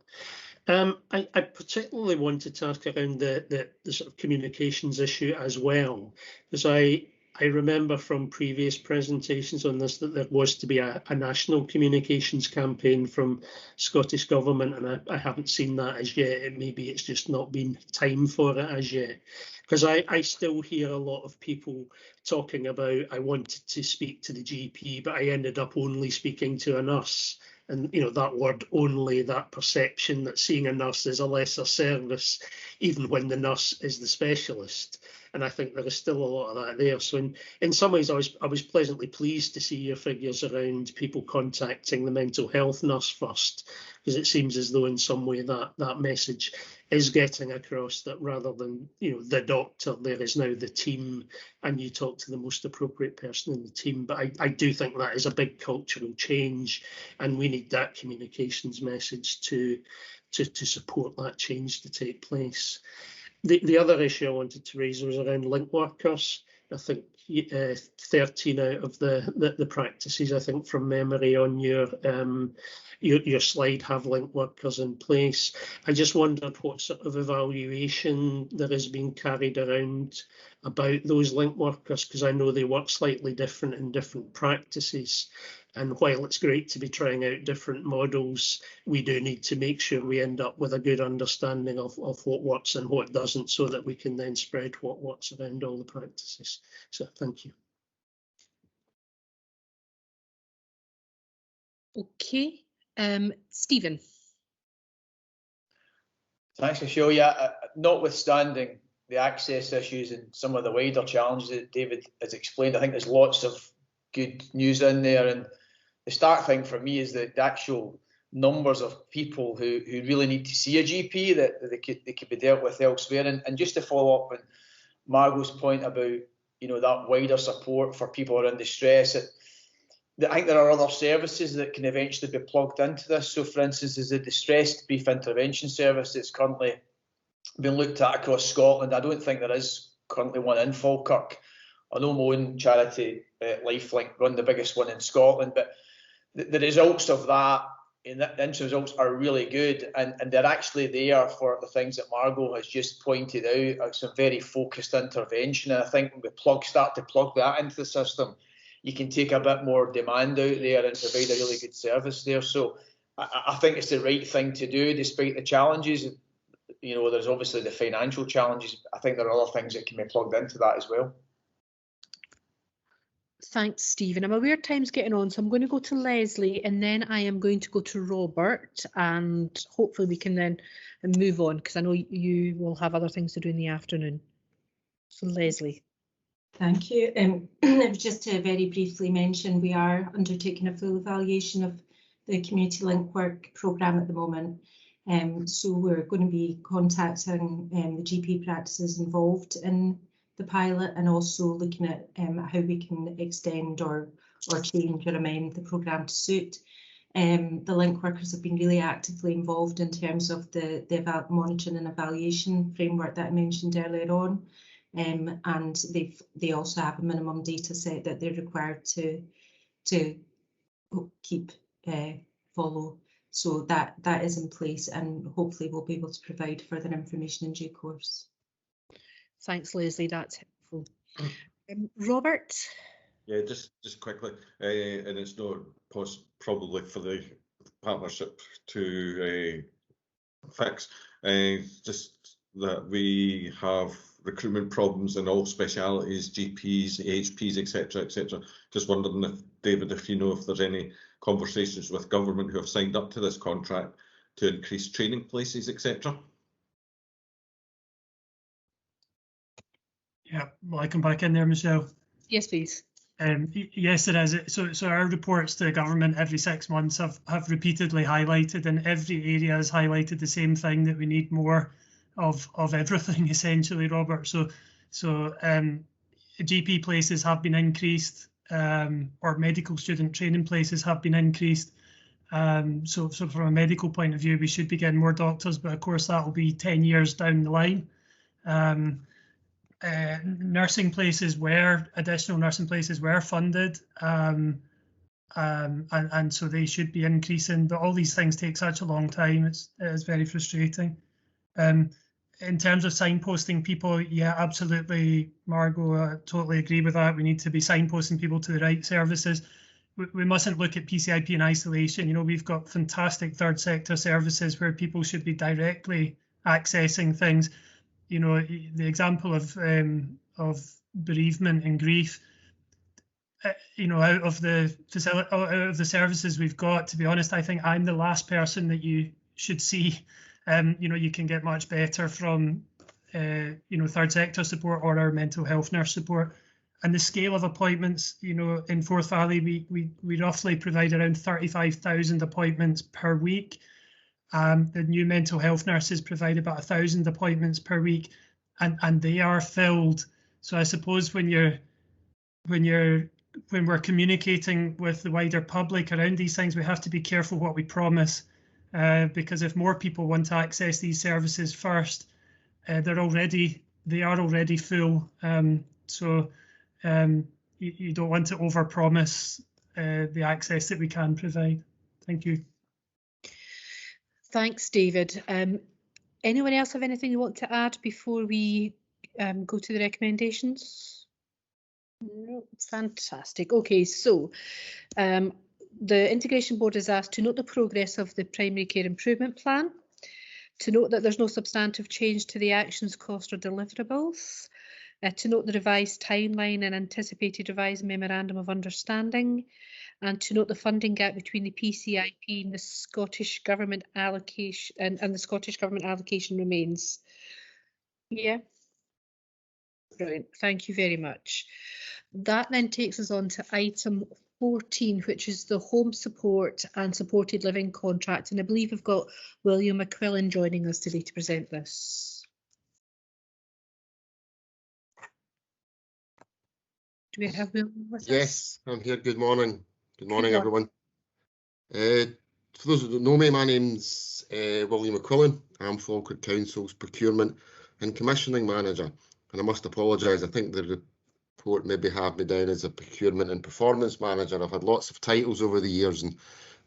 I particularly wanted to ask around the sort of communications issue as well, because I remember from previous presentations on this that there was to be a national communications campaign from Scottish Government, and I haven't seen that as yet. Maybe it's just not been time for it as yet, because I still hear a lot of people talking about, I wanted to speak to the GP, but I ended up only speaking to a nurse. And, you know, that word only, that perception that seeing a nurse is a lesser service, even when the nurse is the specialist. And I think there is still a lot of that there. So in some ways, I was pleasantly pleased to see your figures around people contacting the mental health nurse first, because it seems as though in some way that message is getting across, that rather than, you know, the doctor, there is now the team, and you talk to the most appropriate person in the team. But I do think that is a big cultural change, and we need that communications message to support that change to take place. The other issue I wanted to raise was around link workers. I think 13 out of the practices, I think from memory on your slide, have link workers in place. I just wondered what sort of evaluation there has been carried around about those link workers, because I know they work slightly different in different practices. And while it's great to be trying out different models, we do need to make sure we end up with a good understanding of what works and what doesn't, so that we can then spread what works around all the practices. So thank you. Okay, Stephen. Thanks, Michelle. Yeah, notwithstanding the access issues and some of the wider challenges that David has explained, I think there's lots of good news in there. And the start thing for me is the actual numbers of people who really need to see a GP, that they could be dealt with elsewhere. And just to follow up on Margot's point about, you know, that wider support for people who are in distress, I think there are other services that can eventually be plugged into this. So, for instance, there's a distressed brief intervention service that's currently being looked at across Scotland. I don't think there is currently one in Falkirk. I know my own charity, Lifelink, run the biggest one in Scotland, but the results of that, the interim results are really good, and they're actually there for the things that Margot has just pointed out, like some very focused intervention. And I think when we start to plug that into the system, you can take a bit more demand out there and provide a really good service there. So I think it's the right thing to do, despite the challenges. You know, there's obviously the financial challenges. I think there are other things that can be plugged into that as well. Thanks, Stephen. I'm aware time's getting on, so I'm going to go to Leslie, and then I am going to go to Robert, and hopefully we can then move on, because I know you will have other things to do in the afternoon. So Leslie. Thank you. Just to very briefly mention, we are undertaking a full evaluation of the Community Link Work programme at the moment. So we're going to be contacting the GP practices involved in the pilot, and also looking at how we can extend or change or amend the programme to suit. The link workers have been really actively involved in terms of the monitoring and evaluation framework that I mentioned earlier on, and they also have a minimum data set that they're required to keep follow. So that is in place, and hopefully we'll be able to provide further information in due course. Thanks, Leslie, that's helpful. Robert? Yeah, just quickly, and it's not probably for the partnership to fix, just that we have recruitment problems in all specialities, GPs, AHPs, etc., etc. Just wondering if, David, if you know if there's any conversations with government who have signed up to this contract to increase training places, etc. Yeah, well, I come back in there, Michelle. Yes, please. Yes, it is. So our reports to the government every 6 months have repeatedly highlighted, and every area has highlighted the same thing, that we need more of everything, essentially, Robert. So GP places have been increased, or medical student training places have been increased. So from a medical point of view, we should be getting more doctors, but of course that will be 10 years down the line. Nursing places additional nursing places were funded, and so they should be increasing, but all these things take such a long time. It's very frustrating. In terms of signposting people, yeah, absolutely, Margot, I totally agree with that. We need to be signposting people to the right services. We mustn't look at PCIP in isolation. You know, we've got fantastic third sector services where people should be directly accessing things. You know, the example of bereavement and grief, you know, out of the services we've got, to be honest, I think I'm the last person that you should see. You know, you can get much better from, you know, third sector support or our mental health nurse support. And the scale of appointments, you know, in Forth Valley, we roughly provide around 35,000 appointments per week. The new mental health nurses provide about 1,000 appointments per week, and they are filled. So I suppose when we're communicating with the wider public around these things, we have to be careful what we promise, because if more people want to access these services first, they are already full. You don't want to overpromise the access that we can provide. Thank you. Thanks, David. Anyone else have anything you want to add before we go to the recommendations? No, fantastic. Okay, so the Integration Board is asked to note the progress of the Primary Care Improvement Plan, to note that there's no substantive change to the actions, cost or deliverables, to note the revised timeline and anticipated revised Memorandum of Understanding, and to note the funding gap between the PCIP and the Scottish Government allocation and the Scottish Government allocation remains. Yeah. Brilliant. Thank you very much. That then takes us on to item 14, which is the home support and supported living contract. And I believe we've got William McQuillan joining us today to present this. Do we have William with us? Yes, I'm here. Good morning. Good morning, everyone. For those who don't know me, my name's William McQuillan. I'm Falkirk Council's Procurement and Commissioning Manager. And I must apologise, I think the report maybe have me down as a Procurement and Performance Manager. I've had lots of titles over the years and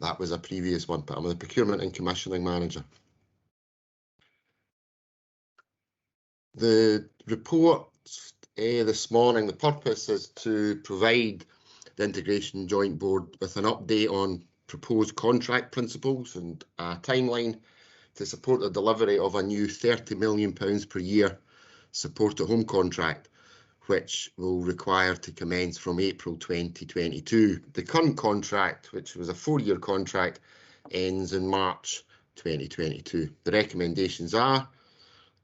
that was a previous one, but I'm the Procurement and Commissioning Manager. The report this morning, the purpose is to provide the Integration Joint Board with an update on proposed contract principles and a timeline to support the delivery of a new £30 million per year support at home contract, which will require to commence from April 2022. The current contract, which was a 4-year contract, ends in March 2022. The recommendations are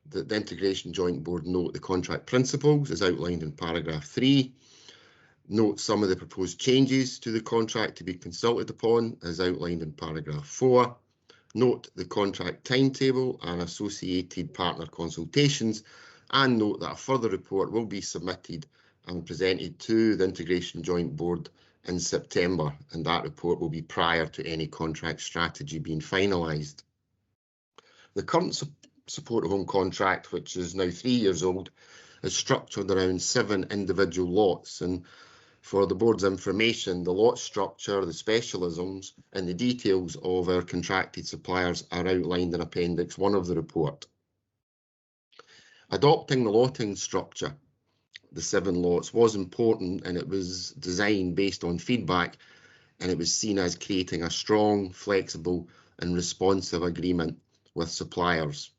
that the Integration Joint Board note the contract principles as outlined in paragraph 3, note some of the proposed changes to the contract to be consulted upon as outlined in paragraph 4, note the contract timetable and associated partner consultations, and note that a further report will be submitted and presented to the Integration Joint Board in September, and that report will be prior to any contract strategy being finalised. The current support at home contract, which is now 3 years old, is structured around 7 individual lots, and for the board's information, the lot structure, the specialisms and the details of our contracted suppliers are outlined in Appendix 1 of the report. Adopting the lotting structure, the 7 lots, was important, and it was designed based on feedback, and it was seen as creating a strong, flexible and responsive agreement with suppliers.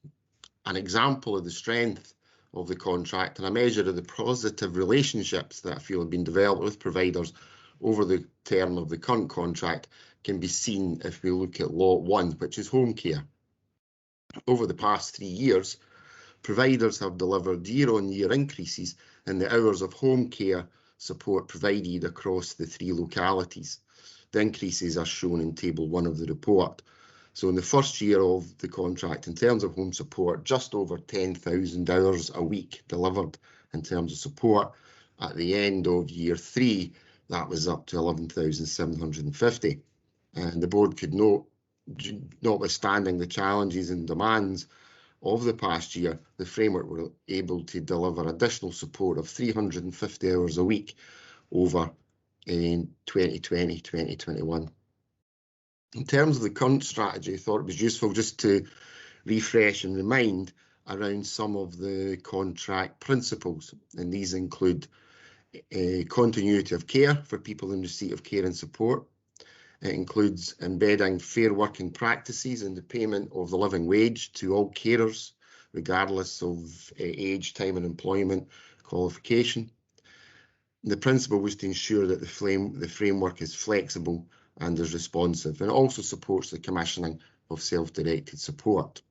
An example of the strength of the contract and a measure of the positive relationships that I feel have been developed with providers over the term of the current contract can be seen if we look at Lot 1, which is home care. Over the past 3 years, providers have delivered year-on-year increases in the hours of home care support provided across the 3 localities. The increases are shown in Table 1 of the report. So in the first year of the contract, in terms of home support, just over 10,000 hours a week delivered in terms of support. At the end of year 3, that was up to 11,750. And the board could note, notwithstanding the challenges and demands of the past year, the framework were able to deliver additional support of 350 hours a week over in 2020-2021. In terms of the current strategy, I thought it was useful just to refresh and remind around some of the contract principles, and these include continuity of care for people in receipt of care and support. It includes embedding fair working practices in the payment of the living wage to all carers, regardless of age, time and employment qualification. The principle was to ensure that the framework is flexible and is responsive, and it also supports the commissioning of self-directed support.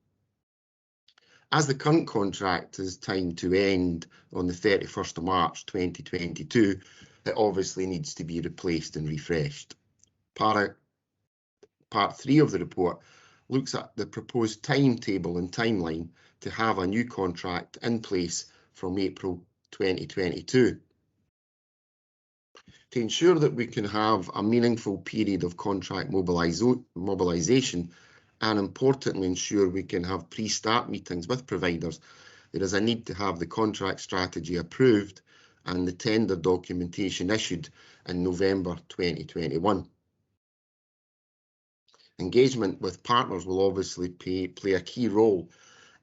As the current contract is timed to end on the 31st of March 2022, it obviously needs to be replaced and refreshed. Part 3 of the report looks at the proposed timetable and timeline to have a new contract in place from April 2022. To ensure that we can have a meaningful period of contract mobilisation, and importantly ensure we can have pre-start meetings with providers, there is a need to have the contract strategy approved and the tender documentation issued in November 2021. Engagement with partners will obviously play a key role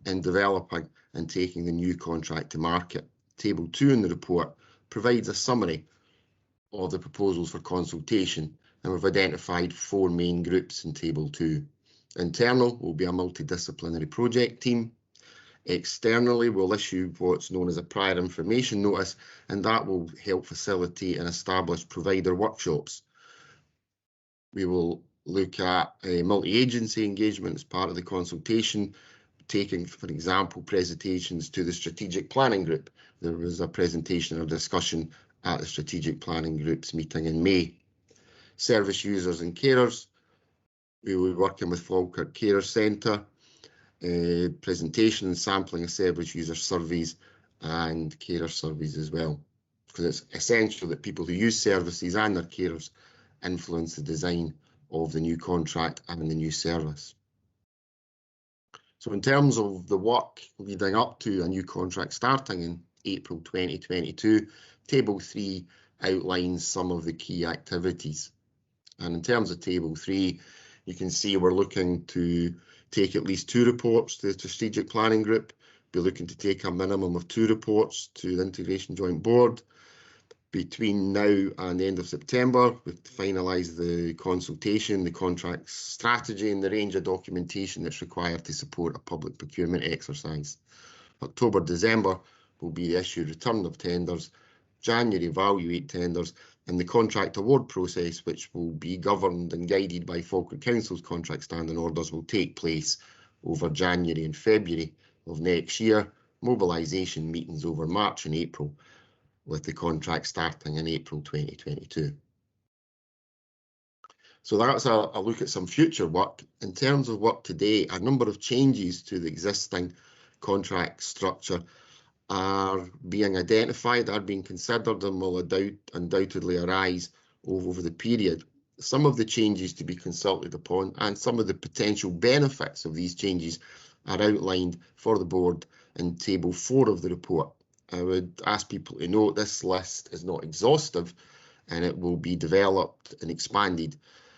in developing and taking the new contract to market. Table 2 in the report provides a summary of the proposals for consultation, and we've identified 4 main groups in Table 2. Internal will be a multidisciplinary project team. Externally, we'll issue what's known as a prior information notice, and that will help facilitate and establish provider workshops. We will look at multi-agency engagement as part of the consultation, taking, for example, presentations to the strategic planning group. There was a presentation or discussion at the strategic planning group's meeting in May. Service users and carers, we will be working with Falkirk Carer Centre, presentation and sampling of service user surveys and carer surveys as well, because it's essential that people who use services and their carers influence the design of the new contract and the new service. So in terms of the work leading up to a new contract starting in April 2022, Table 3 outlines some of the key activities. And in terms of Table 3, you can see we're looking to take at least 2 reports to the Strategic Planning Group, be looking to take a minimum of 2 reports to the Integration Joint Board. Between now and the end of September, we've finalised the consultation, the contract strategy and the range of documentation that's required to support a public procurement exercise. October, December will be the issue return of tenders, January evaluate tenders, and the contract award process, which will be governed and guided by Falkirk Council's contract standing orders, will take place over January and February of next year. Mobilisation meetings over March and April, with the contract starting in April 2022. So that's a look at some future work. In terms of work today, a number of changes to the existing contract structure are being identified, are being considered, and will undoubtedly arise over the period. Some of the changes to be consulted upon and some of the potential benefits of these changes are outlined for the board in Table 4 of the report. I would ask people to note this list is not exhaustive and it will be developed and expanded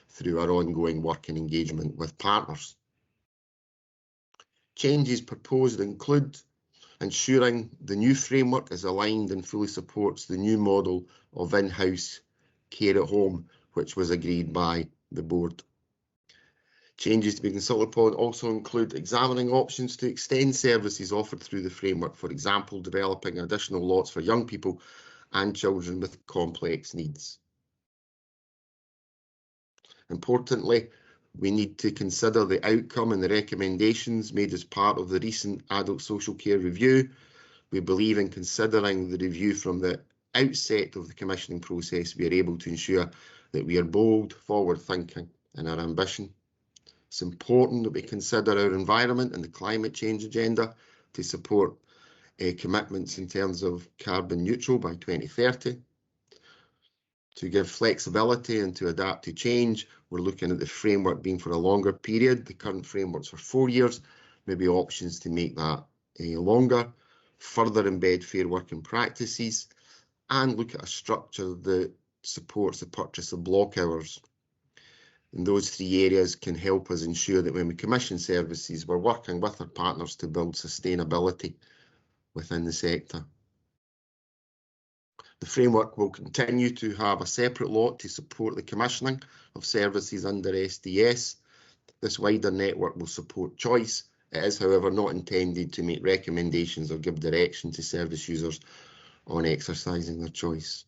through our ongoing work and engagement with partners. Changes proposed include ensuring the new framework is aligned and fully supports the new model of in-house care at home, which was agreed by the board. Changes to be consulted upon also include examining options to extend services offered through the framework, for example, developing additional lots for young people and children with complex needs. Importantly, we need to consider the outcome and the recommendations made as part of the recent Adult Social Care Review. We believe in considering the review from the outset of the commissioning process, we are able to ensure that we are bold, forward-thinking in our ambition. It's important that we consider our environment and the climate change agenda to support commitments in terms of carbon neutral by 2030. To give flexibility and to adapt to change, we're looking at the framework being for a longer period. The current framework's for 4 years, maybe options to make that longer, further embed fair working practices, and look at a structure that supports the purchase of block hours. And those 3 areas can help us ensure that when we commission services, we're working with our partners to build sustainability within the sector. The framework will continue to have a separate lot to support the commissioning of services under SDS. This wider network will support choice. It is, however, not intended to make recommendations or give direction to service users on exercising their choice.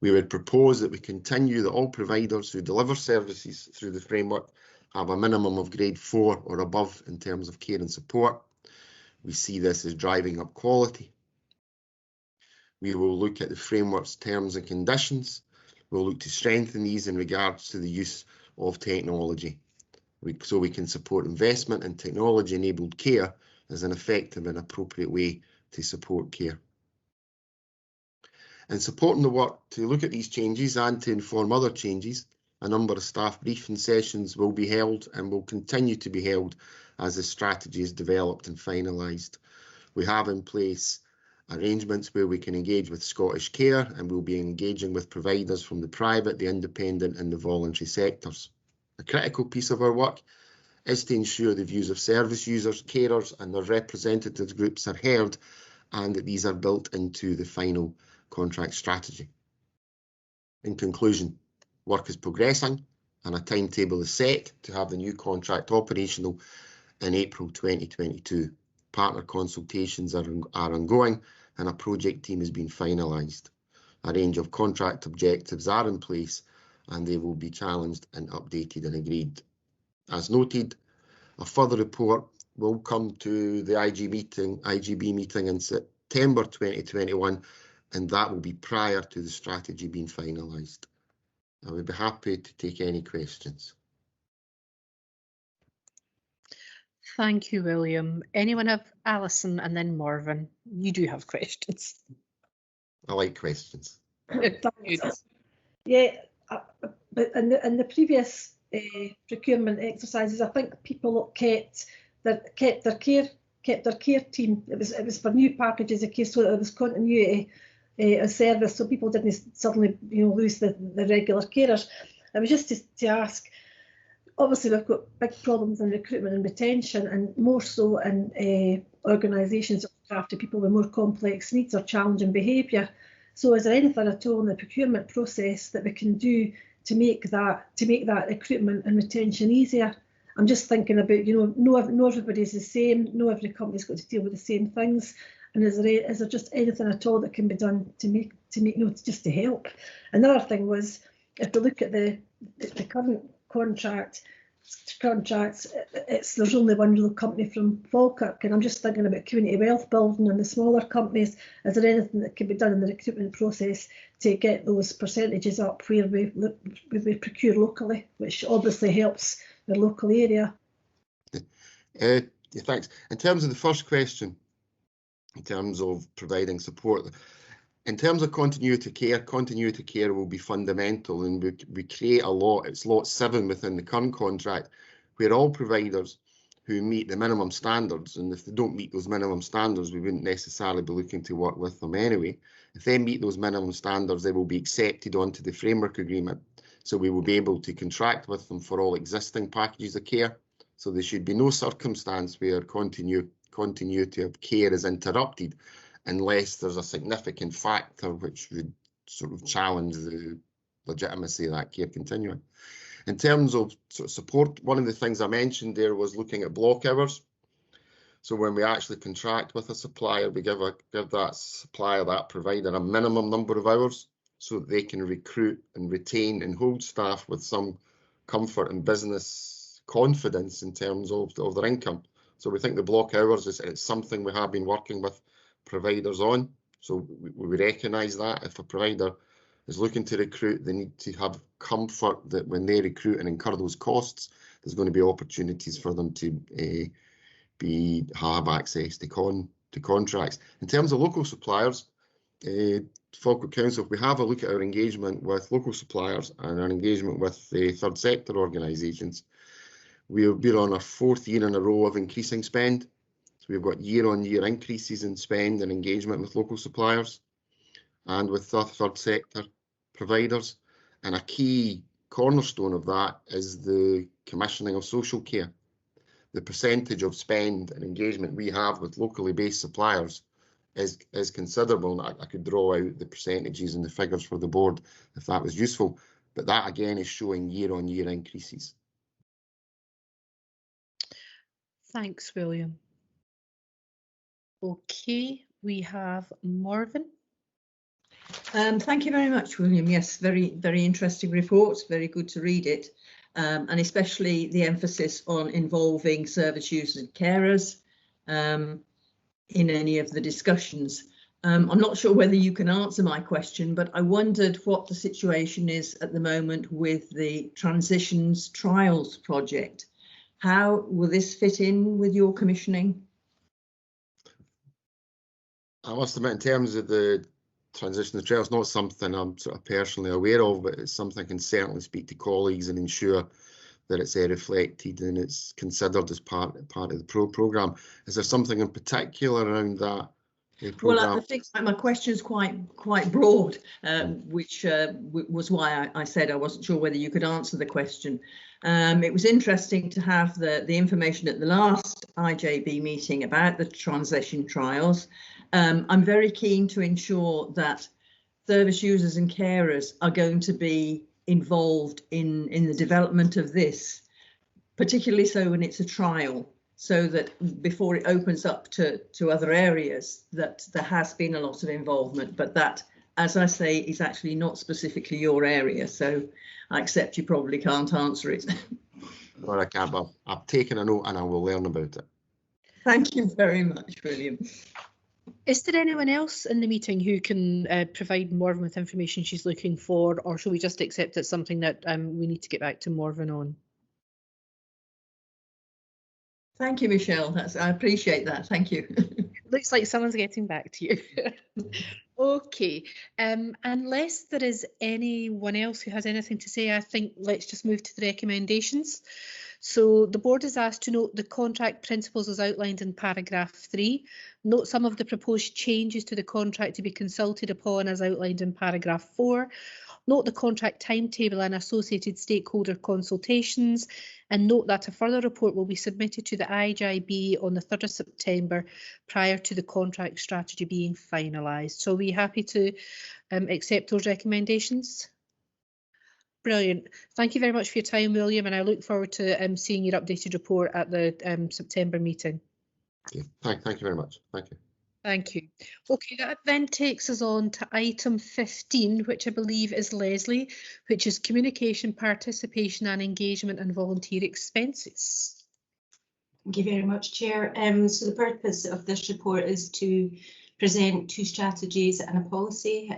We would propose that we continue that all providers who deliver services through the framework have a minimum of grade 4 or above in terms of care and support. We see this as driving up quality. We will look at the framework's terms and conditions. We'll look to strengthen these in regards to the use of technology, so we can support investment in technology-enabled care as an effective and appropriate way to support care. In supporting the work to look at these changes and to inform other changes, a number of staff briefing sessions will be held and will continue to be held as the strategy is developed and finalised. We have in place arrangements where we can engage with Scottish Care, and we'll be engaging with providers from the private, the independent and the voluntary sectors. A critical piece of our work is to ensure the views of service users, carers and their representative groups are heard, and that these are built into the final contract strategy. In conclusion, work is progressing and a timetable is set to have the new contract operational in April 2022. Partner consultations are ongoing and a project team has been finalised. A range of contract objectives are in place and they will be challenged and updated and agreed. As noted, a further report will come to the IGB meeting in September 2021, and that will be prior to the strategy being finalised. I would be happy to take any questions. Thank you, William. Anyone have Alison and then Morven? You do have questions. I like questions. Yeah, but in the previous procurement exercises, I think people kept their care team. It was for new packages of care, so there was continuity of service, so people didn't suddenly lose the regular carers. I was just to ask. Obviously, we've got big problems in recruitment and retention, and more so in organisations that look after people with more complex needs or challenging behaviour. So, is there anything at all in the procurement process that we can do to make that recruitment and retention easier? I'm just thinking about, no everybody's the same, no every company's got to deal with the same things, and is there just anything at all that can be done to make just to help? Another thing was, if we look at the current contracts, there's only one real company from Falkirk, and I'm just thinking about community wealth building and the smaller companies. Is there anything that can be done in the recruitment process to get those percentages up where we procure locally, which obviously helps the local area? Yeah, thanks. In terms of the first question, in terms of providing support, in terms of continuity care will be fundamental, and we create a lot. It's lot 7 within the current contract, where all providers who meet the minimum standards, and if they don't meet those minimum standards, we wouldn't necessarily be looking to work with them anyway. If they meet those minimum standards, they will be accepted onto the framework agreement. So we will be able to contract with them for all existing packages of care. So there should be no circumstance where continuity of care is interrupted, unless there's a significant factor which would sort of challenge the legitimacy of that care continuing. In terms of support, one of the things I mentioned there was looking at block hours. So when we actually contract with a supplier, we give that supplier, that provider, a minimum number of hours so that they can recruit and retain and hold staff with some comfort and business confidence in terms of their income. So we think the block hours it's something we have been working with providers on. So we recognise that if a provider is looking to recruit, they need to have comfort that when they recruit and incur those costs, there's going to be opportunities for them to have access to contracts. In terms of local suppliers, Falkirk Council, if we have a look at our engagement with local suppliers and our engagement with the third sector organisations, we've been on our 4th year in a row of increasing spend. So we've got year-on-year increases in spend and engagement with local suppliers and with the third sector providers. And a key cornerstone of that is the commissioning of social care. The percentage of spend and engagement we have with locally based suppliers is considerable. And I could draw out the percentages and the figures for the board if that was useful. But that again is showing year-on-year increases. Thanks, William. Okay, we have Morven. Thank you very much, William. Yes, very interesting report. Very good to read it, and especially the emphasis on involving service users and carers in any of the discussions. I'm not sure whether you can answer my question, but I wondered what the situation is at the moment with the Transitions Trials project. How will this fit in with your commissioning? I must admit, in terms of the transition trials, not something I'm sort of personally aware of, but it's something I can certainly speak to colleagues and ensure that it's reflected and it's considered as part of the programme. Is there something in particular around that programme? Well, I think my question is quite broad, which was why I said I wasn't sure whether you could answer the question. It was interesting to have the information at the last IJB meeting about the transition trials. I'm very keen to ensure that service users and carers are going to be involved in the development of this, particularly so when it's a trial, so that before it opens up to other areas, that there has been a lot of involvement, but that, as I say, is actually not specifically your area. So I accept you probably can't answer it. Well, I can't, but I've taken a note and I will learn about it. Thank you very much, William. Is there anyone else in the meeting who can provide Morven with information she's looking for, or should we just accept it's something that we need to get back to Morven on? Thank you, Michelle. I appreciate that. Thank you. Looks like someone's getting back to you. Okay. Unless there is anyone else who has anything to say, I think let's just move to the recommendations. So the board is asked to note the contract principles as outlined in paragraph 3, note some of the proposed changes to the contract to be consulted upon as outlined in paragraph 4, note the contract timetable and associated stakeholder consultations, and note that a further report will be submitted to the IJB on the 3rd of September prior to the contract strategy being finalised. So are we happy to accept those recommendations? Brilliant. Thank you very much for your time, William, and I look forward to seeing your updated report at the September meeting. Okay. Thank you very much. Thank you. Thank you. Okay, that then takes us on to item 15, which I believe is Leslie, which is communication, participation and engagement and volunteer expenses. Thank you very much, Chair. So the purpose of this report is to present 2 strategies and a policy.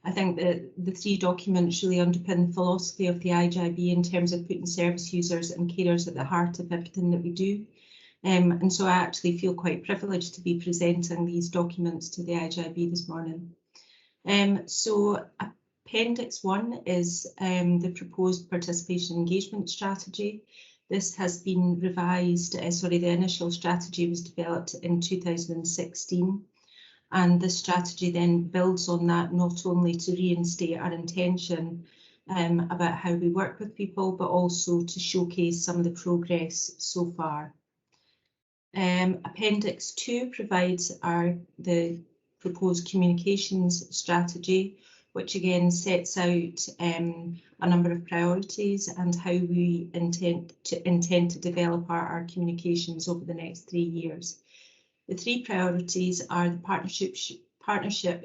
I think that the 3 documents really underpin the philosophy of the IJB in terms of putting service users and carers at the heart of everything that we do. And so I actually feel quite privileged to be presenting these documents to the IJB this morning. So Appendix 1 is the proposed participation engagement strategy. This has been revised, the initial strategy was developed in 2016. And this strategy then builds on that, not only to reinstate our intention about how we work with people, but also to showcase some of the progress so far. Appendix 2 provides the proposed communications strategy, which again sets out a number of priorities and how we intend to develop our communications over the next 3 years. The 3 priorities are the partnership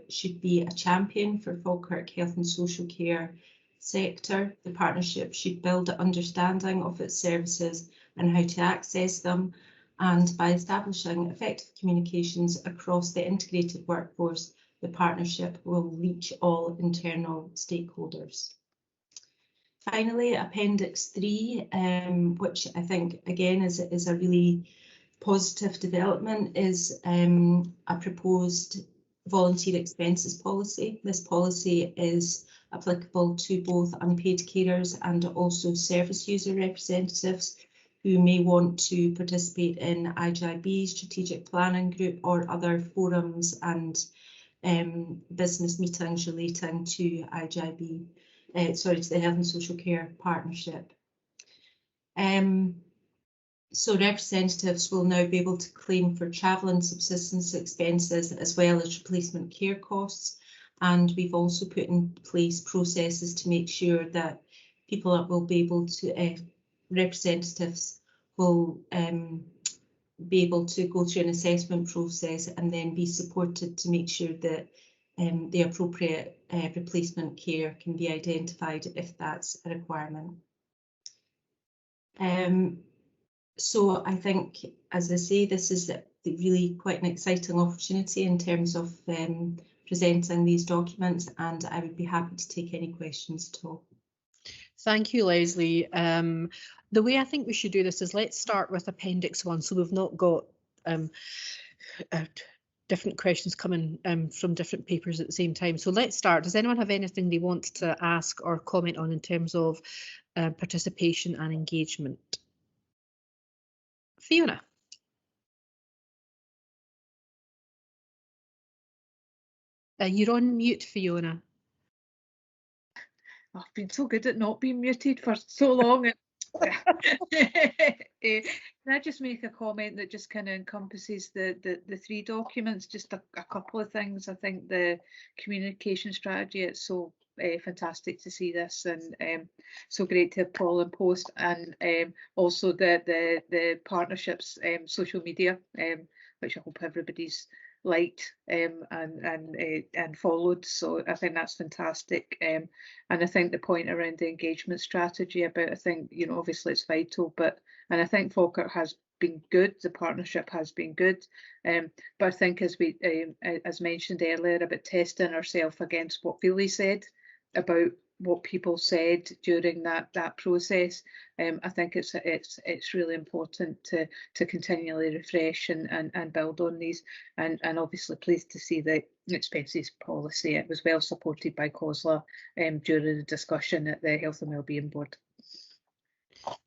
should be a champion for Falkirk health and social care sector. The partnership should build an understanding of its services and how to access them. And by establishing effective communications across the integrated workforce, the partnership will reach all internal stakeholders. Finally, Appendix 3, which I think again is a really positive development, is a proposed volunteer expenses policy. This policy is applicable to both unpaid carers and also service user representatives who may want to participate in IJB, strategic planning group or other forums and business meetings relating to IJB, to the Health and Social Care Partnership. So representatives will now be able to claim for travel and subsistence expenses as well as replacement care costs. And we've also put in place processes to make sure that people that will be able to, representatives will be able to go through an assessment process and then be supported to make sure that the appropriate replacement care can be identified if that's a requirement. So I think, as I say, this is really quite an exciting opportunity in terms of presenting these documents, and I would be happy to take any questions at all. Thank you, Leslie. The way I think we should do this is let's start with Appendix 1, so we've not got different questions coming from different papers at the same time. So let's start. Does anyone have anything they want to ask or comment on in terms of participation and engagement? Fiona. You're on mute, Fiona. I've been so good at not being muted for so long. Can I just make a comment that just kind of encompasses the three documents? Just a couple of things. I think the communication strategy, it's so fantastic to see this, and so great to have Paul and Post, and also the partnerships, social media, which I hope everybody's liked and followed. So I think that's fantastic, and I think the point around the engagement strategy about, I think, you know, obviously it's vital, but and I think Falkirk has been good, the partnership has been good, but I think as we as mentioned earlier about testing ourselves against what Philly said about what people said during that process, I think it's really important to continually refresh and build on these, and obviously pleased to see the expenses policy. It was well supported by COSLA during the discussion at the Health and Wellbeing Board.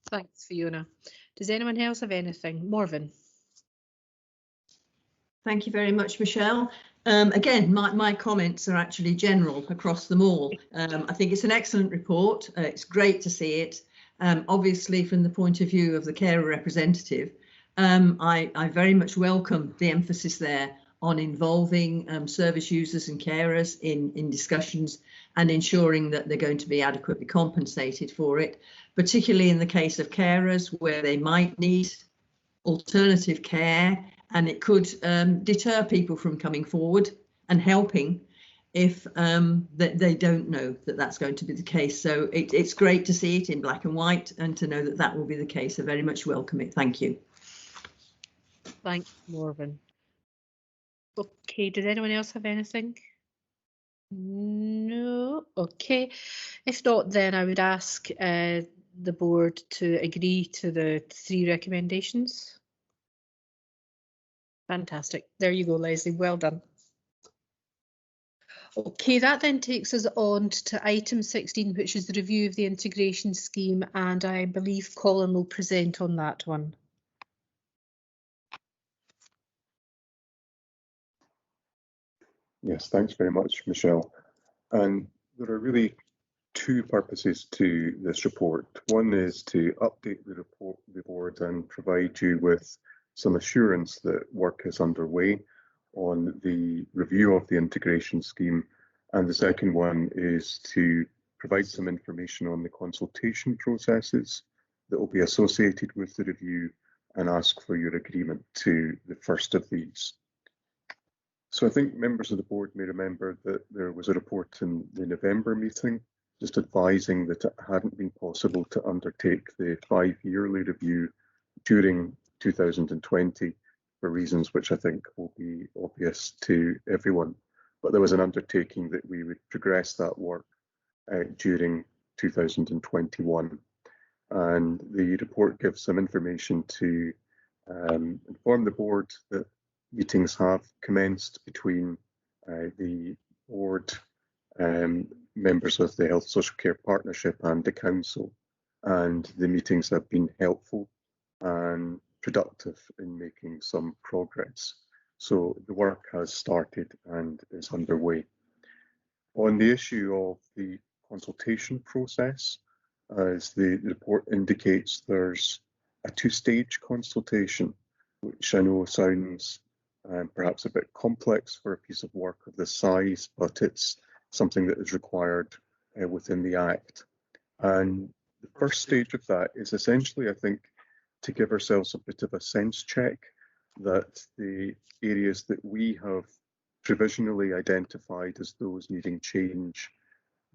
Thanks, Fiona. Does anyone else have anything? Morven. Thank you very much, Michelle. Again, my comments are actually general across them all. I think it's an excellent report. It's great to see it. Obviously, from the point of view of the carer representative, I very much welcome the emphasis there on involving service users and carers in discussions and ensuring that they're going to be adequately compensated for it, particularly in the case of carers where they might need alternative care, and it could deter people from coming forward and helping if that they don't know that that's going to be the case. So it's great to see it in black and white and to know that that will be the case. I very much welcome it. Thank you. Thanks, Morven. Okay, does anyone else have anything? No. Okay. If not, then I would ask the board to agree to the three recommendations. Fantastic. There you go, Leslie. Well done. Okay, that then takes us on to item 16, which is the review of the integration scheme, and I believe Colin will present on that one. Yes, thanks very much, Michelle. And there are really two purposes to this report. One is to update the board and provide you with some assurance that work is underway on the review of the integration scheme. And the second one is to provide some information on the consultation processes that will be associated with the review and ask for your agreement to the first of these. So I think members of the board may remember that there was a report in the November meeting just advising that it hadn't been possible to undertake the 5-yearly review during 2020 for reasons which I think will be obvious to everyone. But there was an undertaking that we would progress that work during 2021. And the report gives some information to inform the board that meetings have commenced between the board, members of the Health Social Care Partnership and the Council, and the meetings have been helpful and productive in making some progress. So the work has started and is underway. On the issue of the consultation process, as the report indicates, there's a 2-stage consultation, which I know sounds perhaps a bit complex for a piece of work of this size, but it's something that is required within the Act. And the first stage of that is essentially, I think, to give ourselves a bit of a sense check that the areas that we have provisionally identified as those needing change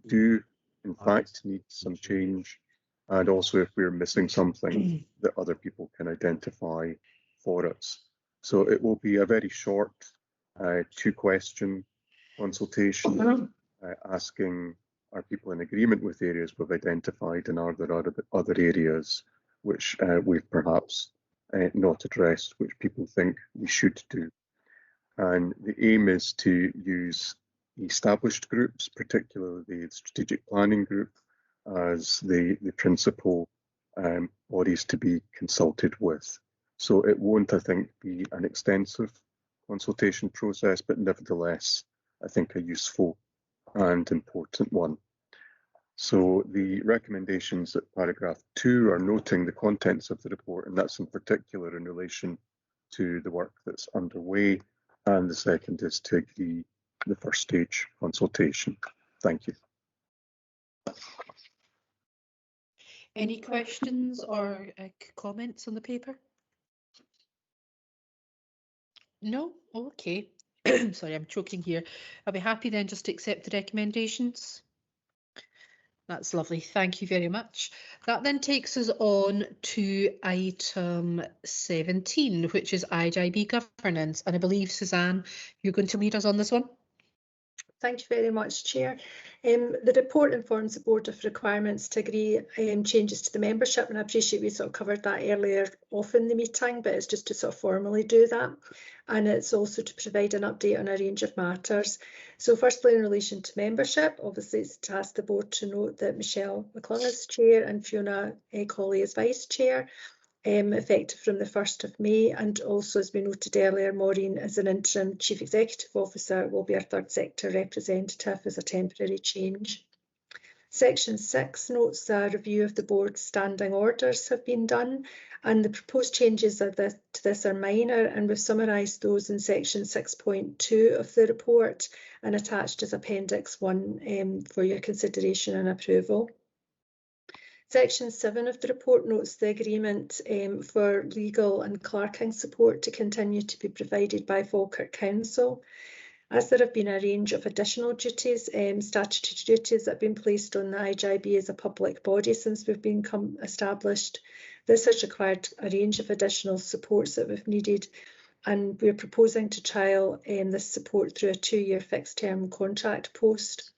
do in fact need some change, and also if we're missing something that other people can identify for us. So it will be a very short 2-question consultation asking, are people in agreement with areas we've identified, and are there other areas which we've perhaps not addressed, which people think we should do. And the aim is to use established groups, particularly the strategic planning group, as the principal bodies to be consulted with. So it won't, I think, be an extensive consultation process, but nevertheless, I think a useful and important one. So the recommendations at paragraph 2 are noting the contents of the report, and that's in particular in relation to the work that's underway, and the second is to agree the first stage consultation. Thank you. Any questions or comments on the paper? No? Okay. Sorry, I'm choking here. I'll be happy then just to accept the recommendations. That's lovely. Thank you very much. That then takes us on to item 17, which is IJB governance. And I believe, Suzanne, you're going to lead us on this one. Thank you very much, Chair. The report informs the Board of requirements to agree changes to the membership, and I appreciate we sort of covered that earlier off in the meeting, but it's just to sort of formally do that. And it's also to provide an update on a range of matters. So firstly, in relation to membership, obviously it's to ask the Board to note that Michelle McClung is Chair and Fiona Colley is Vice Chair. Effective from the 1st of May, and also, as we noted earlier, Maureen, as an interim Chief Executive Officer, will be our third sector representative as a temporary change. Section 6 notes a review of the board's standing orders have been done, and the proposed changes to this are minor, and we've summarised those in section 6.2 of the report and attached as Appendix 1 for your consideration and approval. Section 7 of the report notes the agreement for legal and clerking support to continue to be provided by Falkirk Council. As there have been a range of additional duties, statutory duties that have been placed on the IJB as a public body since we've become established, this has required a range of additional supports that we've needed, and we're proposing to trial this support through a 2-year fixed term contract post.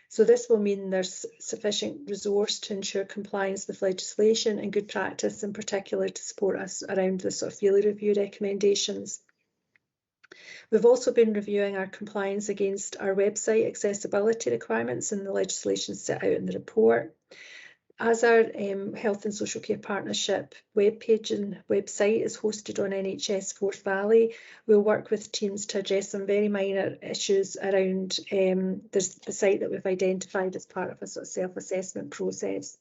So this will mean there's sufficient resource to ensure compliance with legislation and good practice, in particular to support us around the sort of yearly review recommendations. We've also been reviewing our compliance against our website accessibility requirements and the legislation set out in the report. As our Health and Social Care Partnership webpage and website is hosted on NHS Forth Valley, we'll work with teams to address some very minor issues around the site that we've identified as part of a sort of self-assessment process.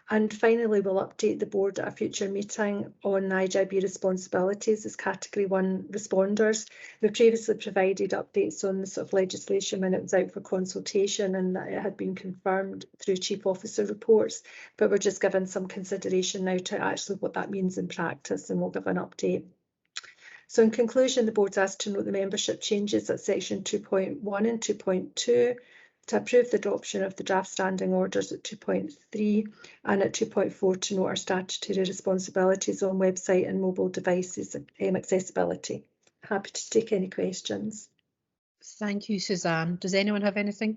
And finally, we'll update the board at a future meeting on IJB responsibilities as Category 1 responders. We've previously provided updates on the sort of legislation when it was out for consultation, and that it had been confirmed through Chief Officer reports, but we're just given some consideration now to actually what that means in practice, and we'll give an update. So in conclusion, the board's asked to note the membership changes at section 2.1 and 2.2, to approve the adoption of the draft standing orders at 2.3, and at 2.4 to note our statutory responsibilities on website and mobile devices accessibility. Happy to take any questions. Thank you, Suzanne. Does anyone have anything?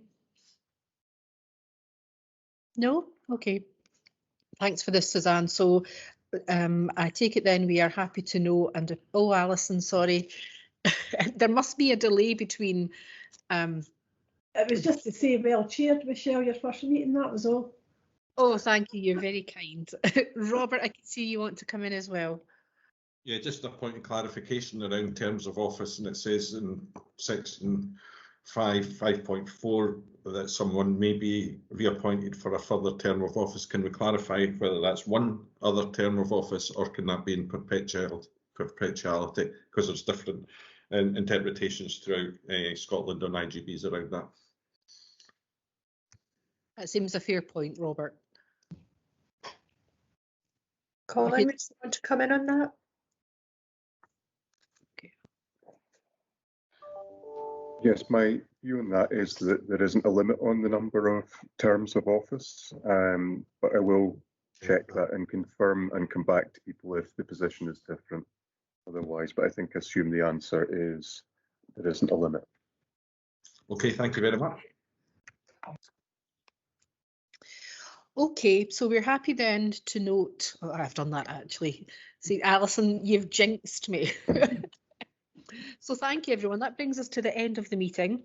No? Okay. Thanks for this, Suzanne. So I take it then we are happy to know, and oh, Alison, sorry, there must be a delay between It was just to say, well chaired, Michelle, your first meeting, that was all. Oh, thank you. You're very kind. Robert, I can see you want to come in as well. Yeah, just a point of clarification around terms of office, and it says in section 5.4 that someone may be reappointed for a further term of office. Can we clarify whether that's one other term of office, or can that be in perpetuality? Because there's different interpretations throughout Scotland on IJBs around that. That seems a fair point, Robert. Colin, would you want to come in on that? Yes, my view on that is that there isn't a limit on the number of terms of office, but I will check that and confirm and come back to people if the position is different otherwise. But I think assume the answer is there isn't a limit. Okay, thank you very much. Okay, so we're happy then to note, oh, I've done that actually. See, Alison, you've jinxed me. So thank you, everyone. That brings us to the end of the meeting.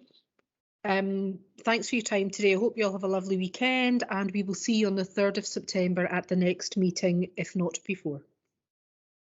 Thanks for your time today. I hope you all have a lovely weekend, and we will see you on the 3rd of September at the next meeting, if not before.